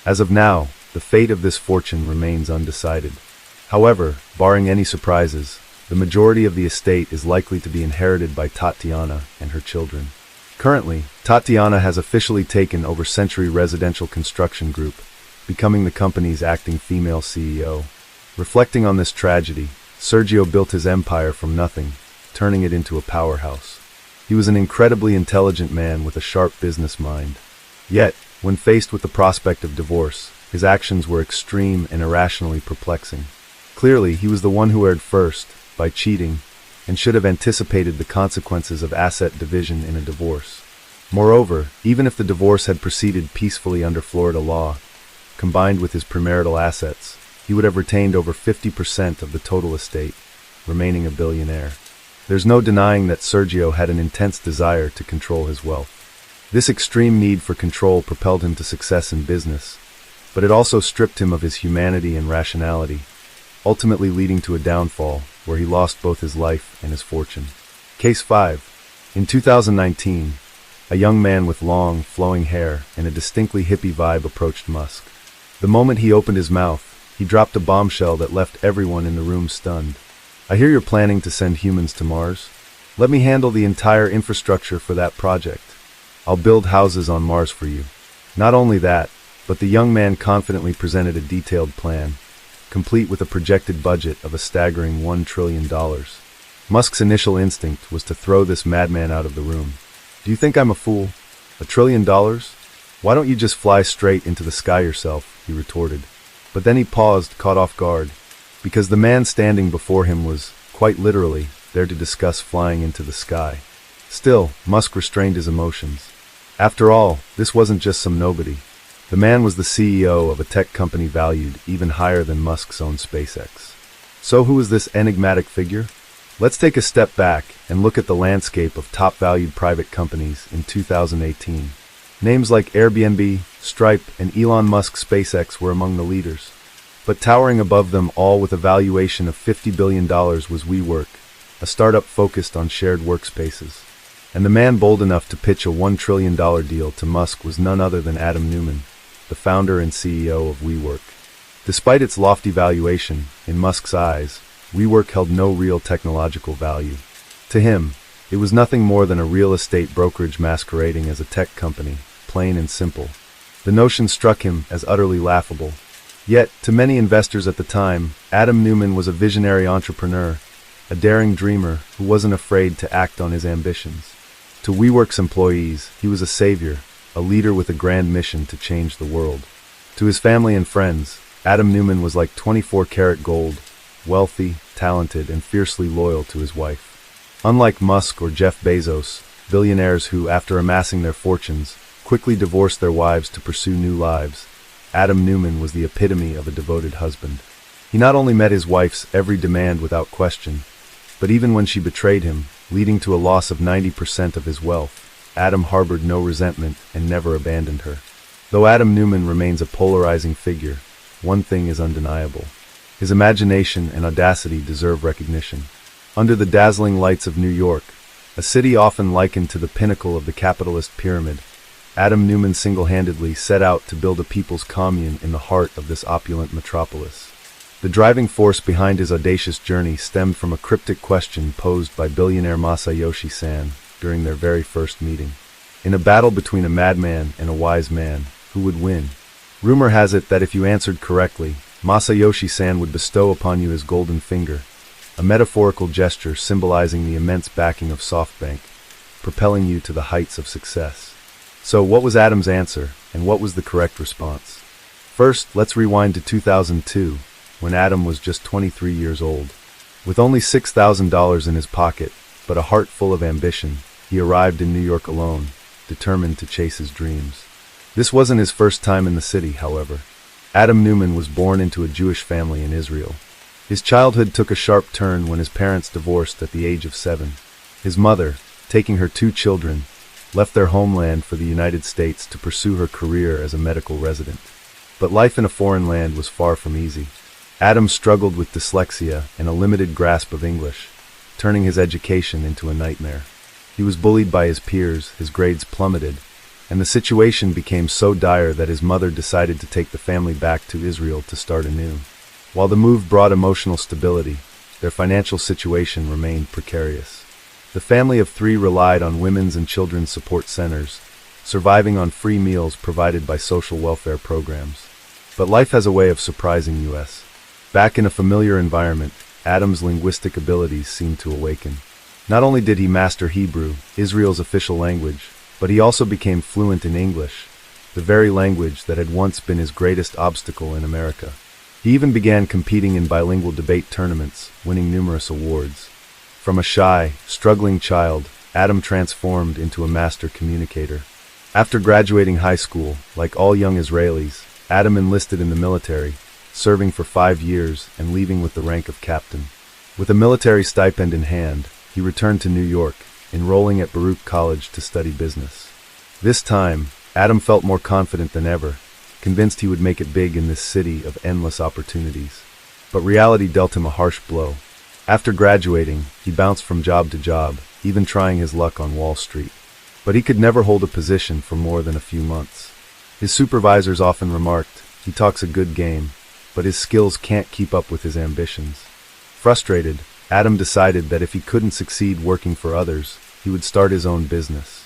As of now, the fate of this fortune remains undecided. However, barring any surprises, the majority of the estate is likely to be inherited by Tatiana and her children. Currently, Tatiana has officially taken over Century Residential Construction Group, becoming the company's acting female CEO. Reflecting on this tragedy, Sergio built his empire from nothing, turning it into a powerhouse. He was an incredibly intelligent man with a sharp business mind. Yet, when faced with the prospect of divorce, his actions were extreme and irrationally perplexing. Clearly, he was the one who erred first, by cheating, and should have anticipated the consequences of asset division in a divorce. Moreover, even if the divorce had proceeded peacefully under Florida law, combined with his premarital assets, he would have retained over 50% of the total estate, remaining a billionaire. There's no denying that Sergio had an intense desire to control his wealth. This extreme need for control propelled him to success in business, but it also stripped him of his humanity and rationality, ultimately leading to a downfall where he lost both his life and his fortune. Case 5. In 2019, a young man with long, flowing hair and a distinctly hippie vibe approached Musk. The moment he opened his mouth, he dropped a bombshell that left everyone in the room stunned. "I hear you're planning to send humans to Mars. Let me handle the entire infrastructure for that project. I'll build houses on Mars for you." Not only that, but the young man confidently presented a detailed plan, complete with a projected budget of a staggering $1 trillion. Musk's initial instinct was to throw this madman out of the room. "Do you think I'm a fool? $1 trillion? Why don't you just fly straight into the sky yourself?" he retorted. But then he paused, caught off guard, because the man standing before him was, quite literally, there to discuss flying into the sky. Still, Musk restrained his emotions. After all, this wasn't just some nobody. The man was the CEO of a tech company valued even higher than Musk's own SpaceX. So who is this enigmatic figure? Let's take a step back and look at the landscape of top-valued private companies in 2018. Names like Airbnb, Stripe, and Elon Musk's SpaceX were among the leaders. But towering above them all with a valuation of $50 billion was WeWork, a startup focused on shared workspaces. And the man bold enough to pitch a $1 trillion deal to Musk was none other than Adam Neumann, the founder and CEO of WeWork. Despite its lofty valuation, in Musk's eyes, WeWork held no real technological value. To him, it was nothing more than a real estate brokerage masquerading as a tech company, plain and simple. The notion struck him as utterly laughable. Yet, to many investors at the time, Adam Neumann was a visionary entrepreneur, a daring dreamer who wasn't afraid to act on his ambitions. To WeWork's employees, he was a savior, a leader with a grand mission to change the world. To his family and friends, Adam Neumann was like 24-karat gold, wealthy, talented, and fiercely loyal to his wife. Unlike Musk or Jeff Bezos, billionaires who, after amassing their fortunes, quickly divorced their wives to pursue new lives, Adam Neumann was the epitome of a devoted husband. He not only met his wife's every demand without question, but even when she betrayed him, leading to a loss of 90% of his wealth, Adam harbored no resentment and never abandoned her. Though Adam Neumann remains a polarizing figure, one thing is undeniable. His imagination and audacity deserve recognition. Under the dazzling lights of New York, a city often likened to the pinnacle of the capitalist pyramid, Adam Neumann single-handedly set out to build a people's commune in the heart of this opulent metropolis. The driving force behind his audacious journey stemmed from a cryptic question posed by billionaire Masayoshi Son during their very first meeting. In a battle between a madman and a wise man, who would win? Rumor has it that if you answered correctly, Masayoshi Son would bestow upon you his golden finger, a metaphorical gesture symbolizing the immense backing of SoftBank, propelling you to the heights of success. So what was Adam's answer, and what was the correct response? First, let's rewind to 2002, when Adam was just 23 years old. With only $6,000 in his pocket, but a heart full of ambition, he arrived in New York alone, determined to chase his dreams. This wasn't his first time in the city, however. Adam Neumann was born into a Jewish family in Israel. His childhood took a sharp turn when his parents divorced at the age of 7. His mother, taking her 2 children, left their homeland for the United States to pursue her career as a medical resident. But life in a foreign land was far from easy. Adam struggled with dyslexia and a limited grasp of English, turning his education into a nightmare. He was bullied by his peers, his grades plummeted, and the situation became so dire that his mother decided to take the family back to Israel to start anew. While the move brought emotional stability, their financial situation remained precarious. The family of 3 relied on women's and children's support centers, surviving on free meals provided by social welfare programs. But life has a way of surprising us. Back in a familiar environment, Adam's linguistic abilities seemed to awaken. Not only did he master Hebrew, Israel's official language, but he also became fluent in English, the very language that had once been his greatest obstacle in America. He even began competing in bilingual debate tournaments, winning numerous awards. From a shy, struggling child, Adam transformed into a master communicator. After graduating high school, like all young Israelis, Adam enlisted in the military, serving for 5 years and leaving with the rank of captain. With a military stipend in hand, he returned to New York, enrolling at Baruch College to study business. This time, Adam felt more confident than ever, convinced he would make it big in this city of endless opportunities. But reality dealt him a harsh blow. After graduating, he bounced from job to job, even trying his luck on Wall Street. But he could never hold a position for more than a few months. His supervisors often remarked, "He talks a good game, but his skills can't keep up with his ambitions." Frustrated, Adam decided that if he couldn't succeed working for others, he would start his own business.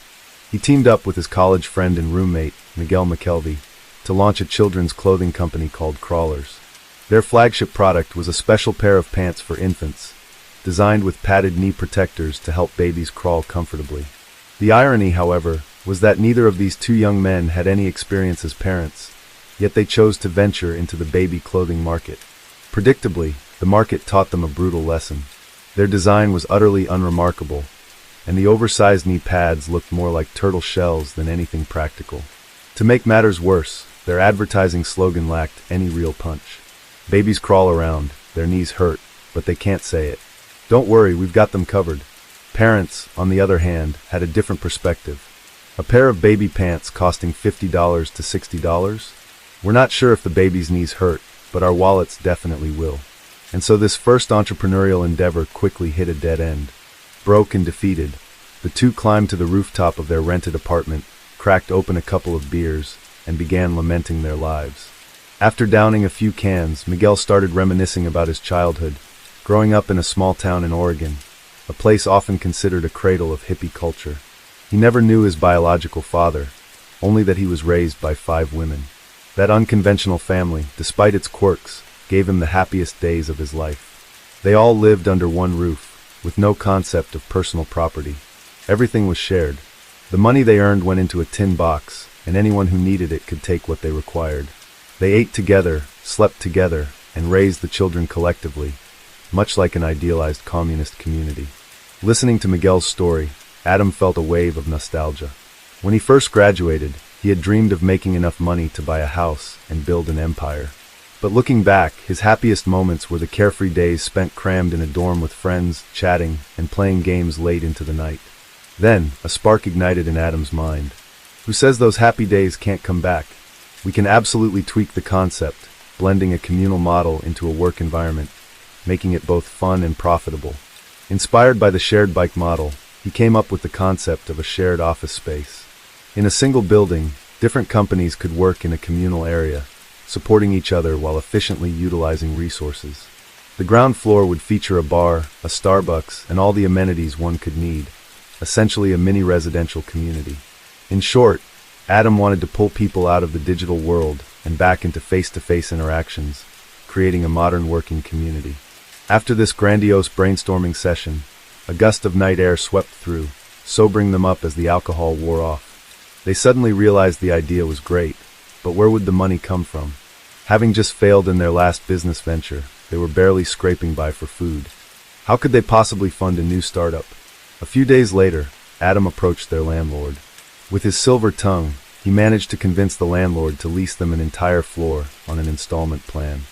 He teamed up with his college friend and roommate, Miguel McKelvey, to launch a children's clothing company called Crawlers. Their flagship product was a special pair of pants for infants, designed with padded knee protectors to help babies crawl comfortably. The irony, however, was that neither of these 2 young men had any experience as parents, yet they chose to venture into the baby clothing market. Predictably, the market taught them a brutal lesson. Their design was utterly unremarkable, and the oversized knee pads looked more like turtle shells than anything practical. To make matters worse, their advertising slogan lacked any real punch. Babies crawl around, their knees hurt, but they can't say it. Don't worry, we've got them covered. Parents, on the other hand, had a different perspective. A pair of baby pants costing $50 to $60? We're not sure if the baby's knees hurt, but our wallets definitely will. And so this first entrepreneurial endeavor quickly hit a dead end. Broke and defeated, the 2 climbed to the rooftop of their rented apartment, cracked open a couple of beers, and began lamenting their lives. After downing a few cans, Miguel started reminiscing about his childhood, growing up in a small town in Oregon, a place often considered a cradle of hippie culture. He never knew his biological father, only that he was raised by 5 women. That unconventional family, despite its quirks, gave him the happiest days of his life. They all lived under one roof, with no concept of personal property. Everything was shared. The money they earned went into a tin box, and anyone who needed it could take what they required. They ate together, slept together, and raised the children collectively, much like an idealized communist community. Listening to Miguel's story, Adam felt a wave of nostalgia. When he first graduated, he had dreamed of making enough money to buy a house and build an empire. But looking back, his happiest moments were the carefree days spent crammed in a dorm with friends, chatting, and playing games late into the night. Then, a spark ignited in Adam's mind. Who says those happy days can't come back? We can absolutely tweak the concept, blending a communal model into a work environment, making it both fun and profitable. Inspired by the shared bike model, he came up with the concept of a shared office space. In a single building, different companies could work in a communal area, supporting each other while efficiently utilizing resources. The ground floor would feature a bar, a Starbucks, and all the amenities one could need, essentially a mini residential community. In short, Adam wanted to pull people out of the digital world and back into face-to-face interactions, creating a modern working community. After this grandiose brainstorming session, a gust of night air swept through, sobering them up as the alcohol wore off. They suddenly realized the idea was great, but where would the money come from? Having just failed in their last business venture, they were barely scraping by for food. How could they possibly fund a new startup? A few days later, Adam approached their landlord. With his silver tongue, he managed to convince the landlord to lease them an entire floor on an installment plan.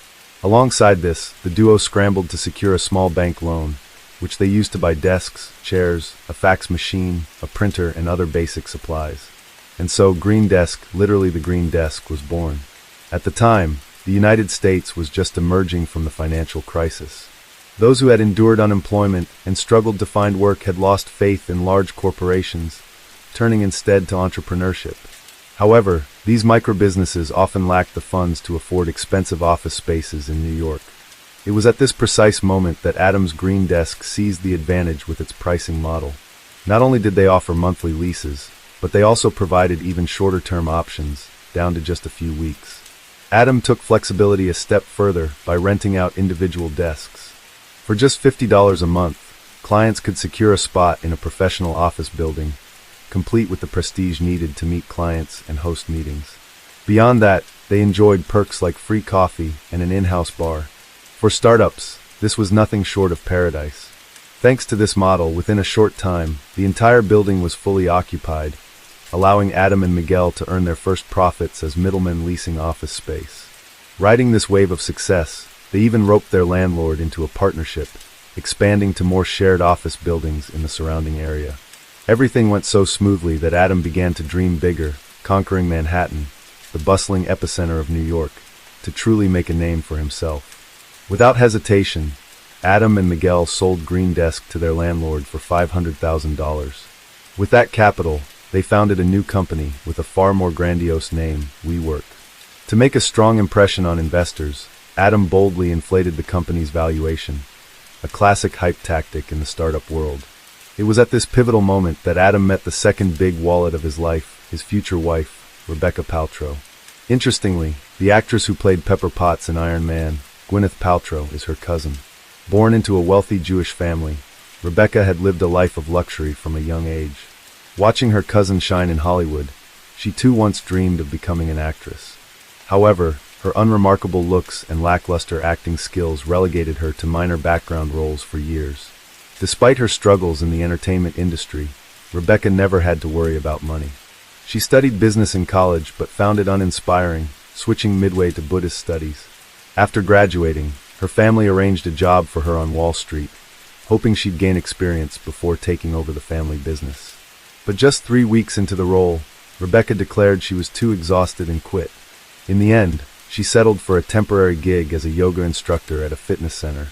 Alongside this, the duo scrambled to secure a small bank loan, which they used to buy desks, chairs, a fax machine, a printer, and other basic supplies. And so Green Desk, literally the Green Desk, was born. At the time, the United States was just emerging from the financial crisis. Those who had endured unemployment and struggled to find work had lost faith in large corporations, turning instead to entrepreneurship. However, these microbusinesses often lacked the funds to afford expensive office spaces in New York. It was at this precise moment that Adam's Green Desk seized the advantage with its pricing model. Not only did they offer monthly leases, but they also provided even shorter-term options, down to just a few weeks. Adam took flexibility a step further by renting out individual desks. For just $50 a month, clients could secure a spot in a professional office building, complete with the prestige needed to meet clients and host meetings. Beyond that, they enjoyed perks like free coffee and an in-house bar. For startups, this was nothing short of paradise. Thanks to this model, within a short time, the entire building was fully occupied, allowing Adam and Miguel to earn their first profits as middlemen leasing office space. Riding this wave of success, they even roped their landlord into a partnership, expanding to more shared office buildings in the surrounding area. Everything went so smoothly that Adam began to dream bigger, conquering Manhattan, the bustling epicenter of New York, to truly make a name for himself. Without hesitation, Adam and Miguel sold Green Desk to their landlord for $500,000. With that capital, they founded a new company with a far more grandiose name, WeWork. To make a strong impression on investors, Adam boldly inflated the company's valuation, a classic hype tactic in the startup world. It was at this pivotal moment that Adam met the second big wallet of his life, his future wife, Rebecca Paltrow. Interestingly, the actress who played Pepper Potts in Iron Man, Gwyneth Paltrow, is her cousin. Born into a wealthy Jewish family, Rebecca had lived a life of luxury from a young age. Watching her cousin shine in Hollywood, she too once dreamed of becoming an actress. However, her unremarkable looks and lackluster acting skills relegated her to minor background roles for years. Despite her struggles in the entertainment industry, Rebecca never had to worry about money. She studied business in college but found it uninspiring, switching midway to Buddhist studies. After graduating, her family arranged a job for her on Wall Street, hoping she'd gain experience before taking over the family business. But just 3 weeks into the role, Rebecca declared she was too exhausted and quit. In the end, she settled for a temporary gig as a yoga instructor at a fitness center.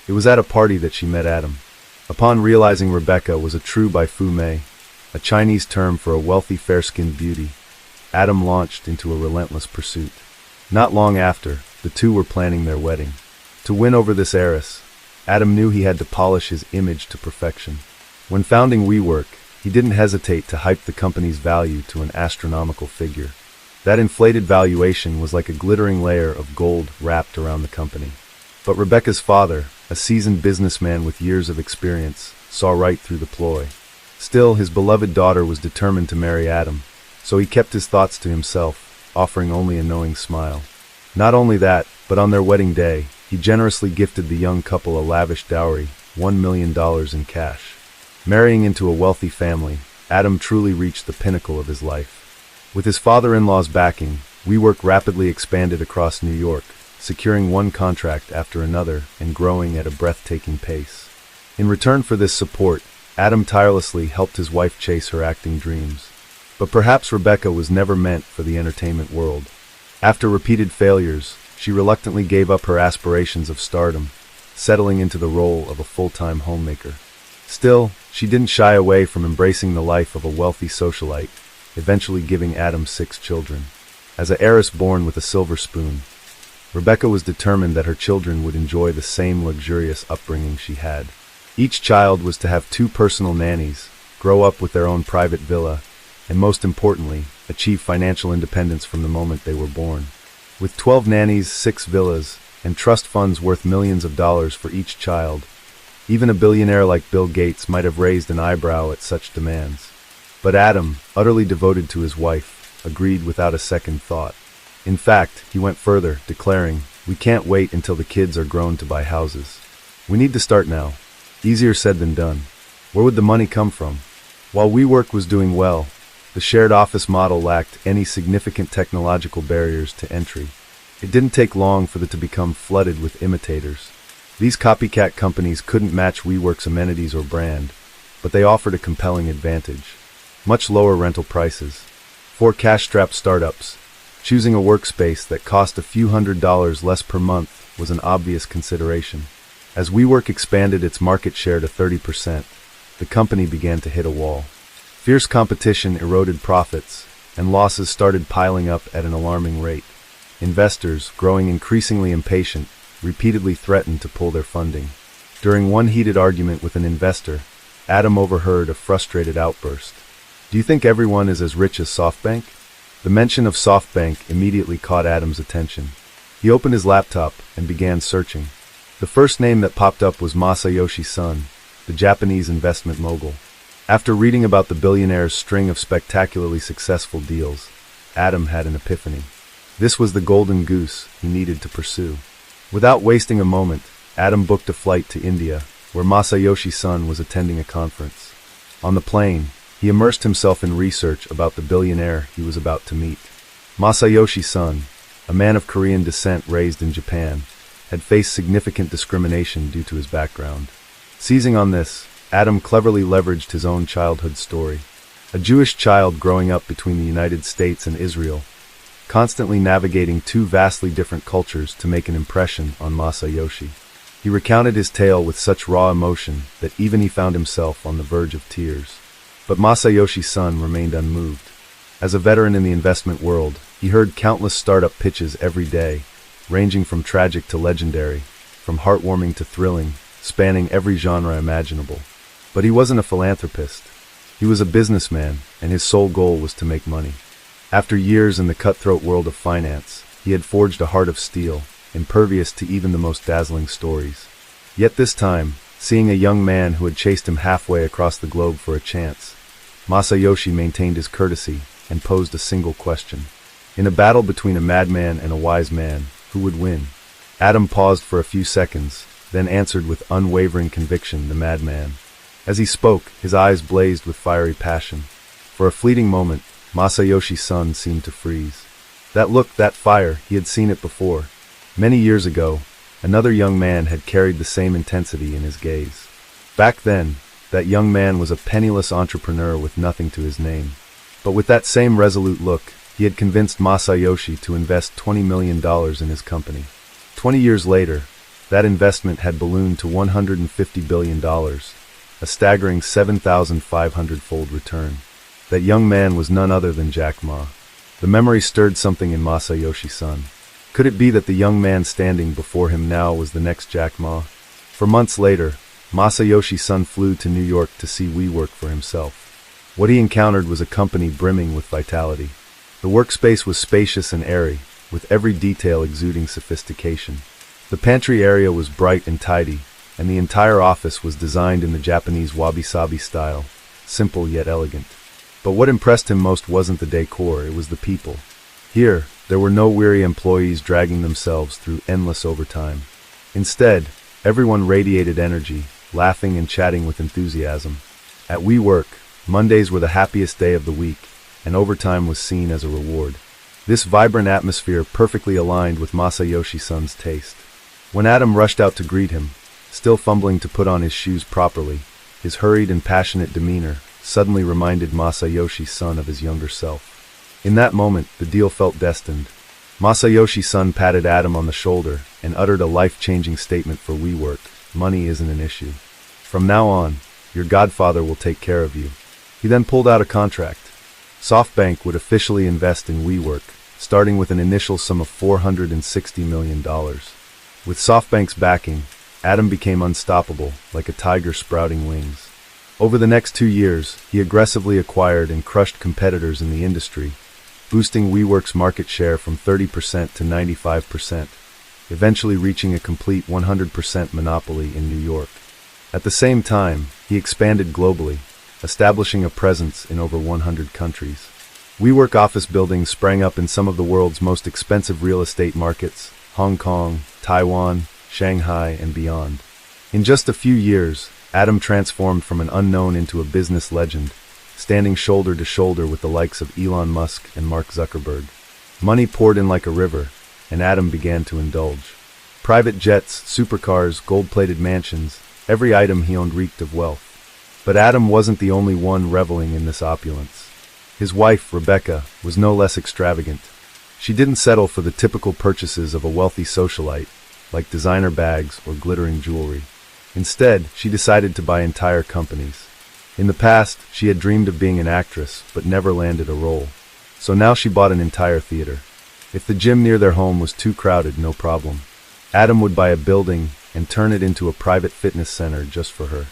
It was at a party that she met Adam. Upon realizing Rebecca was a true baifu, a Chinese term for a wealthy fair-skinned beauty, Adam launched into a relentless pursuit. Not long after, the two were planning their wedding. To win over this heiress, Adam knew he had to polish his image to perfection. When founding WeWork, he didn't hesitate to hype the company's value to an astronomical figure. That inflated valuation was like a glittering layer of gold wrapped around the company. But Rebecca's father, a seasoned businessman with years of experience, saw right through the ploy. Still, his beloved daughter was determined to marry Adam, so he kept his thoughts to himself, offering only a knowing smile. Not only that, but on their wedding day, he generously gifted the young couple a lavish dowry, $1 million in cash. Marrying into a wealthy family, Adam truly reached the pinnacle of his life. With his father-in-law's backing, WeWork rapidly expanded across New York, securing one contract after another and growing at a breathtaking pace. In return for this support, Adam tirelessly helped his wife chase her acting dreams. But perhaps Rebecca was never meant for the entertainment world. After repeated failures, she reluctantly gave up her aspirations of stardom, settling into the role of a full-time homemaker. Still, she didn't shy away from embracing the life of a wealthy socialite, eventually giving Adam 6 children. As an heiress born with a silver spoon, Rebecca was determined that her children would enjoy the same luxurious upbringing she had. Each child was to have 2 personal nannies, grow up with their own private villa, and most importantly, achieve financial independence from the moment they were born. With 12 nannies, 6 villas, and trust funds worth millions of dollars for each child, even a billionaire like Bill Gates might have raised an eyebrow at such demands. But Adam, utterly devoted to his wife, agreed without a second thought. In fact, he went further, declaring, "We can't wait until the kids are grown to buy houses. We need to start now." Easier said than done. Where would the money come from? While WeWork was doing well, the shared office model lacked any significant technological barriers to entry. It didn't take long for it to become flooded with imitators. These copycat companies couldn't match WeWork's amenities or brand, but they offered a compelling advantage. Much lower rental prices. For cash-strapped startups, choosing a workspace that cost a few $100s less per month was an obvious consideration. As WeWork expanded its market share to 30%, the company began to hit a wall. Fierce competition eroded profits, and losses started piling up at an alarming rate. Investors, growing increasingly impatient, repeatedly threatened to pull their funding. During one heated argument with an investor, Adam overheard a frustrated outburst. "Do you think everyone is as rich as SoftBank?" The mention of SoftBank immediately caught Adam's attention. He opened his laptop and began searching. The first name that popped up was Masayoshi Son, the Japanese investment mogul. After reading about the billionaire's string of spectacularly successful deals, Adam had an epiphany. This was the golden goose he needed to pursue. Without wasting a moment, Adam booked a flight to India, where Masayoshi Son was attending a conference. On the plane, he immersed himself in research about the billionaire he was about to meet. Masayoshi Son, a man of Korean descent raised in Japan, had faced significant discrimination due to his background. Seizing on this, Adam cleverly leveraged his own childhood story. A Jewish child growing up between the United States and Israel, constantly navigating 2 vastly different cultures to make an impression on Masayoshi. He recounted his tale with such raw emotion that even he found himself on the verge of tears. But Masayoshi Son remained unmoved. As a veteran in the investment world, he heard countless startup pitches every day, ranging from tragic to legendary, from heartwarming to thrilling, spanning every genre imaginable. But he wasn't a philanthropist. He was a businessman, and his sole goal was to make money. After years in the cutthroat world of finance, he had forged a heart of steel, impervious to even the most dazzling stories. Yet this time, seeing a young man who had chased him halfway across the globe for a chance, Masayoshi maintained his courtesy and posed a single question. In a battle between a madman and a wise man, who would win? Adam paused for a few seconds, then answered with unwavering conviction, the madman. As he spoke, his eyes blazed with fiery passion. For a fleeting moment, Masayoshi Son seemed to freeze. That look, that fire, he had seen it before. Many years ago, another young man had carried the same intensity in his gaze. Back then, that young man was a penniless entrepreneur with nothing to his name. But with that same resolute look, he had convinced Masayoshi to invest $20 million in his company. 20 years later, that investment had ballooned to $150 billion, a staggering 7,500-fold return. That young man was none other than Jack Ma. The memory stirred something in Masayoshi Son. Could it be that the young man standing before him now was the next Jack Ma? For months later, Masayoshi Son flew to New York to see WeWork for himself. What he encountered was a company brimming with vitality. The workspace was spacious and airy, with every detail exuding sophistication. The pantry area was bright and tidy, and the entire office was designed in the Japanese wabi-sabi style, simple yet elegant. But what impressed him most wasn't the decor, it was the people. Here, there were no weary employees dragging themselves through endless overtime. Instead, everyone radiated energy, laughing and chatting with enthusiasm. At WeWork, Mondays were the happiest day of the week, and overtime was seen as a reward. This vibrant atmosphere perfectly aligned with Masayoshi-san's taste. When Adam rushed out to greet him, still fumbling to put on his shoes properly, his hurried and passionate demeanor suddenly reminded Masayoshi-san of his younger self. In that moment, the deal felt destined. Masayoshi-san patted Adam on the shoulder and uttered a life-changing statement for WeWork: "Money isn't an issue. From now on, your godfather will take care of you." He then pulled out a contract. SoftBank would officially invest in WeWork, starting with an initial sum of $460 million. With SoftBank's backing, Adam became unstoppable, like a tiger sprouting wings. Over the next 2 years, he aggressively acquired and crushed competitors in the industry, boosting WeWork's market share from 30% to 95%, eventually reaching a complete 100% monopoly in New York. At the same time, he expanded globally, establishing a presence in over 100 countries. WeWork office buildings sprang up in some of the world's most expensive real estate markets: Hong Kong, Taiwan, Shanghai, and beyond. In just a few years, Adam transformed from an unknown into a business legend, standing shoulder to shoulder with the likes of Elon Musk and Mark Zuckerberg. Money poured in like a river, and Adam began to indulge. Private jets, supercars, gold-plated mansions, every item he owned reeked of wealth. But Adam wasn't the only one reveling in this opulence. His wife, Rebecca, was no less extravagant. She didn't settle for the typical purchases of a wealthy socialite, like designer bags or glittering jewelry. Instead, she decided to buy entire companies. In the past, she had dreamed of being an actress, but never landed a role. So now she bought an entire theater. If the gym near their home was too crowded, no problem. Adam would buy a building and turn it into a private fitness center just for her.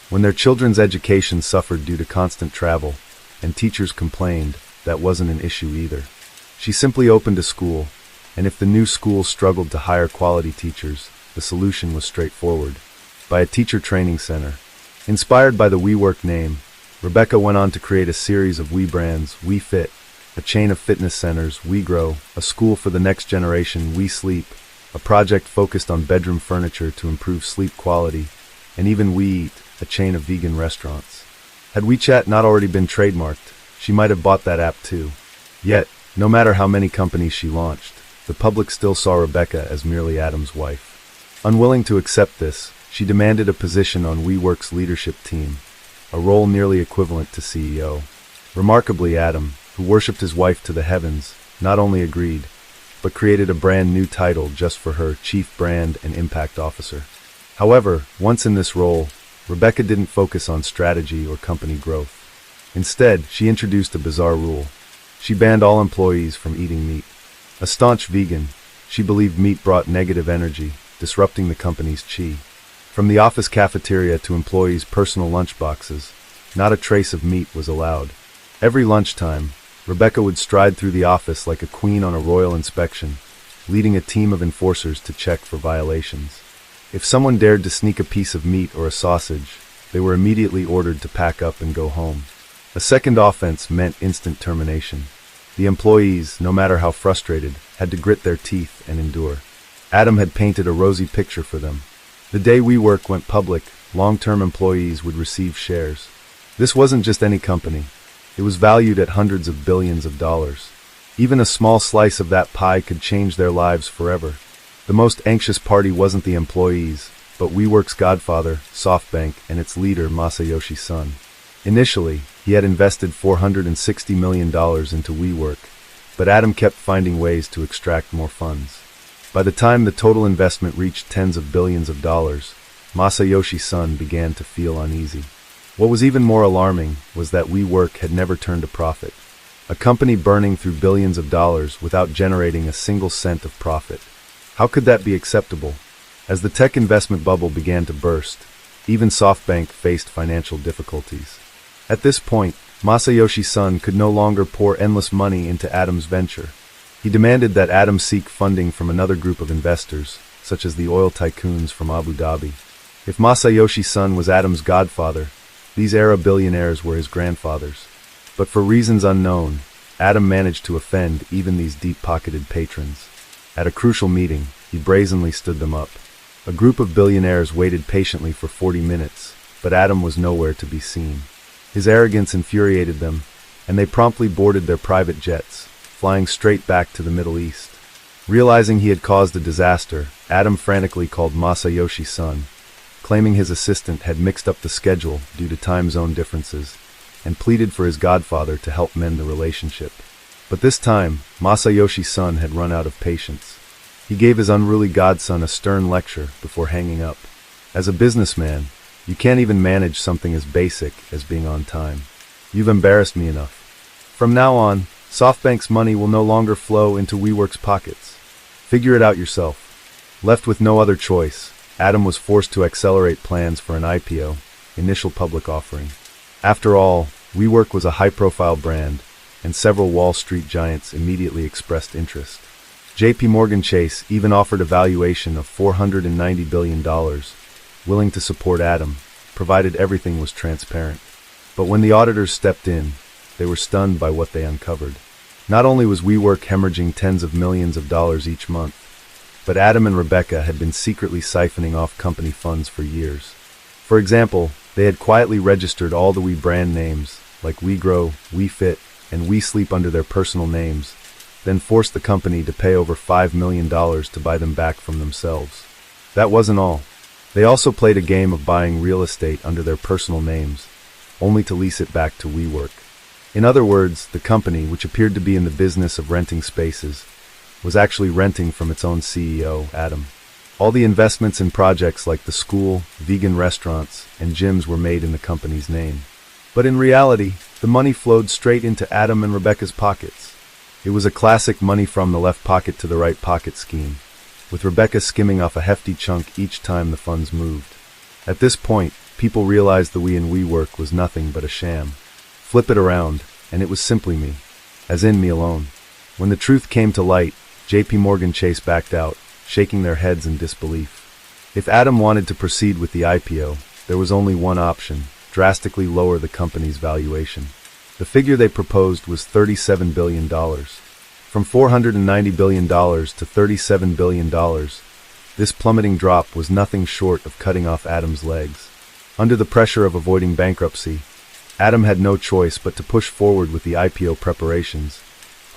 When their children's education suffered due to constant travel, and teachers complained, that wasn't an issue either. She simply opened a school, and if the new school struggled to hire quality teachers, the solution was straightforward: buy a teacher training center. Inspired by the WeWork name, Rebecca went on to create a series of WeBrands: WeFit, a chain of fitness centers; WeGrow, a school for the next generation; WeSleep, a project focused on bedroom furniture to improve sleep quality; and even WeEat, a chain of vegan restaurants. Had WeChat not already been trademarked, she might have bought that app too. Yet, no matter how many companies she launched, the public still saw Rebecca as merely Adam's wife. Unwilling to accept this, she demanded a position on WeWork's leadership team, a role nearly equivalent to CEO. Remarkably, Adam, who worshipped his wife to the heavens, not only agreed, but created a brand new title just for her: Chief Brand and Impact Officer. However, once in this role, Rebecca didn't focus on strategy or company growth. Instead, she introduced a bizarre rule. She banned all employees from eating meat. A staunch vegan, she believed meat brought negative energy, disrupting the company's chi. From the office cafeteria to employees' personal lunchboxes, not a trace of meat was allowed. Every lunchtime, Rebecca would stride through the office like a queen on a royal inspection, leading a team of enforcers to check for violations. If someone dared to sneak a piece of meat or a sausage, they were immediately ordered to pack up and go home. A second offense meant instant termination. The employees, no matter how frustrated, had to grit their teeth and endure. Adam had painted a rosy picture for them. The day WeWork went public, long-term employees would receive shares. This wasn't just any company. It was valued at hundreds of billions of dollars. Even a small slice of that pie could change their lives forever. The most anxious party wasn't the employees, but WeWork's godfather, SoftBank, and its leader, Masayoshi-san. Initially, he had invested $460 million into WeWork, but Adam kept finding ways to extract more funds. By the time the total investment reached tens of billions of dollars, Masayoshi-san began to feel uneasy. What was even more alarming was that WeWork had never turned a profit. A company burning through billions of dollars without generating a single cent of profit. How could that be acceptable? As the tech investment bubble began to burst, even SoftBank faced financial difficulties. At this point, Masayoshi-san could no longer pour endless money into Adam's venture. He demanded that Adam seek funding from another group of investors, such as the oil tycoons from Abu Dhabi. If Masayoshi-san was Adam's godfather, these Arab billionaires were his grandfathers. But for reasons unknown, Adam managed to offend even these deep-pocketed patrons. At a crucial meeting, he brazenly stood them up. A group of billionaires waited patiently for 40 minutes, but Adam was nowhere to be seen. His arrogance infuriated them, and they promptly boarded their private jets, flying straight back to the Middle East. Realizing he had caused a disaster, Adam frantically called Masayoshi's son, claiming his assistant had mixed up the schedule due to time zone differences, and pleaded for his godfather to help mend the relationship. But this time, Masayoshi's son had run out of patience. He gave his unruly godson a stern lecture before hanging up. As a businessman, you can't even manage something as basic as being on time. You've embarrassed me enough. From now on, SoftBank's money will no longer flow into WeWork's pockets. Figure it out yourself. Left with no other choice, Adam was forced to accelerate plans for an IPO, initial public offering. After all, WeWork was a high-profile brand, and several Wall Street giants immediately expressed interest. JP Morgan Chase even offered a valuation of $490 billion, willing to support Adam, provided everything was transparent. But when the auditors stepped in, they were stunned by what they uncovered. Not only was WeWork hemorrhaging tens of millions of dollars each month, but Adam and Rebecca had been secretly siphoning off company funds for years. For example, they had quietly registered all the We brand names, like WeGrow, WeFit, and WeSleep under their personal names, then forced the company to pay over $5 million to buy them back from themselves. That wasn't all. They also played a game of buying real estate under their personal names, only to lease it back to WeWork. In other words, the company, which appeared to be in the business of renting spaces, was actually renting from its own CEO, Adam. All the investments in projects like the school, vegan restaurants, and gyms were made in the company's name. But in reality, the money flowed straight into Adam and Rebecca's pockets. It was a classic money from the left pocket to the right pocket scheme, with Rebecca skimming off a hefty chunk each time the funds moved. At this point, people realized the We in WeWork was nothing but a sham. Flip it around, and it was simply me, as in me alone. When the truth came to light, JP Morgan Chase backed out, shaking their heads in disbelief. If Adam wanted to proceed with the IPO, there was only one option: drastically lower the company's valuation. The figure they proposed was $37 billion. From $490 billion to $37 billion, this plummeting drop was nothing short of cutting off Adam's legs. Under the pressure of avoiding bankruptcy, Adam had no choice but to push forward with the IPO preparations,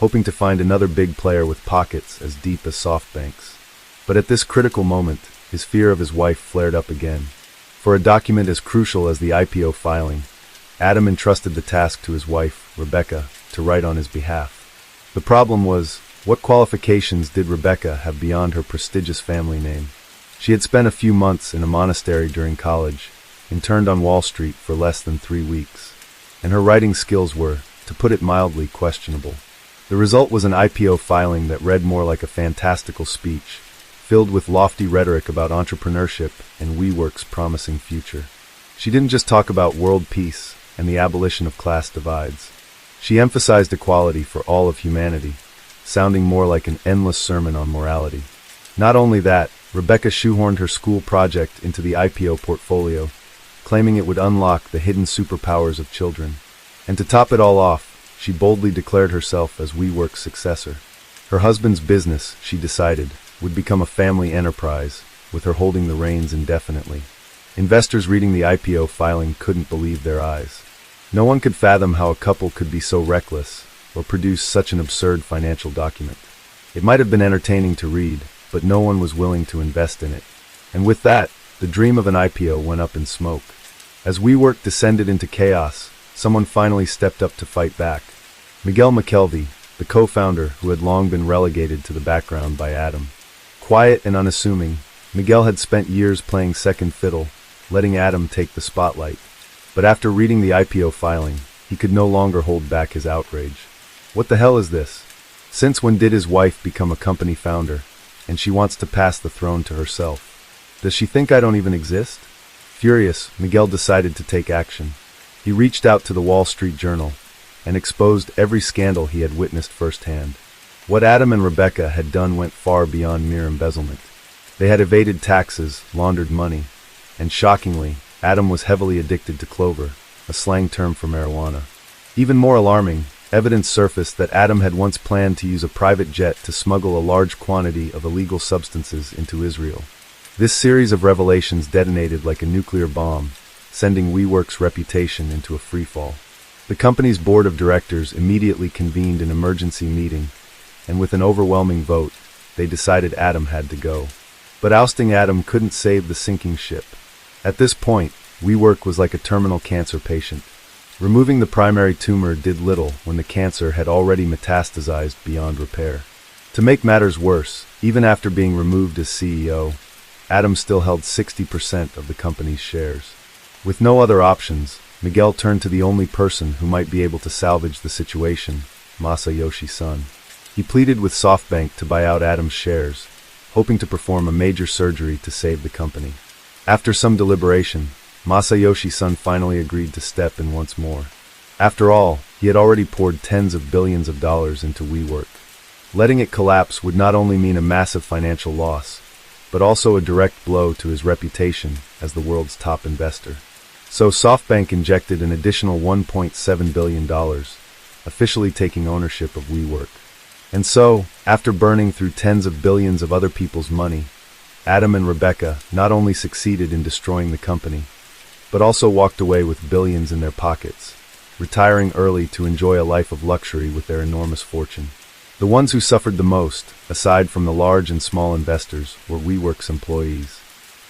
hoping to find another big player with pockets as deep as SoftBank's. But at this critical moment, his fear of his wife flared up again. For a document as crucial as the IPO filing, Adam entrusted the task to his wife, Rebecca, to write on his behalf. The problem was, what qualifications did Rebecca have beyond her prestigious family name? She had spent a few months in a monastery during college, interned on Wall Street for less than 3 weeks, and her writing skills were, to put it mildly, questionable. The result was an IPO filing that read more like a fantastical speech, filled with lofty rhetoric about entrepreneurship and WeWork's promising future. She didn't just talk about world peace and the abolition of class divides. She emphasized equality for all of humanity, sounding more like an endless sermon on morality. Not only that, Rebecca shoehorned her school project into the IPO portfolio, claiming it would unlock the hidden superpowers of children. And to top it all off, she boldly declared herself as WeWork's successor. Her husband's business, she decided, would become a family enterprise, with her holding the reins indefinitely. Investors reading the IPO filing couldn't believe their eyes. No one could fathom how a couple could be so reckless, or produce such an absurd financial document. It might have been entertaining to read, but no one was willing to invest in it. And with that, the dream of an IPO went up in smoke. As WeWork descended into chaos, someone finally stepped up to fight back. Miguel McKelvey, the co-founder who had long been relegated to the background by Adam. Quiet and unassuming, Miguel had spent years playing second fiddle, letting Adam take the spotlight. But after reading the IPO filing, he could no longer hold back his outrage. What the hell is this? Since when did his wife become a company founder, and she wants to pass the throne to herself? Does she think I don't even exist? Furious, Miguel decided to take action. He reached out to the Wall Street Journal and exposed every scandal he had witnessed firsthand. What Adam and Rebecca had done went far beyond mere embezzlement. They had evaded taxes, laundered money, and shockingly, Adam was heavily addicted to clover, a slang term for marijuana. Even more alarming, evidence surfaced that Adam had once planned to use a private jet to smuggle a large quantity of illegal substances into Israel. This series of revelations detonated like a nuclear bomb, sending WeWork's reputation into a freefall. The company's board of directors immediately convened an emergency meeting, and with an overwhelming vote, they decided Adam had to go. But ousting Adam couldn't save the sinking ship. At this point, WeWork was like a terminal cancer patient. Removing the primary tumor did little when the cancer had already metastasized beyond repair. To make matters worse, even after being removed as CEO, Adam still held 60% of the company's shares. With no other options, Miguel turned to the only person who might be able to salvage the situation, Masayoshi Son. He pleaded with SoftBank to buy out Adam's shares, hoping to perform a major surgery to save the company. After some deliberation, Masayoshi Son finally agreed to step in once more. After all, he had already poured tens of billions of dollars into WeWork. Letting it collapse would not only mean a massive financial loss, but also a direct blow to his reputation as the world's top investor. So SoftBank injected an additional $1.7 billion, officially taking ownership of WeWork. And so, after burning through tens of billions of other people's money, Adam and Rebecca not only succeeded in destroying the company, but also walked away with billions in their pockets, retiring early to enjoy a life of luxury with their enormous fortune. The ones who suffered the most, aside from the large and small investors, were WeWork's employees.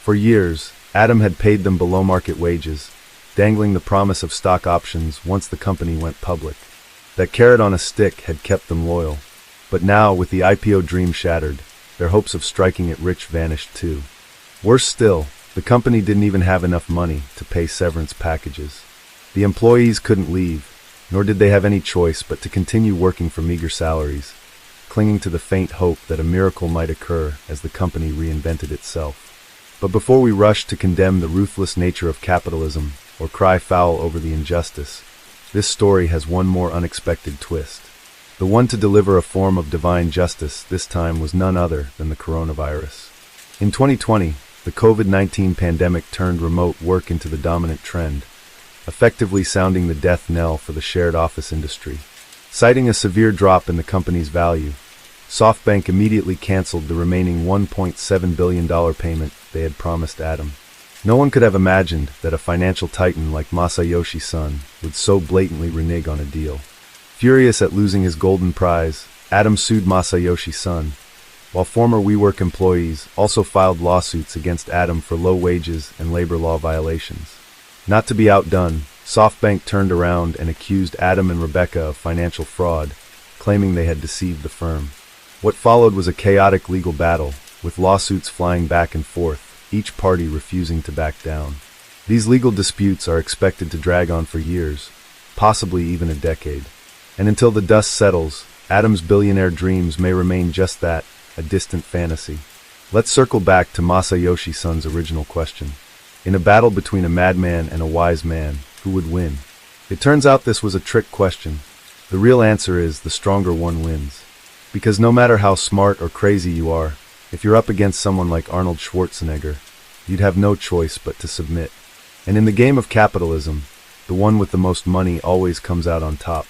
For years, Adam had paid them below-market wages, dangling the promise of stock options once the company went public. That carrot on a stick had kept them loyal. But now, with the IPO dream shattered, their hopes of striking it rich vanished too. Worse still, the company didn't even have enough money to pay severance packages. The employees couldn't leave, nor did they have any choice but to continue working for meager salaries, clinging to the faint hope that a miracle might occur as the company reinvented itself. But before we rush to condemn the ruthless nature of capitalism or cry foul over the injustice, this story has one more unexpected twist. The one to deliver a form of divine justice this time was none other than the coronavirus. In 2020, the COVID-19 pandemic turned remote work into the dominant trend, effectively sounding the death knell for the shared office industry. Citing a severe drop in the company's value, SoftBank immediately canceled the remaining $1.7 billion payment they had promised Adam. No one could have imagined that a financial titan like Masayoshi Son would so blatantly renege on a deal. Furious at losing his golden prize, Adam sued Masayoshi Son, while former WeWork employees also filed lawsuits against Adam for low wages and labor law violations. Not to be outdone, SoftBank turned around and accused Adam and Rebecca of financial fraud, claiming they had deceived the firm. What followed was a chaotic legal battle, with lawsuits flying back and forth, each party refusing to back down. These legal disputes are expected to drag on for years, possibly even a decade. And until the dust settles, Adam's billionaire dreams may remain just that, a distant fantasy. Let's circle back to Masayoshi Son's original question. In a battle between a madman and a wise man, who would win? It turns out this was a trick question. The real answer is the stronger one wins. Because no matter how smart or crazy you are, if you're up against someone like Arnold Schwarzenegger, you'd have no choice but to submit. And in the game of capitalism, the one with the most money always comes out on top.